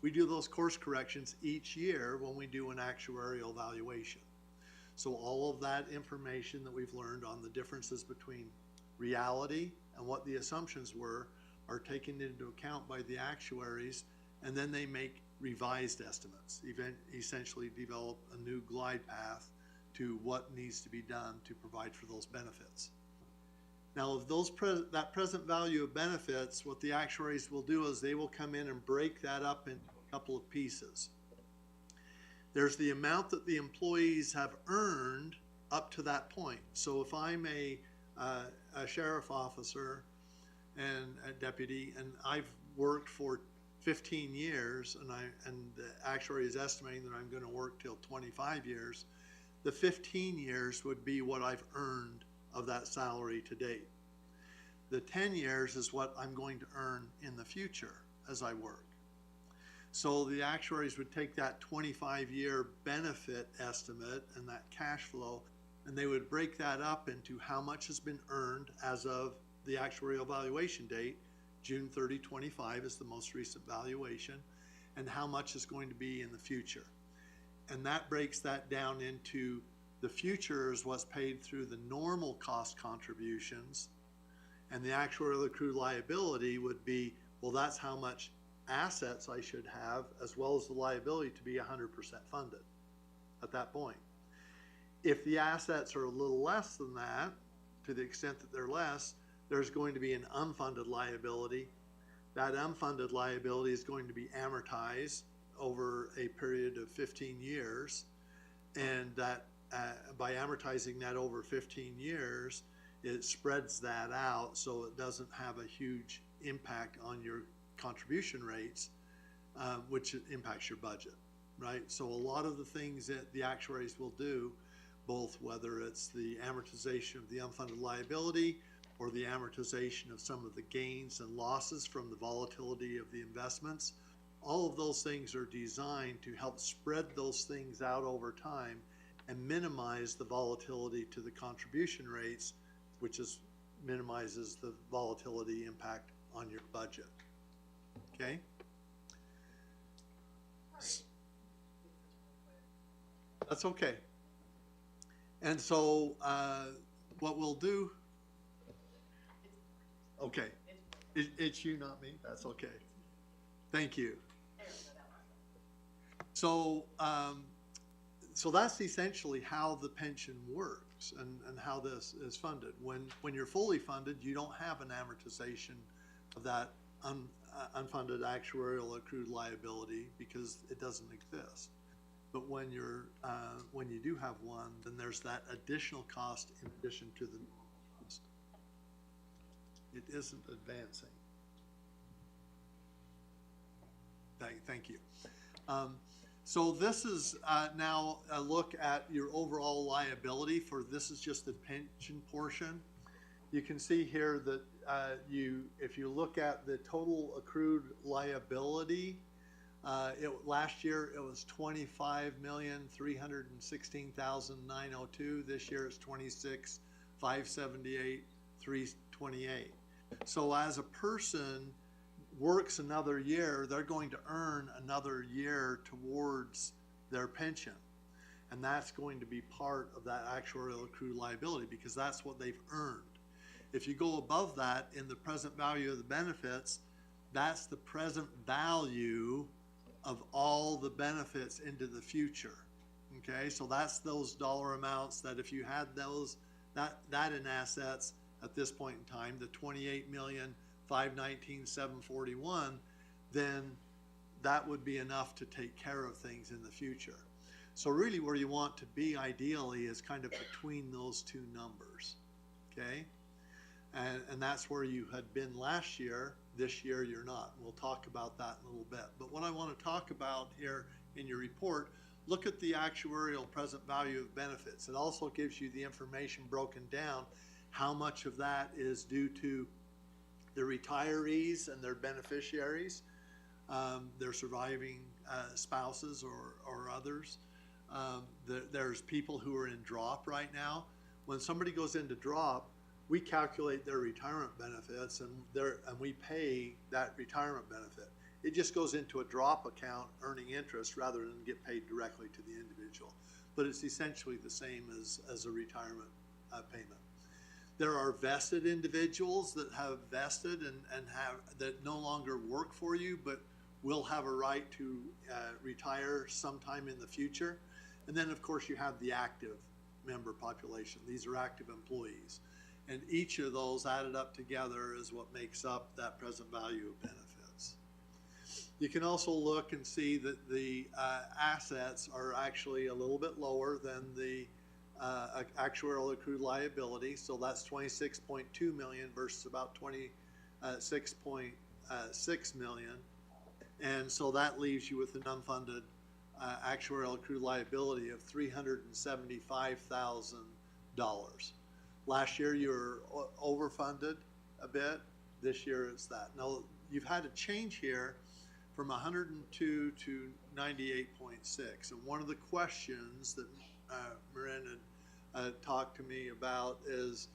[SPEAKER 9] We do those course corrections each year when we do an actuarial valuation. So all of that information that we've learned on the differences between reality and what the assumptions were are taken into account by the actuaries, and then they make revised estimates, essentially develop a new glide path to what needs to be done to provide for those benefits. Now, of that present value of benefits, what the actuaries will do is they will come in and break that up into a couple of pieces. There's the amount that the employees have earned up to that point. So if I'm a sheriff officer and a deputy, and I've worked for 15 years, and the actuary is estimating that I'm going to work till 25 years, the 15 years would be what I've earned of that salary to date. The 10 years is what I'm going to earn in the future as I work. So the actuaries would take that 25-year benefit estimate and that cash flow, and they would break that up into how much has been earned as of the actuarial valuation date. June 30, 25 is the most recent valuation, and how much is going to be in the future. And that breaks that down into the future is what's paid through the normal cost contributions, and the actuarial accrued liability would be, well, that's how much assets I should have, as well as the liability to be 100% funded at that point. If the assets are a little less than that, to the extent that they're less, there's going to be an unfunded liability. That unfunded liability is going to be amortized over a period of 15 years, and that by amortizing that over 15 years, it spreads that out so it doesn't have a huge impact on your contribution rates, which impacts your budget. right? So a lot of the things that the actuaries will do, both whether it's the amortization of the unfunded liability or the amortization of some of the gains and losses from the volatility of the investments, all of those things are designed to help spread those things out over time and minimize the volatility to the contribution rates, which minimizes the volatility impact on your budget. Okay? That's okay. And so what we'll do, okay, it's you, not me, that's okay. Thank you. So, so that's essentially how the pension works and how this is funded. When you're fully funded, you don't have an amortization of that unfunded actuarial accrued liability because it doesn't exist. But when you do have one, then there's that additional cost in addition to the normal cost. It isn't advancing. Thank you. So this is now a look at your overall liability for, this is just the pension portion. You can see here that if you look at the total accrued liability, last year it was $25,316,902. This year it's $26,578,328. So as a person works another year, they're going to earn another year towards their pension. And that's going to be part of that actuarial accrued liability because that's what they've earned. If you go above that in the present value of the benefits, that's the present value of all the benefits into the future. Okay, so that's those dollar amounts that if you had those, that in assets at this point in time, the $28,519,741, then that would be enough to take care of things in the future. So really where you want to be ideally is kind of between those two numbers, okay? And that's where you had been last year. This year you're not. We'll talk about that in a little bit. But what I want to talk about here in your report, look at the actuarial present value of benefits. It also gives you the information broken down, how much of that is due to the retirees and their beneficiaries, their surviving spouses or others. There's people who are in drop right now. When somebody goes into drop, we calculate their retirement benefits and we pay that retirement benefit. It just goes into a drop account earning interest rather than get paid directly to the individual. But it's essentially the same as a retirement payment. There are vested individuals that have vested and that no longer work for you, but will have a right to retire sometime in the future. And then of course you have the active member population. These are active employees. And each of those added up together is what makes up that present value of benefits. You can also look and see that the assets are actually a little bit lower than the actuarial accrued liability. So that's 26.2 million versus about 26.6 million. And so that leaves you with an unfunded actuarial accrued liability of $375,000. Last year you were overfunded a bit. This year it's that. Now you've had a change here from 102 to 98.6. And one of the questions that Miranda talked to me about is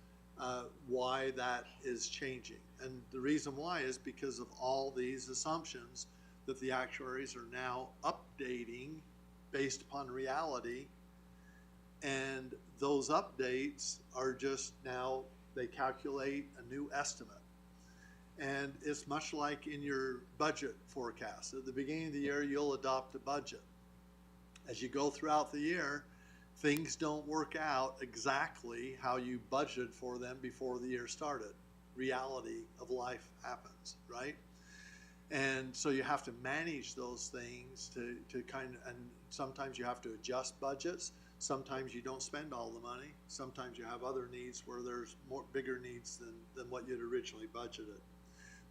[SPEAKER 9] why that is changing. And the reason why is because of all these assumptions that the actuaries are now updating based upon reality. And those updates are just now, they calculate a new estimate. And it's much like in your budget forecast. At the beginning of the year, you'll adopt a budget. As you go throughout the year, things don't work out exactly how you budgeted for them before the year started. Reality of life happens, right? And so you have to manage those things to kind of, and sometimes you have to adjust budgets. Sometimes you don't spend all the money. Sometimes you have other needs where there's bigger needs than what you'd originally budgeted.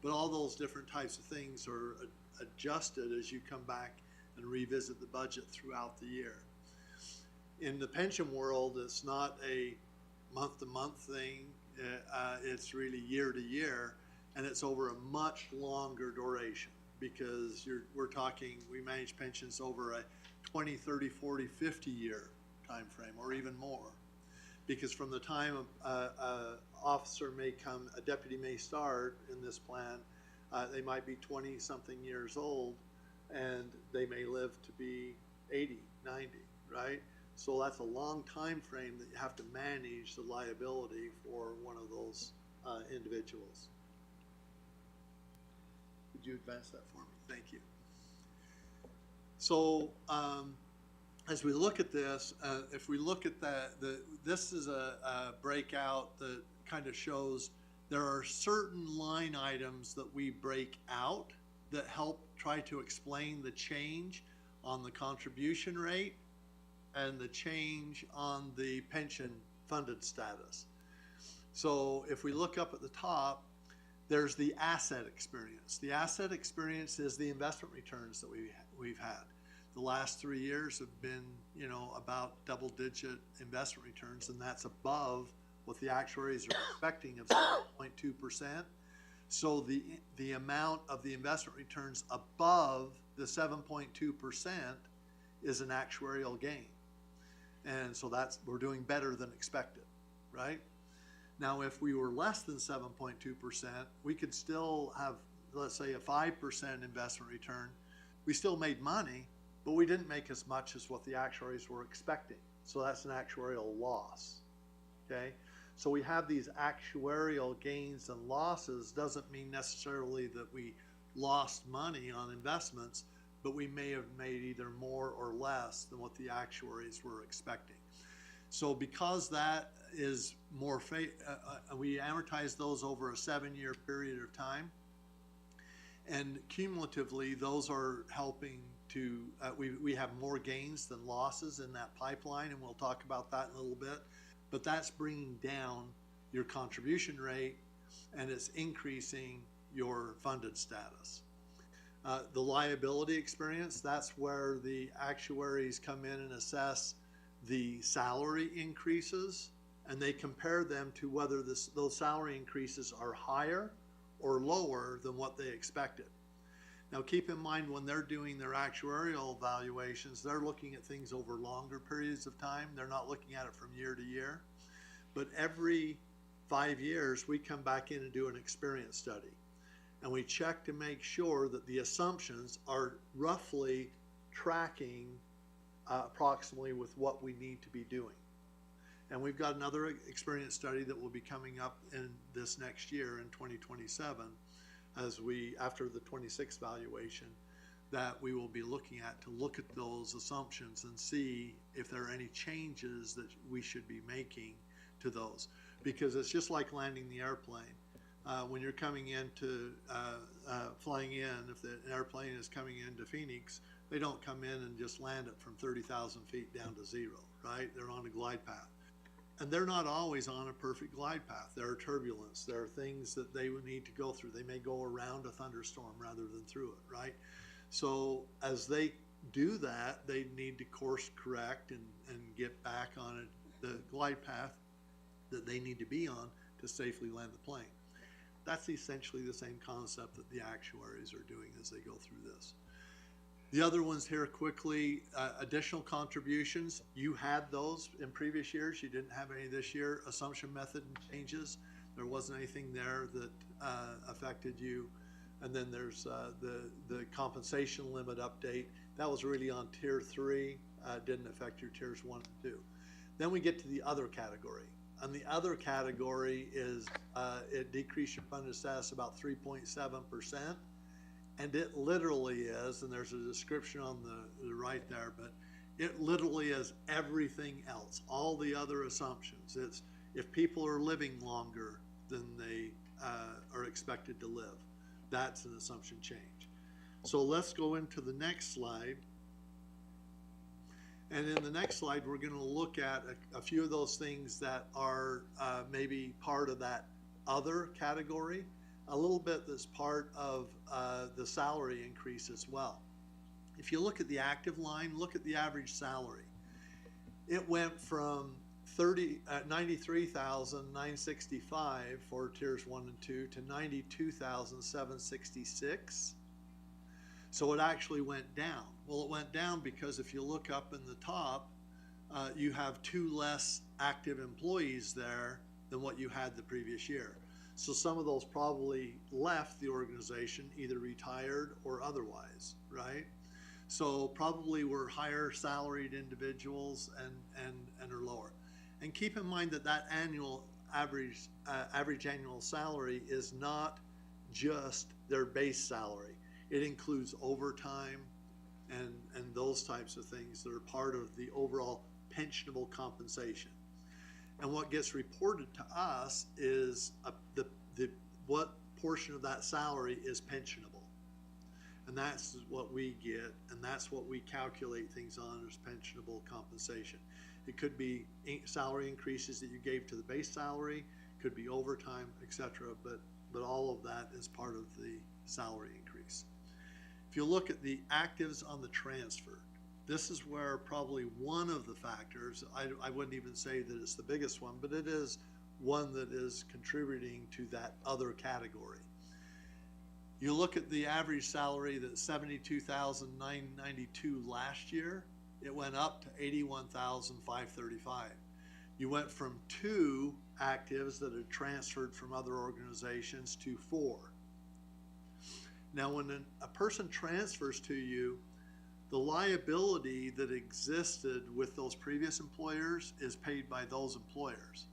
[SPEAKER 9] But all those different types of things are adjusted as you come back and revisit the budget throughout the year. In the pension world, it's not a month-to-month thing. It's really year-to-year, and it's over a much longer duration because we're talking, we manage pensions over a 20, 30, 40, 50-year time frame, or even more. Because from the time a officer may come, a deputy may start in this plan, they might be 20-something years old, and they may live to be 80, 90, right? So that's a long time frame that you have to manage the liability for one of those individuals. Could you advance that for me? Thank you. So as we look at this, if we look at this is a breakout that kind of shows there are certain line items that we break out that help try to explain the change on the contribution rate and the change on the pension funded status. So if we look up at the top, there's the asset experience. The asset experience is the investment returns that we've had. The last 3 years have been, you know, about double-digit investment returns, and that's above what the actuaries are expecting of 7.2%. So the amount of the investment returns above the 7.2% is an actuarial gain. And so we're doing better than expected, right? Now, if we were less than 7.2%, we could still have, let's say, a 5% investment return. We still made money, but we didn't make as much as what the actuaries were expecting. So that's an actuarial loss, okay? So we have these actuarial gains and losses. Doesn't mean necessarily that we lost money on investments, but we may have made either more or less than what the actuaries were expecting. So because that is more, we amortize those over a 7-year period of time, and cumulatively those are helping to, we have more gains than losses in that pipeline, and we'll talk about that in a little bit, but that's bringing down your contribution rate and it's increasing your funded status. The liability experience, that's where the actuaries come in and assess the salary increases, and they compare them to whether those salary increases are higher or lower than what they expected. Now keep in mind, when they're doing their actuarial evaluations, they're looking at things over longer periods of time. They're not looking at it from year to year. But every 5 years, we come back in and do an experience study. And we check to make sure that the assumptions are roughly tracking approximately with what we need to be doing. And we've got another experience study that will be coming up in this next year in 2027, as after the 26 valuation, that we will be looking at to look at those assumptions and see if there are any changes that we should be making to those. Because it's just like landing the airplane. When you're coming into flying in, if the airplane is coming into Phoenix, they don't come in and just land it from 30,000 feet down to zero, right? They're on a glide path. And they're not always on a perfect glide path. There are turbulence. There are things that they would need to go through. They may go around a thunderstorm rather than through it, right? So as they do that, they need to course correct and get back on the glide path that they need to be on to safely land the plane. That's essentially the same concept that the actuaries are doing as they go through this. The other ones here quickly, additional contributions. You had those in previous years. You didn't have any this year. Assumption method changes. There wasn't anything there that affected you. And then there's the compensation limit update. That was really on tier 3. Didn't affect your tiers 1 and 2. Then we get to the other category. And the other category is it decreased your funded status about 3.7%. And it literally is, and there's a description on the right there, but it literally is everything else, all the other assumptions. It's if people are living longer than they are expected to live, that's an assumption change. So let's go into the next slide. And in the next slide, we're going to look at a few of those things that are maybe part of that other category. A little bit that's part of the salary increase as well. If you look at the active line, look at the average salary. It went from 93,965 for tiers 1 and 2 to 92,766. So it actually went down. Well, it went down because if you look up in the top, you have 2 less active employees there than what you had the previous year. So some of those probably left the organization, either retired or otherwise, right? So probably were higher salaried individuals and are lower. And keep in mind that that annual average annual salary is not just their base salary. It includes overtime and those types of things that are part of the overall pensionable compensation. And what gets reported to us is what portion of that salary is pensionable. And that's what we get, and that's what we calculate things on as pensionable compensation. It could be salary increases that you gave to the base salary, could be overtime, etc. But all of that is part of the salary increase. If you look at the actives on the transfer, this is where probably one of the factors, I wouldn't even say that it's the biggest one, but it is one that is contributing to that other category. You look at the average salary that's $72,992 last year, it went up to $81,535. You went from 2 actives that had transferred from other organizations to 4. Now, when a person transfers to you, the liability that existed with those previous employers is paid by those employers.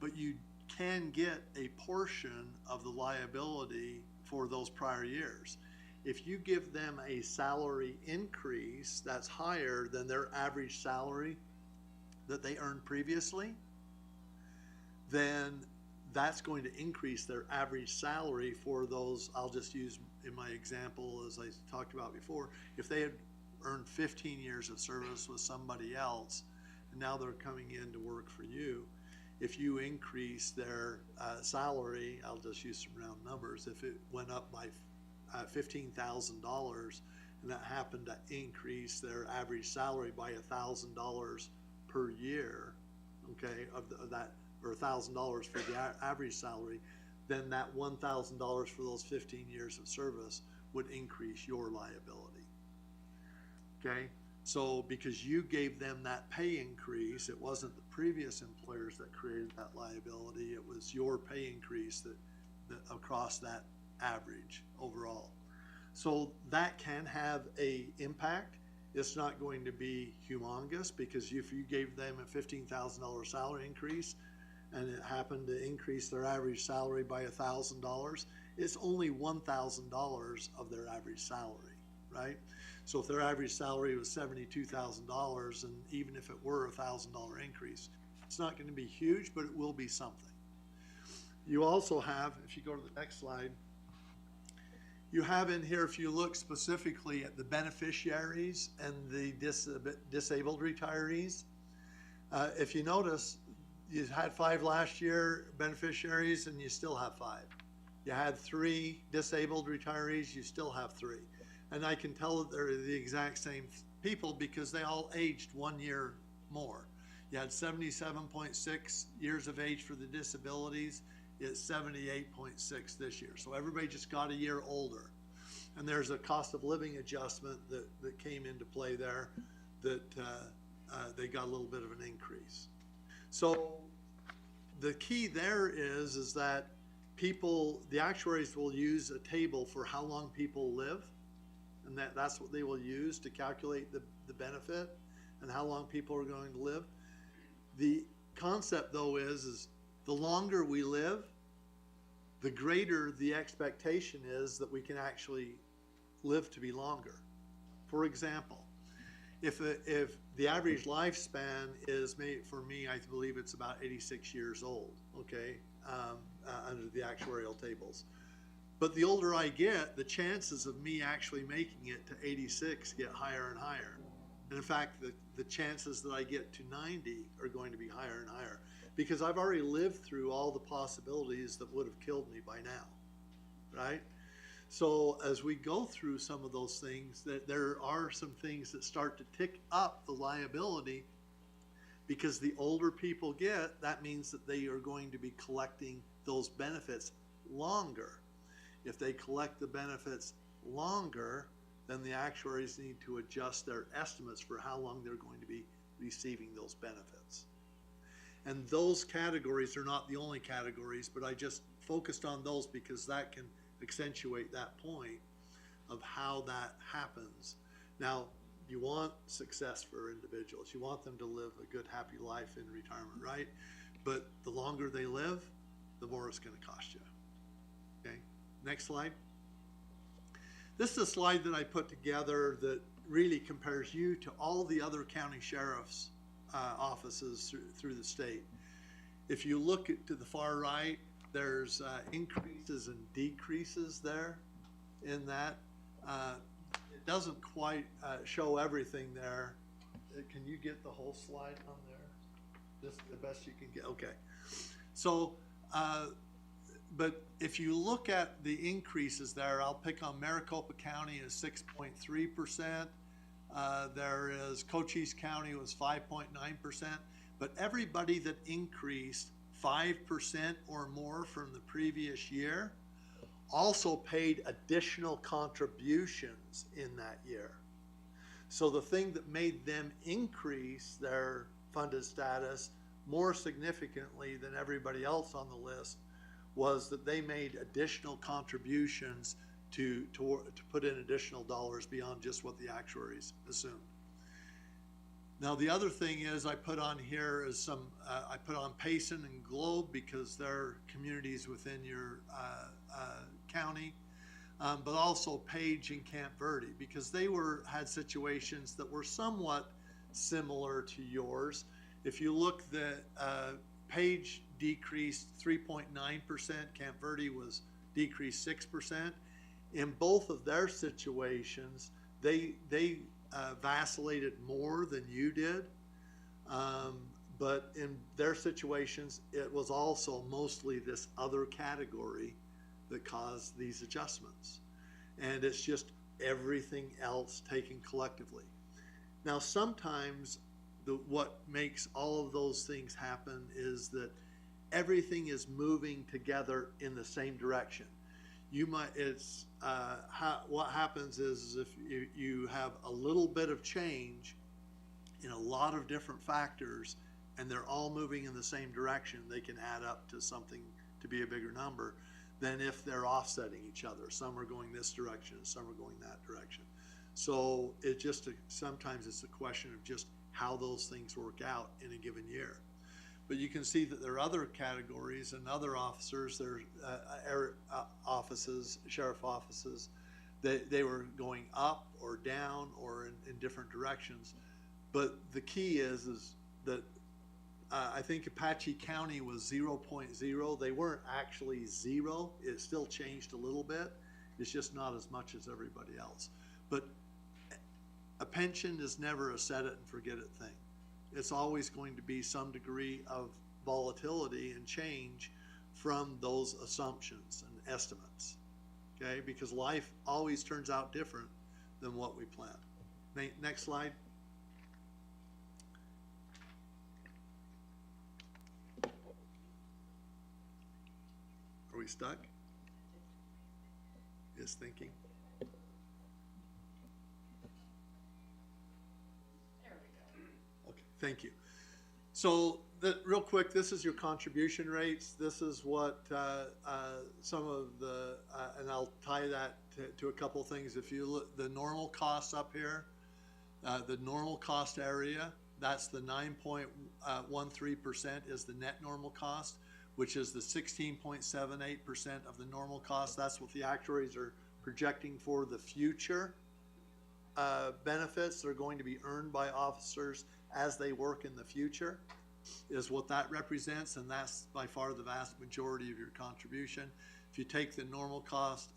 [SPEAKER 9] But you can get a portion of the liability for those prior years. If you give them a salary increase that's higher than their average salary that they earned previously, then that's going to increase their average salary for those. I'll just use in my example, as I talked about before, if they had earned 15 years of service with somebody else, and now they're coming in to work for you, if you increase their salary, I'll just use some round numbers, if it went up by $15,000 and that happened to increase their average salary by $1,000 per year, okay, of that, or $1,000 for the average salary, then that $1,000 for those 15 years of service would increase your liability. Okay, so because you gave them that pay increase, it wasn't the previous employers that created that liability, it was your pay increase that across that average overall. So that can have a impact. It's not going to be humongous, because if you gave them a $15,000 salary increase and it happened to increase their average salary by $1,000, it's only $1,000 of their average salary, right? So if their average salary was $72,000, and even if it were a $1,000 increase, it's not going to be huge, but it will be something. You also have, if you go to the next slide, you have in here, if you look specifically at the beneficiaries and the disabled retirees, if you notice, you had 5 last year beneficiaries and you still have 5. You had 3 disabled retirees, you still have 3. And I can tell that they're the exact same people because they all aged 1 year more. You had 77.6 years of age for the disabilities. It's 78.6 this year. So everybody just got a year older. And there's a cost of living adjustment that came into play there that they got a little bit of an increase. So the key there is that the actuaries will use a table for how long people live. And that's what they will use to calculate the benefit and how long people are going to live. The concept, though, is the longer we live, the greater the expectation is that we can actually live to be longer. For example, if the average lifespan is, for me, I believe it's about 86 years old, okay, under the actuarial tables. But the older I get, the chances of me actually making it to 86 get higher and higher. And in fact, the chances that I get to 90 are going to be higher and higher, because I've already lived through all the possibilities that would have killed me by now, right? So as we go through some of those things, that there are some things that start to tick up the liability, because the older people get, that means that they are going to be collecting those benefits longer. If they collect the benefits longer, then the actuaries need to adjust their estimates for how long they're going to be receiving those benefits. And those categories are not the only categories, but I just focused on those because that can accentuate that point of how that happens. Now, you want success for individuals. You want them to live a good, happy life in retirement, right? But the longer they live, the more it's going to cost you. Okay, next slide. This is a slide that I put together that really compares you to all the other county sheriff's offices through the state. If you look to the far right, there's increases and decreases there in that. It doesn't quite show everything there. Can you get the whole slide on there? This is the best you can get. Okay. So, but if you look at the increases there, I'll pick on Maricopa County as 6.3%. There is Cochise County was 5.9%. But everybody that increased 5% or more from the previous year also paid additional contributions in that year. So the thing that made them increase their funded status more significantly than everybody else on the list was that they made additional contributions to put in additional dollars beyond just what the actuaries assumed. Now the other thing is I put on here is some, I put on Payson and Globe because they're communities within your county, but also Page and Camp Verde because they had situations that were somewhat similar to yours. If you look, the Page decreased 3.9%, Camp Verde was decreased 6%. In both of their situations, they vacillated more than you did, but in their situations, it was also mostly this other category that caused these adjustments. And it's just everything else taken collectively. Now, sometimes what makes all of those things happen is that everything is moving together in the same direction. You might, what happens is if you have a little bit of change in a lot of different factors and they're all moving in the same direction, they can add up to something to be a bigger number than if they're offsetting each other. Some are going this direction, some are going that direction. So it just, sometimes it's a question of just how those things work out in a given year. But you can see that there are other categories and other officers, there are offices, sheriff offices, they were going up or down or in different directions. But the key is that I think Apache County was 0.0. They weren't actually zero. It still changed a little bit. It's just not as much as everybody else. But a pension is never a set it and forget it thing. It's always going to be some degree of volatility and change from those assumptions and estimates, okay? Because life always turns out different than what we plan. Next slide. Are we stuck? Is thinking. Thank you. So real quick, this is your contribution rates. This is what some of the, and I'll tie that to a couple things. If you look, the normal costs up here, the normal cost area, that's the 9.13% is the net normal cost, which is the 16.78% of the normal cost. That's what the actuaries are projecting for the future benefits that are going to be earned by officers as they work in the future, is what that represents, and that's by far the vast majority of your contribution. If you take the normal cost,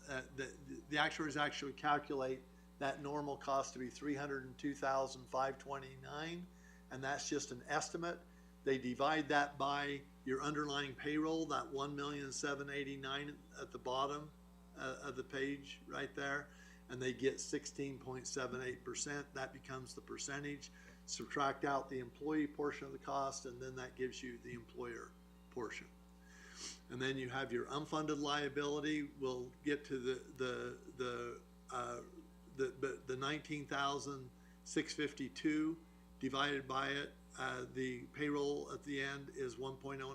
[SPEAKER 9] the actuaries actually calculate that normal cost to be $302,529, and that's just an estimate. They divide that by your underlying payroll, that $1,789,000 at the bottom, of the page right there, and they get 16.78%. That becomes the percentage. Subtract out the employee portion of the cost, and then that gives you the employer portion. And then you have your unfunded liability. We'll get to the 19,652 divided by it. The payroll at the end is 1.09.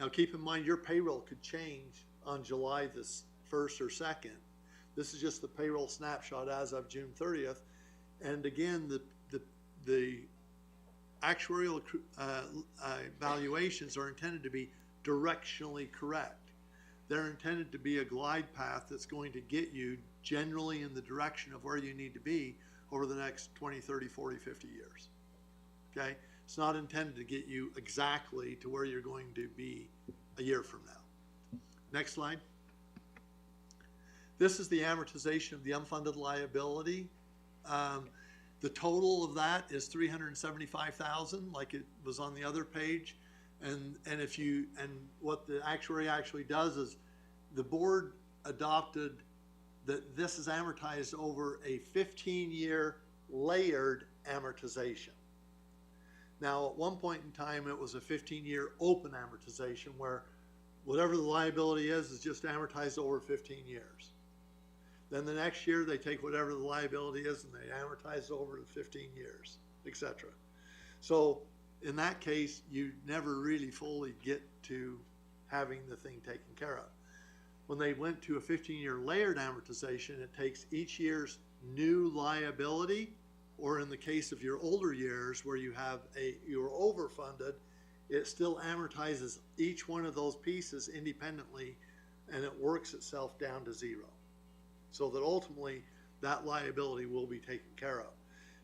[SPEAKER 9] Now keep in mind your payroll could change on July the 1st or 2nd. This is just the payroll snapshot as of June 30th. And again, the actuarial valuations are intended to be directionally correct. They're intended to be a glide path that's going to get you generally in the direction of where you need to be over the next 20, 30, 40, 50 years. Okay? It's not intended to get you exactly to where you're going to be a year from now. Next slide. This is the amortization of the unfunded liability. The total of that is $375,000, like it was on the other page. And what the actuary actually does is the board adopted that this is amortized over a 15-year layered amortization. Now, at one point in time, it was a 15-year open amortization where whatever the liability is just amortized over 15 years. Then the next year, they take whatever the liability is and they amortize over the 15 years, etc. So in that case, you never really fully get to having the thing taken care of. When they went to a 15-year layered amortization, it takes each year's new liability, or in the case of your older years where you're overfunded, it still amortizes each one of those pieces independently, and it works itself down to zero. So that ultimately that liability will be taken care of.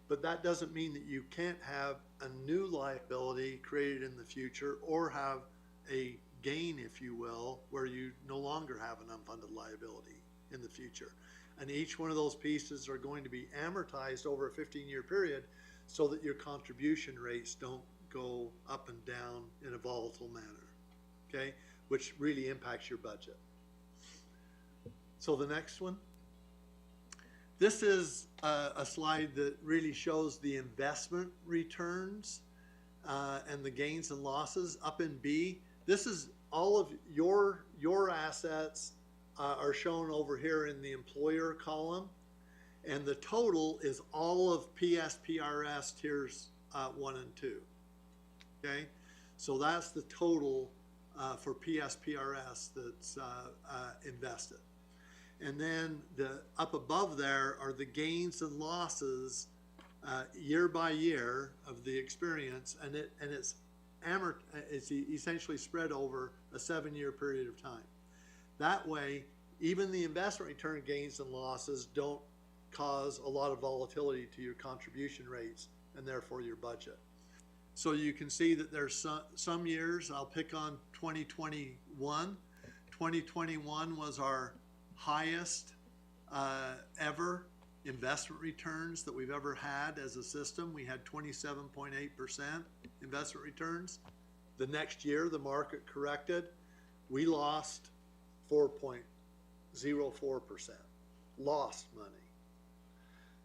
[SPEAKER 9] But that doesn't mean that you can't have a new liability created in the future or have a gain, if you will, where you no longer have an unfunded liability in the future. And each one of those pieces are going to be amortized over a 15-year period so that your contribution rates don't go up and down in a volatile manner, okay? Which really impacts your budget. So the next one. This is a slide that really shows the investment returns and the gains and losses up in B. This is all of your assets are shown over here in the employer column, and the total is all of PSPRS tiers 1 and 2. Okay, so that's the total for PSPRS that's invested. And then up above there are the gains and losses year by year of the experience, and it's essentially spread over a 7-year period of time. That way, even the investment return gains and losses don't cause a lot of volatility to your contribution rates and therefore your budget. So you can see that there's some years, I'll pick on 2021. 2021 was our highest ever investment returns that we've ever had as a system. We had 27.8% investment returns. The next year, the market corrected. We lost 4.04%. Lost money.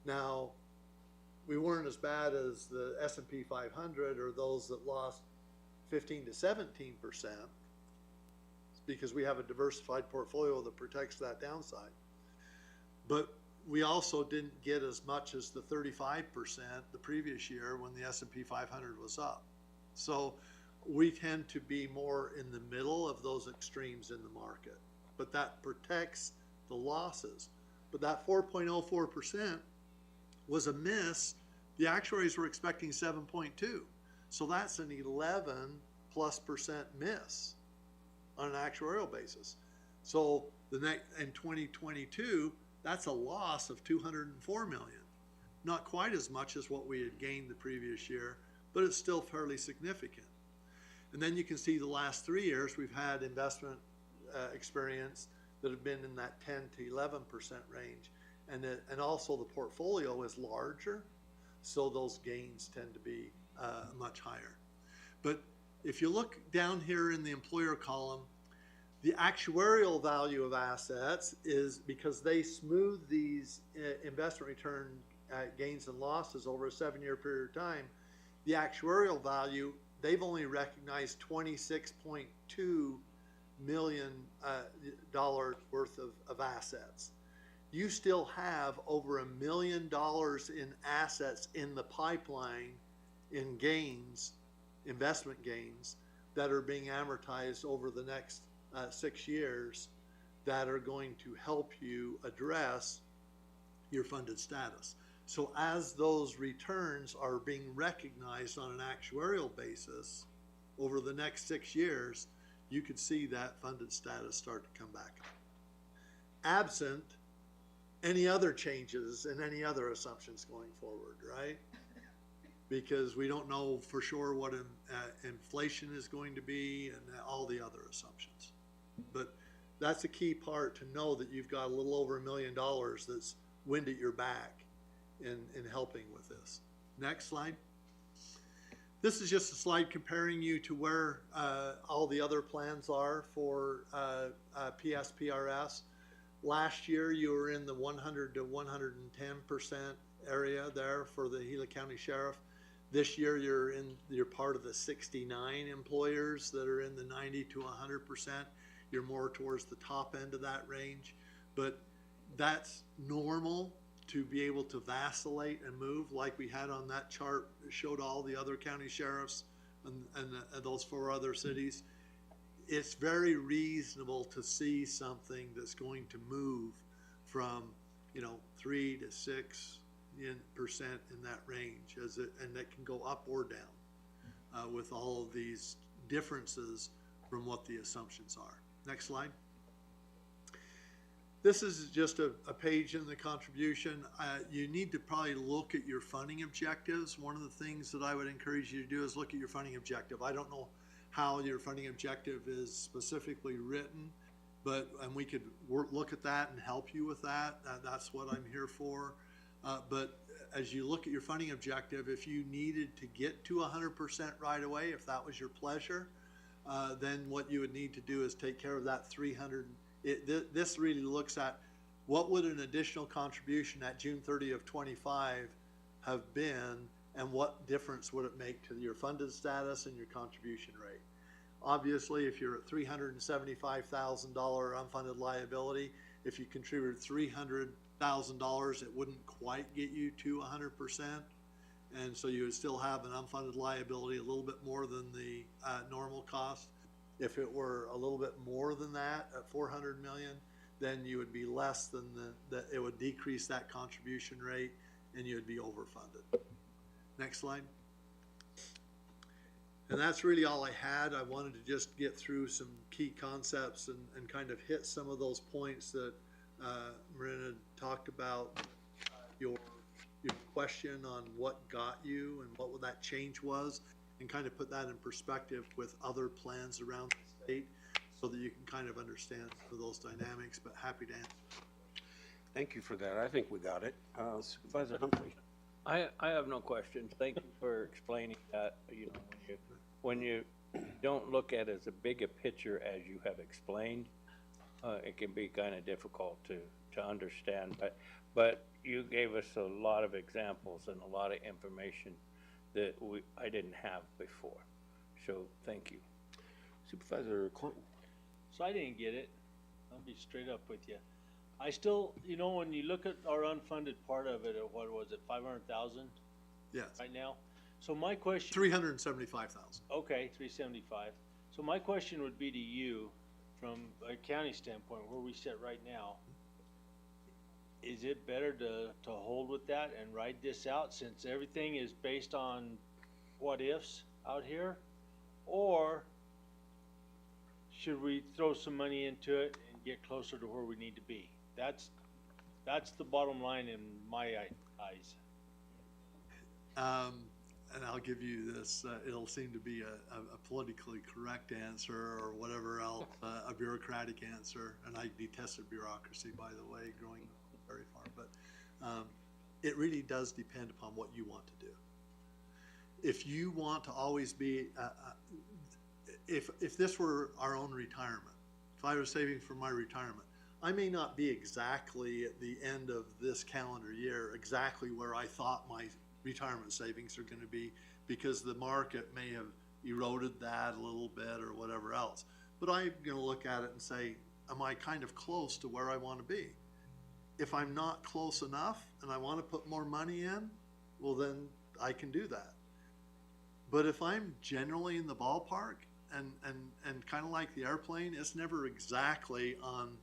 [SPEAKER 9] Now, we weren't as bad as the S&P 500 or those that lost 15 to 17%. Because we have a diversified portfolio that protects that downside. But we also didn't get as much as the 35% the previous year when the S&P 500 was up. So we tend to be more in the middle of those extremes in the market. But that protects the losses. But that 4.04% was a miss. The actuaries were expecting 7.2. So that's an 11+% miss on an actuarial basis. So in 2022, that's a loss of $204 million. Not quite as much as what we had gained the previous year, but it's still fairly significant. And then you can see the last 3 years we've had investment experience that have been in that 10 to 11% range. And also the portfolio is larger, so those gains tend to be much higher. But if you look down here in the employer column, The actuarial value of assets is because they smooth these investment return gains and losses over a 7-year period of time. The actuarial value, they've only recognized $26.2 million worth of assets. You still have over $1 million in assets in the pipeline in gains, investment gains, that are being amortized over the next 6 years that are going to help you address your funded status. So as those returns are being recognized on an actuarial basis over the next 6 years, you could see that funded status start to come back up. Absent any other changes and any other assumptions going forward, right? Because we don't know for sure what inflation is going to be and all the other assumptions. But that's a key part, to know that you've got a little over $1 million that's wind at your back in helping with this. Next slide. This is just a slide comparing you to where all the other plans are for PSPRS. Last year you were in the 100 to 110% area there for the Gila County Sheriff. This year you're part of the 69 employers that are in the 90 to 100%. You're more towards the top end of that range, but that's normal to be able to vacillate and move like we had on that chart that showed all the other county sheriffs and those 4 other cities. It's very reasonable to see something that's going to move from 3 to 6% in that range, and that can go up or down with all of these differences from what the assumptions are. Next slide. This is just a page in the contribution. You need to probably look at your funding objectives. One of the things that I would encourage you to do is look at your funding objective. I don't know how your funding objective is specifically written, and we could look at that and help you with that. That's what I'm here for. But as you look at your funding objective, if you needed to get to 100% right away, if that was your pleasure, then what you would need to do is take care of that 300. This really looks at what would an additional contribution at June 30 of 25 have been, and what difference would it make to your funded status and your contribution rate. Obviously, if you're at $375,000 unfunded liability, if you contributed $300,000, it wouldn't quite get you to 100%. And so you would still have an unfunded liability a little bit more than the normal cost. If it were a little bit more than that, at $400 million, then you would be less than it would decrease that contribution rate, and you would be overfunded. Next slide. And that's really all I had. I wanted to just get through some key concepts and kind of hit some of those points that Marina talked about. Your question on what got you and what that change was, and kind of put that in perspective with other plans around the state so that you can kind of understand some of those dynamics, but happy to answer.
[SPEAKER 1] Thank you for that. I think we got it. Supervisor Humphrey.
[SPEAKER 10] I have no questions. Thank you for explaining that. When you don't look at it as big a picture as you have explained, it can be kind of difficult to understand. But you gave us a lot of examples and a lot of information that I didn't have before. So thank you.
[SPEAKER 1] Supervisor Clinton.
[SPEAKER 5] So I didn't get it. I'll be straight up with you. I still, when you look at our unfunded part of it, what was it, 500,000?
[SPEAKER 9] Yes.
[SPEAKER 5] Right now? So my question.
[SPEAKER 9] 375,000.
[SPEAKER 5] Okay, 375. So my question would be to you, from a county standpoint, where we sit right now, is it better to hold with that and ride this out, since everything is based on what ifs out here? Or should we throw some money into it and get closer to where we need to be? That's the bottom line in my eyes.
[SPEAKER 9] And I'll give you this, it'll seem to be a politically correct answer or whatever else, a bureaucratic answer, and I detested bureaucracy, by the way, growing up very far, but it really does depend upon what you want to do. If you want to always be, if this were our own retirement I was saving for my retirement, I may not be exactly at the end of this calendar year exactly where I thought my retirement savings are going to be, because the market may have eroded that a little bit or whatever else. But I'm going to look at it and say, am I kind of close to where I want to be? If I'm not close enough and I want to put more money in, well, then I can do that. But if I'm generally in the ballpark and kind of like the airplane, it's never exactly on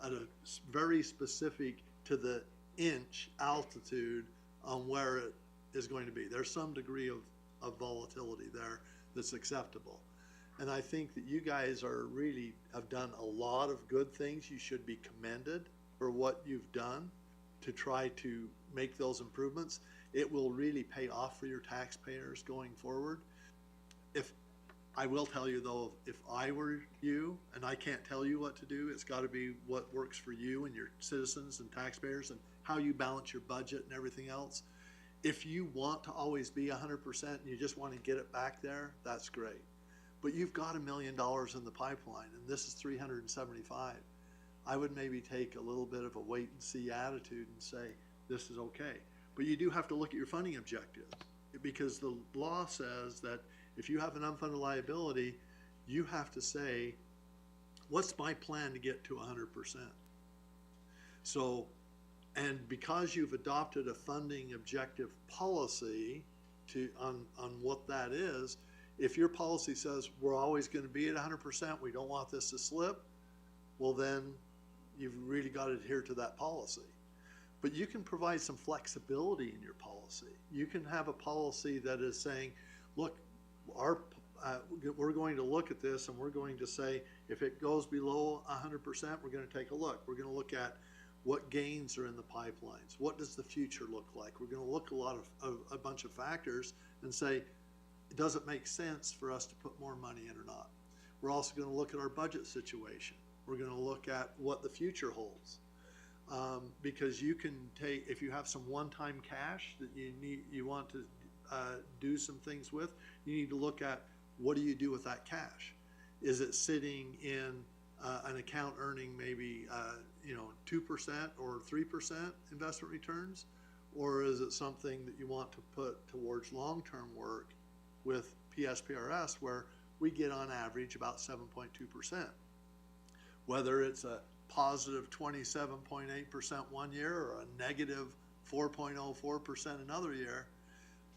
[SPEAKER 9] at a very specific to the inch altitude on where it is going to be. There's some degree of volatility there that's acceptable. And I think that you guys are really have done a lot of good things. You should be commended for what you've done to try to make those improvements. It will really pay off for your taxpayers going forward. If I will tell you though, if I were you, and I can't tell you what to do, it's got to be what works for you and your citizens and taxpayers and how you balance your budget and everything else. If you want to always be 100% and you just want to get it back there, that's great. But you've got $1 million in the pipeline, and this is 375. I would maybe take a little bit of a wait and see attitude and say, this is okay. But you do have to look at your funding objectives, because the law says that if you have an unfunded liability, you have to say, what's my plan to get to 100%? So, and because you've adopted a funding objective policy on what that is, if your policy says we're always going to be at 100%, we don't want this to slip, well then you've really got to adhere to that policy. But you can provide some flexibility in your policy. You can have a policy that is saying, look, we're going to look at this and we're going to say, if it goes below 100%, we're going to take a look. We're going to look at what gains are in the pipelines. What does the future look like? We're going to look a bunch of factors and say, does it make sense for us to put more money in or not? We're also going to look at our budget situation. We're going to look at what the future holds. Because you can take, if you have some one-time cash that you want to do some things with, you need to look at what do you do with that cash. Is it sitting in an account earning maybe 2% or 3% investment returns, or is it something that you want to put towards long-term work with PSPRS, where we get on average about 7.2%? Whether it's a positive 27.8% one year or a negative 4.04% another year,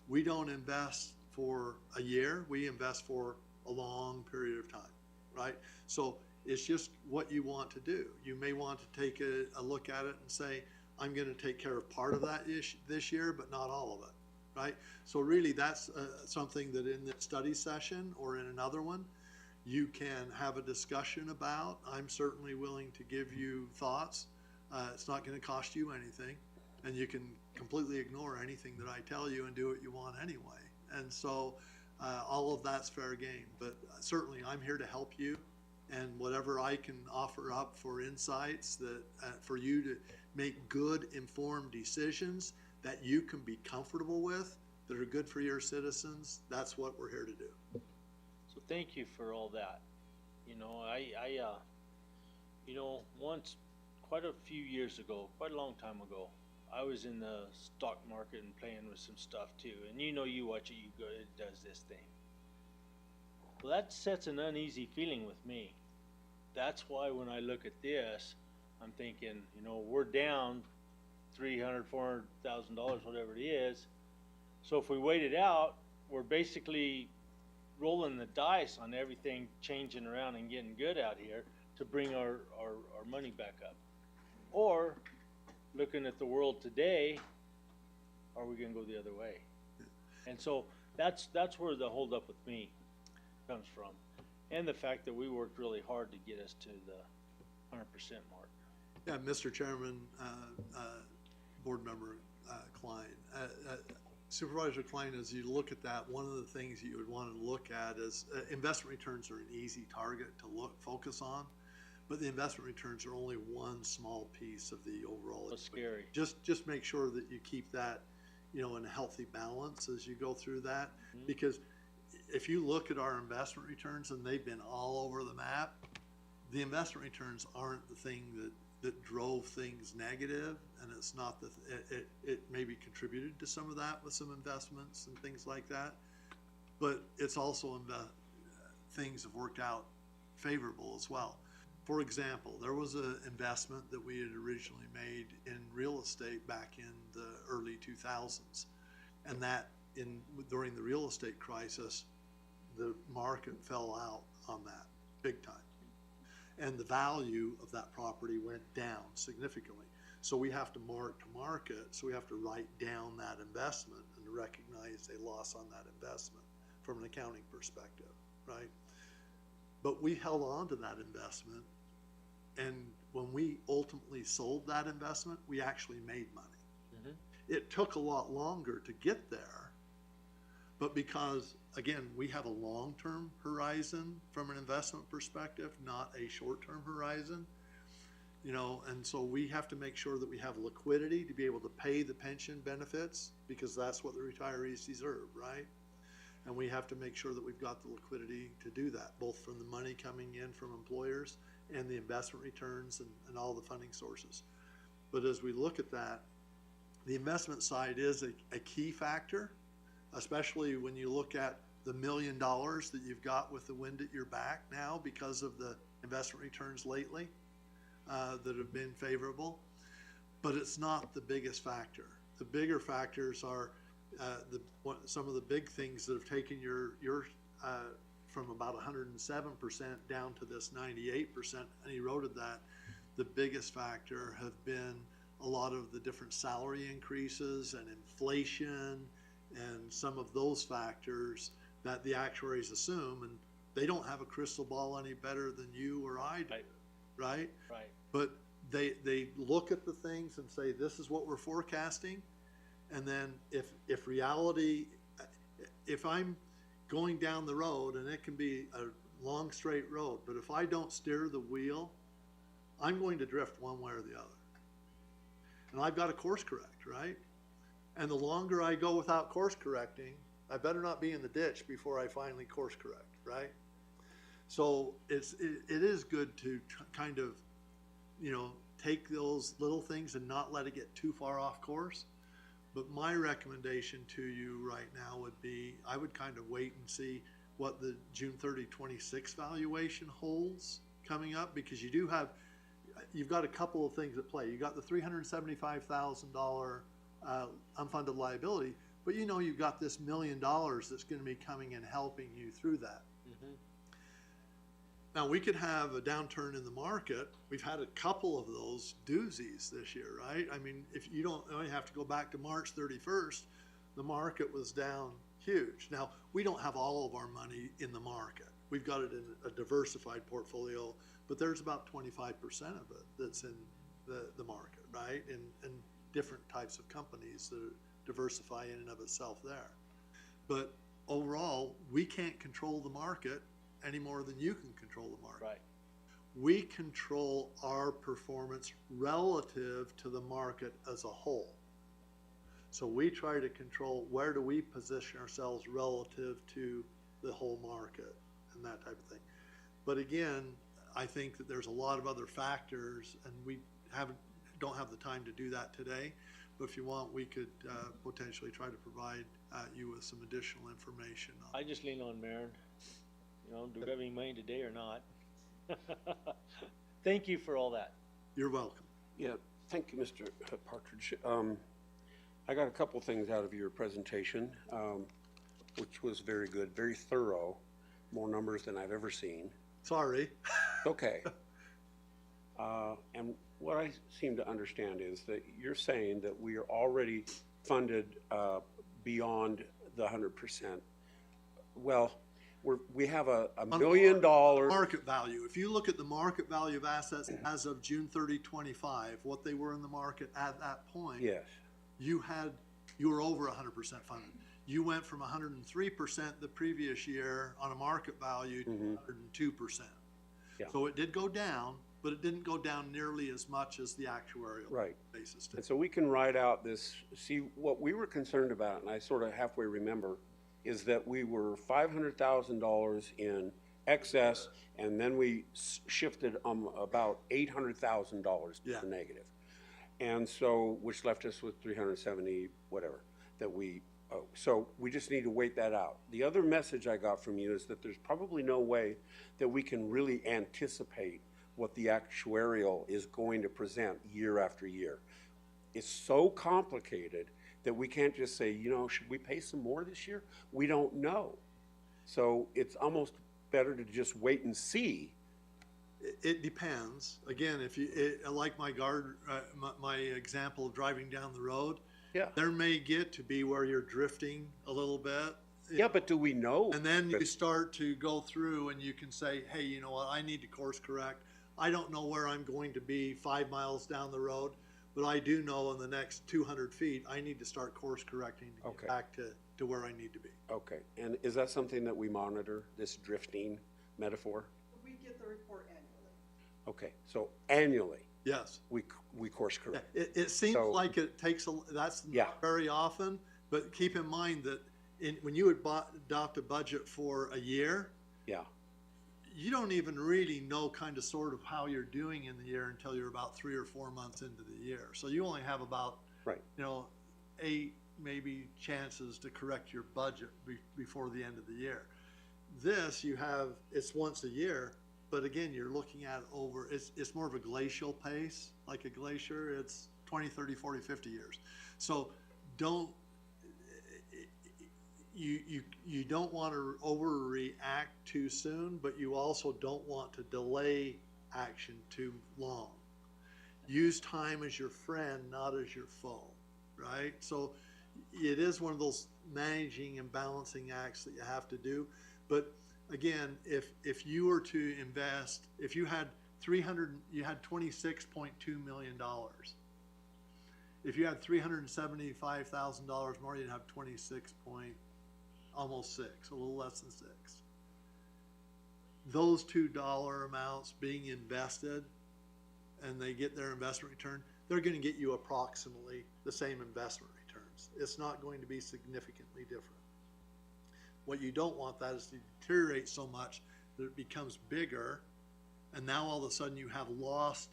[SPEAKER 9] we don't invest for a year, we invest for a long period of time, right? So it's just what you want to do. You may want to take a look at it and say, I'm going to take care of part of that this year, but not all of it, right? So really that's something that in the study session or in another one, you can have a discussion about. I'm certainly willing to give you thoughts. It's not going to cost you anything, and you can completely ignore anything that I tell you and do what you want anyway. And so all of that's fair game, but certainly I'm here to help you, and whatever I can offer up for insights that for you to make good informed decisions that you can be comfortable with, that are good for your citizens, that's what we're here to do.
[SPEAKER 5] So thank you for all that. You know, once, quite a few years ago, quite a long time ago, I was in the stock market and playing with some stuff too. And you watch it, it does this thing. Well, that sets an uneasy feeling with me. That's why when I look at this, I'm thinking, we're down $300,000, $400,000, whatever it is. So if we wait it out, we're basically rolling the dice on everything changing around and getting good out here to bring our money back up. Or looking at the world today, are we going to go the other way? And so that's where the holdup with me comes from, and the fact that we worked really hard to get us to the 100% mark.
[SPEAKER 9] Yeah, Mr. Chairman, Board Member Klein, Supervisor Klein, as you look at that, one of the things you would want to look at is investment returns are an easy target to focus on, but the investment returns are only one small piece of the overall.
[SPEAKER 5] That's scary.
[SPEAKER 9] Just make sure that you keep that, in a healthy balance as you go through that, because if you look at our investment returns and they've been all over the map, the investment returns aren't the thing that drove things negative, and it's not that, it maybe contributed to some of that with some investments and things like that, but it's also things have worked out favorable as well. For example, there was an investment that we had originally made in real estate back in the early 2000s, and that during the real estate crisis, the market fell out on that big time. And the value of that property went down significantly. So we have to mark to market, so we have to write down that investment and recognize a loss on that investment from an accounting perspective, right? But we held on to that investment, and when we ultimately sold that investment, we actually made money. It took a lot longer to get there, but because, again, we have a long-term horizon from an investment perspective, not a short-term horizon, you know, and so we have to make sure that we have liquidity to be able to pay the pension benefits, because that's what the retirees deserve, right? And we have to make sure that we've got the liquidity to do that, both from the money coming in from employers and the investment returns and all the funding sources. But as we look at that, the investment side is a key factor, especially when you look at the $1 million that you've got with the wind at your back now because of the investment returns lately that have been favorable. But it's not the biggest factor. The bigger factors are some of the big things that have taken your from about 107% down to this 98% and eroded that. The biggest factor have been a lot of the different salary increases and inflation and some of those factors that the actuaries assume, and they don't have a crystal ball any better than you or I do, right?
[SPEAKER 5] Right.
[SPEAKER 9] But they look at the things and say, this is what we're forecasting, and then if reality, if I'm going down the road, and it can be a long straight road, but if I don't steer the wheel, I'm going to drift one way or the other. And I've got to course correct, right? And the longer I go without course correcting, I better not be in the ditch before I finally course correct, right? So it is good to kind of, you know, take those little things and not let it get too far off course. But my recommendation to you right now would be, I would kind of wait and see what the June 30, 26 valuation holds coming up, because you've got a couple of things at play. You got the $375,000 unfunded liability, but you know you've got this $1 million that's going to be coming and helping you through that. Now, we could have a downturn in the market. We've had a couple of those doozies this year, right? I mean, if you don't only have to go back to March 31st, the market was down huge. Now, we don't have all of our money in the market. We've got it in a diversified portfolio, but there's about 25% of it that's in the market, right? And different types of companies that diversify in and of itself there. But overall, we can't control the market any more than you can control the market.
[SPEAKER 5] Right.
[SPEAKER 9] We control our performance relative to the market as a whole. So we try to control where do we position ourselves relative to the whole market and that type of thing. But again, I think that there's a lot of other factors, and we don't have the time to do that today. But if you want, we could potentially try to provide you with some additional information on.
[SPEAKER 5] I just lean on Maren. You know, do we have any money today or not? Thank you for all that.
[SPEAKER 9] You're welcome.
[SPEAKER 1] Yeah, thank you, Mr. Partridge. I got a couple things out of your presentation, which was very good, very thorough, more numbers than I've ever seen.
[SPEAKER 9] Sorry.
[SPEAKER 1] Okay. And what I seem to understand is that you're saying that we are already funded beyond the 100%. Well, we have a $1 million
[SPEAKER 9] market value. If you look at the market value of assets as of June 30, 25, what they were in the market at that point,
[SPEAKER 1] yes,
[SPEAKER 9] you were over 100% funded. You went from 103% the previous year on a market value to 102%.
[SPEAKER 1] Yeah.
[SPEAKER 9] So it did go down, but it didn't go down nearly as much as the actuarial basis did.
[SPEAKER 1] And so we can write out this, see, what we were concerned about, and I sort of halfway remember, is that we were $500,000 in excess, and then we shifted about $800,000 to
[SPEAKER 9] Yeah.
[SPEAKER 1] the negative. And so, which left us with 370, whatever, that we owe. So we just need to wait that out. The other message I got from you is that there's probably no way that we can really anticipate what the actuarial is going to present year after year. It's so complicated that we can't just say, you know, should we pay some more this year? We don't know. So it's almost better to just wait and see.
[SPEAKER 9] It depends. Again, if you, like my example of driving down the road,
[SPEAKER 1] Yeah.
[SPEAKER 9] there may get to be where you're drifting a little bit.
[SPEAKER 1] Yeah, but do we know?
[SPEAKER 9] And then you start to go through and you can say, hey, you know what, I need to course correct. I don't know where I'm going to be 5 miles down the road, but I do know in the next 200 feet, I need to start course correcting to
[SPEAKER 1] Okay.
[SPEAKER 9] get back to where I need to be.
[SPEAKER 1] Okay, and is that something that we monitor, this drifting metaphor?
[SPEAKER 11] We get the report annually.
[SPEAKER 1] Okay, so annually,
[SPEAKER 9] Yes.
[SPEAKER 1] we course correct.
[SPEAKER 9] It seems
[SPEAKER 1] So-
[SPEAKER 9] like it takes, that's
[SPEAKER 1] Yeah.
[SPEAKER 9] not very often, but keep in mind that when you adopt a budget for a year,
[SPEAKER 1] Yeah,
[SPEAKER 9] you don't even really know kind of sort of how you're doing in the year until you're about 3 or 4 months into the year. So you only have about,
[SPEAKER 1] right.
[SPEAKER 9] 8 maybe chances to correct your budget before the end of the year. This you have, it's once a year, but again, you're looking at it's more of a glacial pace, like a glacier, it's 20, 30, 40, 50 years. So you don't want to overreact too soon, but you also don't want to delay action too long. Use time as your friend, not as your foe, right? So it is one of those managing and balancing acts that you have to do. But again, if you were to invest, if you had $26.2 million. If you had $375,000 more, you'd have almost 6, a little less than 6. Those $2 amounts being invested and they get their investment return, they're going to get you approximately the same investment returns. It's not going to be significantly different. What you don't want that is to deteriorate so much that it becomes bigger, and now all of a sudden you have lost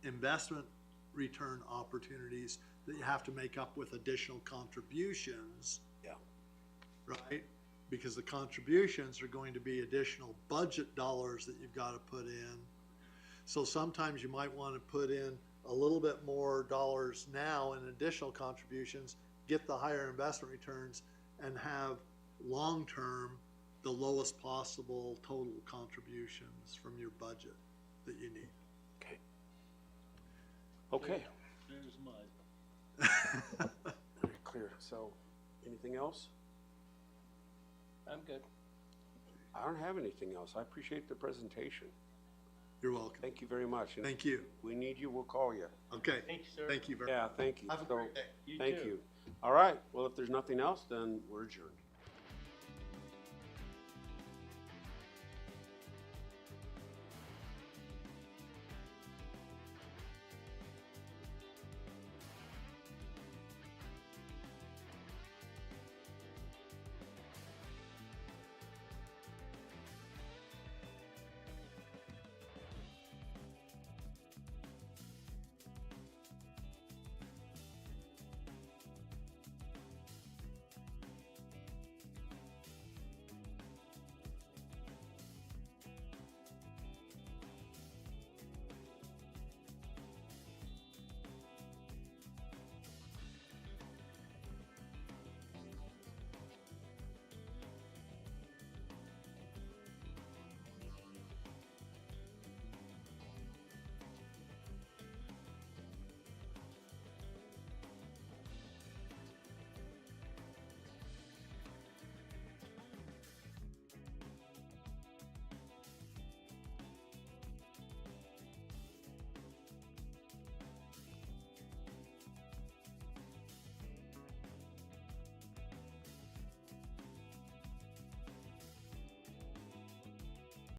[SPEAKER 9] investment return opportunities that you have to make up with additional contributions.
[SPEAKER 1] Yeah.
[SPEAKER 9] Right? Because the contributions are going to be additional budget dollars that you've got to put in. So sometimes you might want to put in a little bit more dollars now in additional contributions, get the higher investment returns, and have long-term the lowest possible total contributions from your budget that you need.
[SPEAKER 1] Okay. Okay.
[SPEAKER 5] There's mud.
[SPEAKER 1] Very clear. So, anything else?
[SPEAKER 10] I'm good.
[SPEAKER 1] I don't have anything else. I appreciate the presentation.
[SPEAKER 9] You're welcome.
[SPEAKER 1] Thank you very much. And
[SPEAKER 9] Thank you.
[SPEAKER 1] if we need you, we'll call you.
[SPEAKER 9] Okay.
[SPEAKER 10] Thank you, sir.
[SPEAKER 9] Thank you very
[SPEAKER 1] Yeah,
[SPEAKER 9] much.
[SPEAKER 1] thank you.
[SPEAKER 9] Have a
[SPEAKER 1] So,
[SPEAKER 9] great day.
[SPEAKER 10] You
[SPEAKER 1] thank
[SPEAKER 10] too.
[SPEAKER 1] you. All right. Well, if there's nothing else, then we're adjourned.